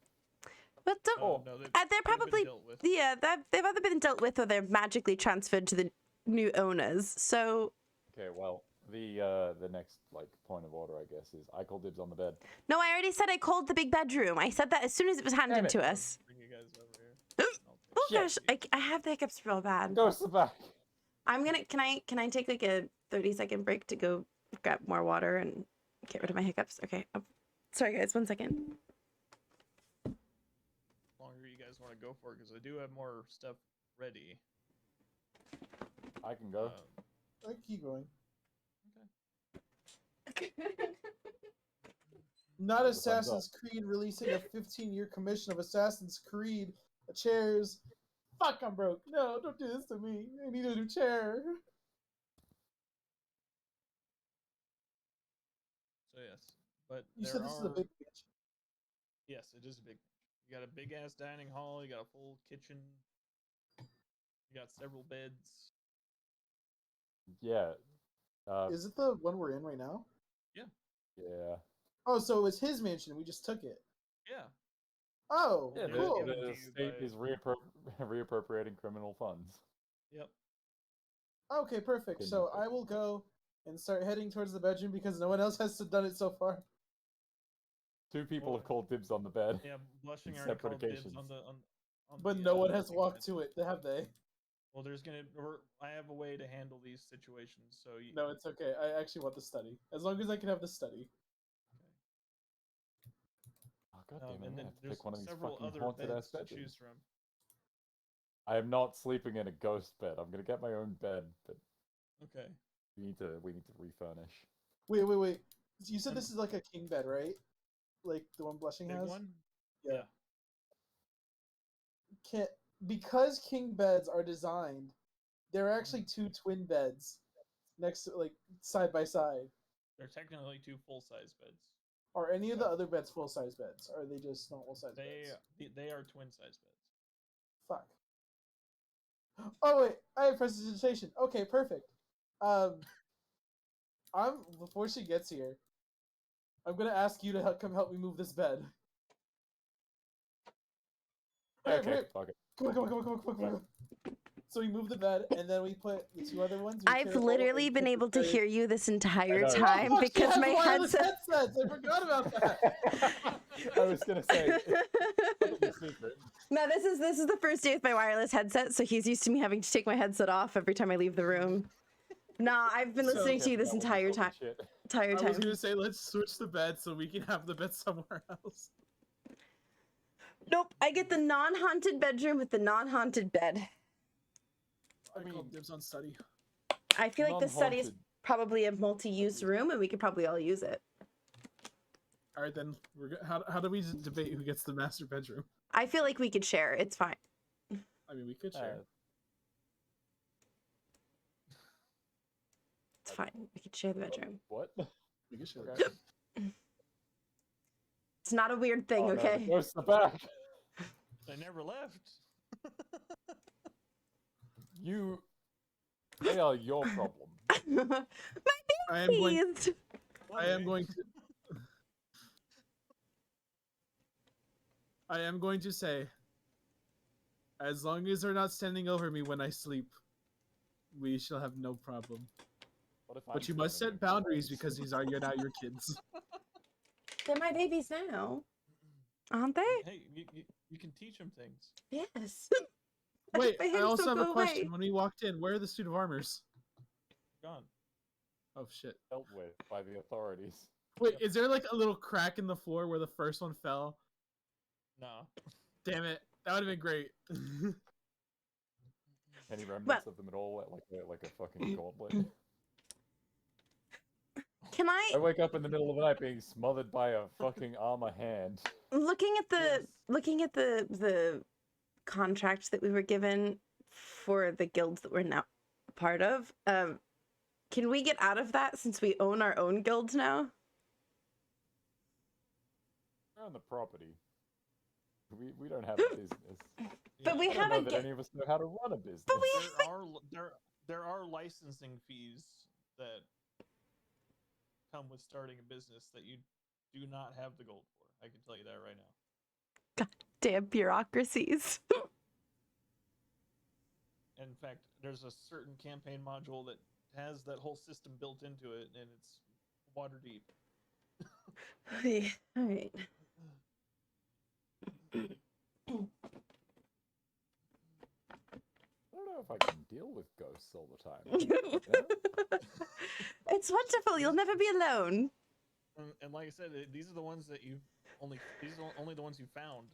But don't. Oh, no, they're they've been probably dealt with. yeah. They've either been dealt with or they're magically transferred to the new owners. So Okay, well, the next point of order, I guess, is I call dibs on the bed. no, I already said I called the big bedroom. I said that as soon as it was handed Damn it. to us. Bring you guys over here. I'll take Oh Shit. gosh, I have the hiccups real bad. Go to the back. I'm gonna. Can I take like a 30-second break to go grab more water and get rid of my hiccups? Okay. Sorry guys, 1 second. longer you guys want to go for it, because I do have more stuff ready. I can go. I keep going. Not Thumbs up. Assassin's Creed releasing a 15-year commission of Assassin's Creed chairs. Fuck, I'm broke. No, don't do this to me. I need a new chair. So yes, but You there said this is a are big bitch. yes, it is a big. You got a big ass dining hall. You got a full kitchen. You got several beds. Yeah. Is it the one we're in right now? Yeah. Oh, so it was his mansion. We just took it. Yeah. Oh, Yeah, Yeah, cool. given to the you state by- is reappropriating criminal funds. Yep. Okay, perfect. Can So you- I will go and start heading towards the bedroom because no one else has done it so far. 2 people Well, have called dibs on the bed. Yeah, Blushing On already separate called dibs occasions. on But the, no one has living walked bed. to it, have they? Well, I have a way to handle these situations. So you, No, it's okay. I actually want the study. As long as I can have the study. Oh, God damn it, I'm and gonna then have to there's pick one of these several fucking other haunted ass beds to bedrooms. choose from. I am not sleeping in a ghost bed. I'm gonna get my own bed, but Okay. we need to refurnish. Wait. You said Um, this is like a king bed, right? Like the one Blushing Big has? one. Yeah. Because king beds are designed, there are actually 2 twin beds next to, like, side by side. They're technically 2 full-size beds. Are any of the other beds full-size beds? Or are they just normal size They beds? they are twin-size beds. Fuck. Oh wait, I have prestidigitation. Okay, perfect. Before she gets here, I'm gonna ask you to come help me move this bed. Okay, fuck it. Come on. So we move the bed, and then we put the 2 other ones. we I've carry forward literally and been put the able to carry- hear you this entire know. Oh, time fuck, she because has my wireless headset. headsets. I forgot about that. I was gonna say, it's secret. No, this is the first day with my wireless headset, so he's used to me having to take my headset off every time I leave the room. No, I've been So- listening to you this That was the entire fucking time. shit. Entire I was time. gonna say let's switch the bed so we can have the bed somewhere else. Nope, I get the non-haunted bedroom with the non-haunted bed. I mean- called dibs on study. I feel like the study is Non-haunted. probably a multi-use room, and we could probably all use it. All right, then how do we debate who gets the master bedroom? I feel like we could share. It's fine. I mean, we could share. It's fine. We could share the bedroom. What? We could share. Okay. It's not a weird thing, Oh, no, the okay? ghosts are back. They never left. They are your problem. My I am going. babies! I am going to. I am going to say, as long as they're not standing over me when I sleep, we shall have no problem. What if But you must set boundaries because you're now your kids. They're my babies now. Aren't they? Hey, you can teach them things. Yes. Wait, My I hands also don't have a go question. away. When we walked in, where are the suit of armors? Gone. Oh shit! dealt with by the authorities. Wait, is there like a little crack in the floor where the first one fell? No. Damn it! That would have been great. Any remnants of them at all, like a fucking gauntlet. Can I wake up in the middle of the night being smothered by a fucking armor hand. looking at Yes. the contract that we were given for the guilds that we're now part of, can we get out of that since we own our own guilds now? We're on the property. We don't have a business. But we I don't have know a that gu- any of us know how to run a business. there are licensing fees that come with starting a business that you do not have the gold for. I can tell you that right now. Damn bureaucracies. In fact, there's a certain campaign module that has that whole system built into it, and it's water deep. All right. I don't know if I can deal with ghosts all the time. It's wonderful. You'll never be alone. And like I said, these are the ones that these are only the ones you found.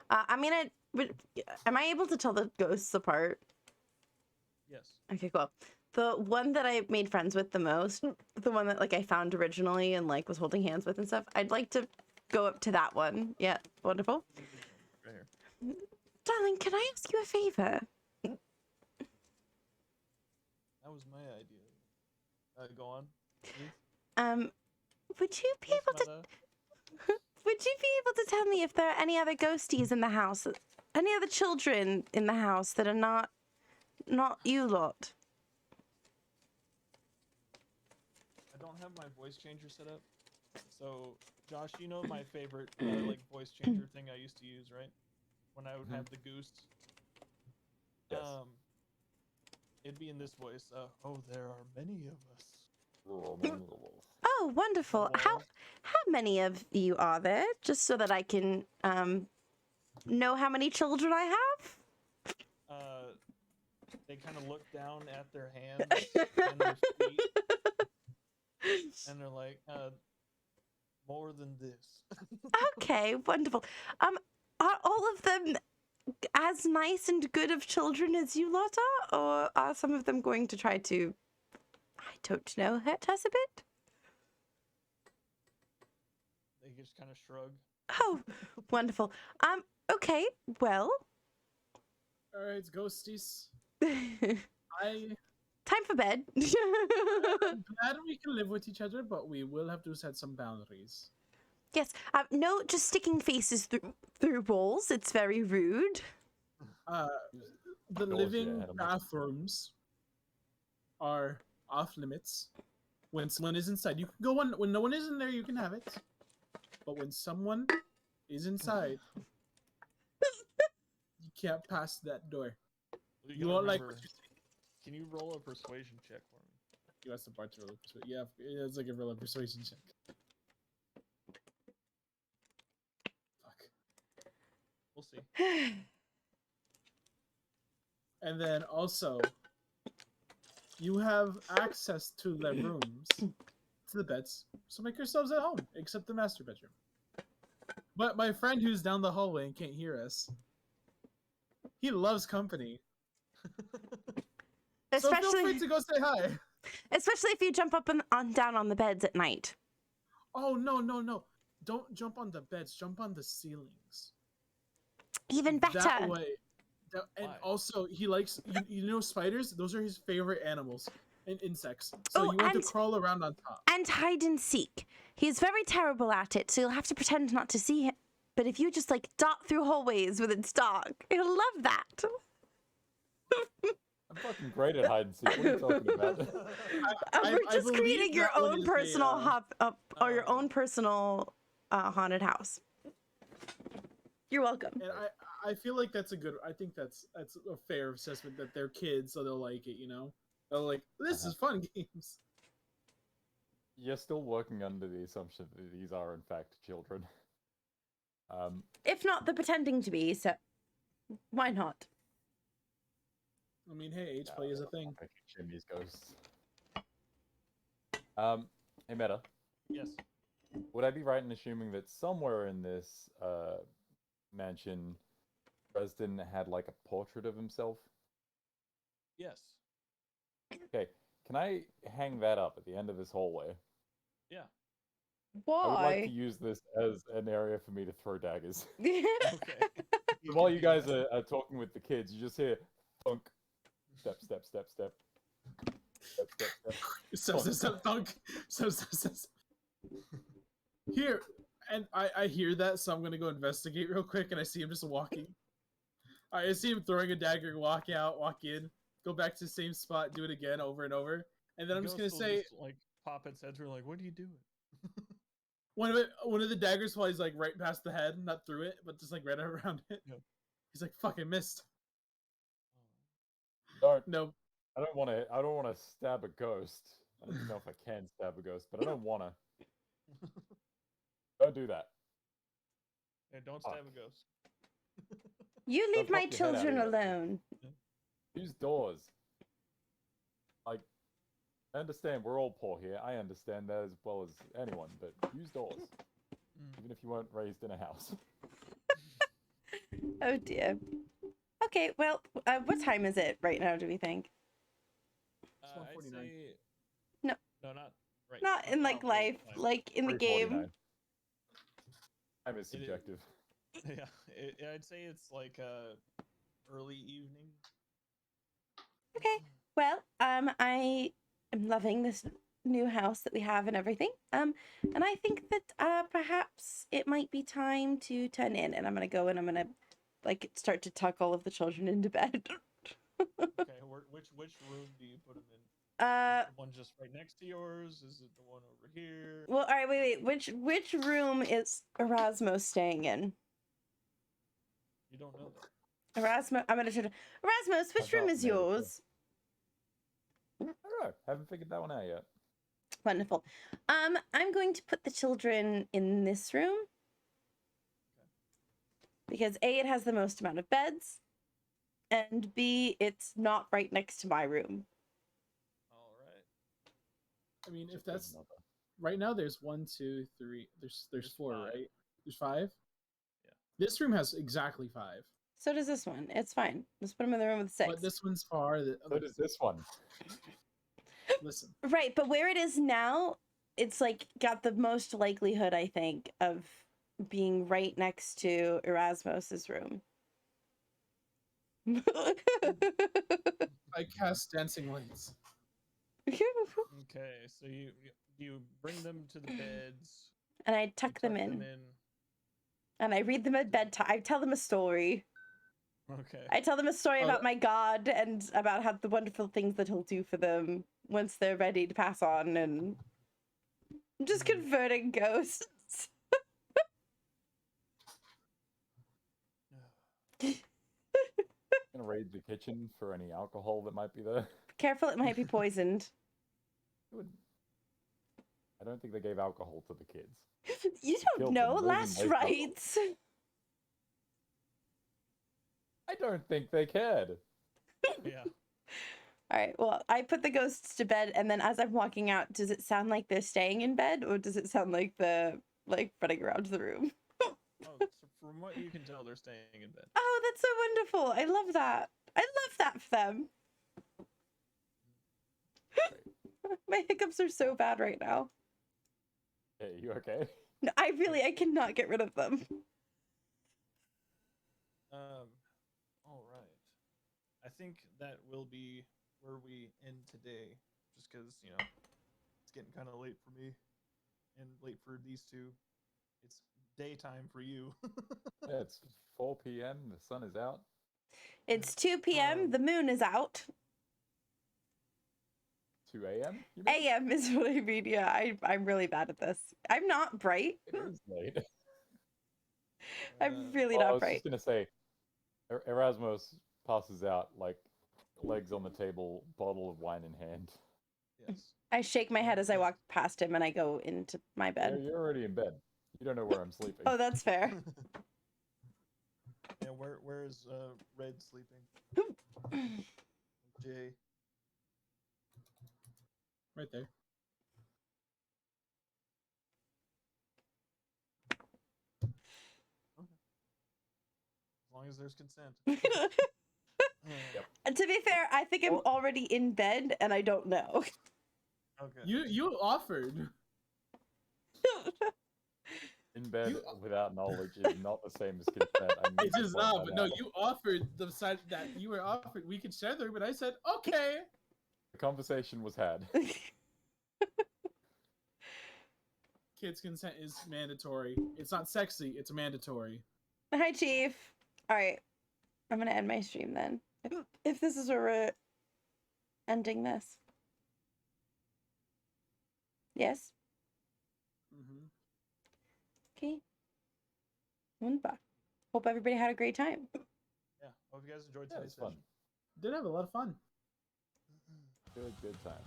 I mean, am I able to tell the ghosts apart? Yes. Okay, cool. The one that I made friends with the most, the one that like I found originally and like was holding hands with and stuff, I'd like to go up to that one. Yeah, wonderful. Right here. Darling, can I ask you a favor? That was my idea. Go on, please. Would you be Yes, able to mother. would you be able to tell me if there are any other ghosties in the house? Any other children in the house that are not you lot? I don't have my voice changer set up. So, Josh, you know my favorite like voice changer thing I used to use, right? When I would have the goose. Yes. It'd be in this voice. Oh, there are many of us. Oh, wonderful. How many of you are there? Just so that I can know how many children I have? They kind of look down at their hands and their feet, and they're like, more than this. Okay, wonderful. Are all of them as nice and good of children as you lot are? Or are some of them going to try to, I don't know, hurt us a bit? They just kind of shrug. Oh, wonderful. Okay, well. All right, ghosties. Time I for bed. I'm glad we can live with each other, but we will have to set some boundaries. Yes, no just sticking faces through walls. It's very rude. The Doors, living yeah, animals. bathrooms are off limits. When someone is inside, you can go on. When no one is in there, you can have it. But when someone is inside, you can't pass that door. You You gotta won't like. remember, can you roll a persuasion check for me? You asked the bar to roll a persuasion. Yeah, it's like a roll a persuasion check. Fuck. We'll see. And then also, you have access to the rooms, to the beds, so make yourselves at home, except the master bedroom. But my friend who's down the hallway and can't hear us, he loves company. So feel free Especially, to go say hi. especially if you jump up and down on the beds at night. Oh, no. Don't jump on the beds, jump on the ceilings. Even better. That way. And Why? also, he likes, you know, spiders? Those are his favorite animals and insects. So Oh, you want to and- crawl around on top. And hide and seek. He's very terrible at it, so you'll have to pretend not to see him. But if you just like dart through hallways when it's dark, he'll love that. I'm fucking great at hide and seek. What are you talking about? We're I just believe creating your that one own is personal or your Oh. own personal haunted house. You're welcome. And I feel like that's a good. I think that's a fair assessment that they're kids, so they'll like it. You know, they're like, this is fun games. You're still working under the assumption that these are in fact children. If not, the pretending to be. So why not? I mean, hey, age play is a thing. Jimmy's ghosts. Hey Meta, Yes. would I be right in assuming that somewhere in this mansion, Dresden had like a portrait of himself? Yes. Okay, can I hang that up at the end of this hallway? Yeah. I would like to Why? use this as an area for me to throw daggers. Okay. While you guys are talking with the kids, you just hear thunk, step, step, step, step, step, step, step. Step, thunk. Step. Here, and I hear that, so I'm gonna go investigate real quick, and I see him just walking. I see him throwing a dagger, walk out, walk in, go back to the same spot, do it again, over and over, and then I'm just gonna Ghost will say just, like pop its head through, like, what are you doing? one of the daggers flies like right past the head, not through it, but just like right around it. Yep. He's like, "Fuck, I missed." Don't. No, I don't want to stab a ghost. I don't even know if I can stab a ghost, but I don't want to. Don't do that. Yeah, don't stab Fuck. a ghost. You Don't leave my pop your head out children either. alone. Use doors. Like, I understand we're all poor here. I understand that as well as anyone, but use doors. Even if you weren't raised in a house. Oh dear. Okay, well, what time is it right now, do we think? I'd 149. say No. no, not right. Not in like real life, time. like in the game. 349. Time is It is- subjective. Yeah, I'd say it's like early evening. Okay. Well, I am loving this new house that we have and everything. And I think that perhaps it might be time to turn in, and I'm gonna go and I'm gonna like start to tuck all of the children into bed. Okay, which room do you put them in? Is the one just right next to yours? Is it the one over here? Well, all right, wait. Which room is Erasmus staying in? You don't know that. Erasmus, I'm gonna try to. Erasmus, which room thought is maybe so. yours? I don't know. Haven't figured that one out yet. Wonderful. I'm going to put the children in this room because A, it has the most amount of beds, and B, it's not right next to my room. All right. I mean, Just if that's another. right now, there's 1, 2, 3. There's There's 4, 5. right? There's 5. Yeah. This room has exactly 5, So does this one. It's fine. Let's put them in the room with 6. but this one's far. So does this one. Listen, Right, but where it is now, it's like got the most likelihood, I think, of being right next to Erasmus's room. I cast dancing lights. Okay, so you bring them to the beds. And I you tuck them in. in. And I read them at bedtime. I tell them a story. Okay. I tell them a story Oh, about my god and about how the wonderful things that he'll do for them once they're ready to pass on, and just converting ghosts. Gonna raid the kitchen for any alcohol that might be there. Careful, it might be poisoned. I don't think they gave alcohol to the kids. You don't Killed know. them. Maybe Last they rites. I don't think they cared. Yeah. All right. Well, I put the ghosts to bed, and then as I'm walking out, does it sound like they're staying in bed, or does it sound like the like running around the room? Oh, so from what you can tell, they're staying in bed. Oh, that's so wonderful. I love that. I love that for them. My hiccups are so bad right now. Hey, you okay? No, I cannot get rid of them. All right. I think that will be where we end today, just because it's getting kind of late for me, and late for these two. It's daytime for you. Yeah, it's 4 p.m. The sun is out. It's 2 p.m. The moon is out. 2 a.m. you mean? AM is what I mean. Yeah, I'm really bad at this. I'm not bright. It is late. I'm really Oh, I not was bright. just gonna say, Erasmus passes out, like legs on the table, bottle of wine in hand. Yes. I shake my head as I walk past him and I go into my Yeah, bed. you're already in bed. You don't know where I'm sleeping. Oh, that's fair. Yeah. Where is Red sleeping? Jay. Right there. As long as there's consent. And to be fair, I think I'm Well- already in bed and I don't know. Okay. You offered. In bed You- without knowledge is not the same as consent. I need It to is point not, that but no, out. you offered the side that you were offered. We could share the room, but I said okay. The conversation was had. Kids' consent is mandatory. It's not sexy. It's mandatory. Hi, Chief. All right. I'm going to end my stream then. If this is where we're ending this. Yes? Mm-hmm. Okay. Wunderbar. Hope everybody had a great time. Yeah. Hope you guys enjoyed Yeah, today's it's fun. session. Did have a lot of fun. Good time.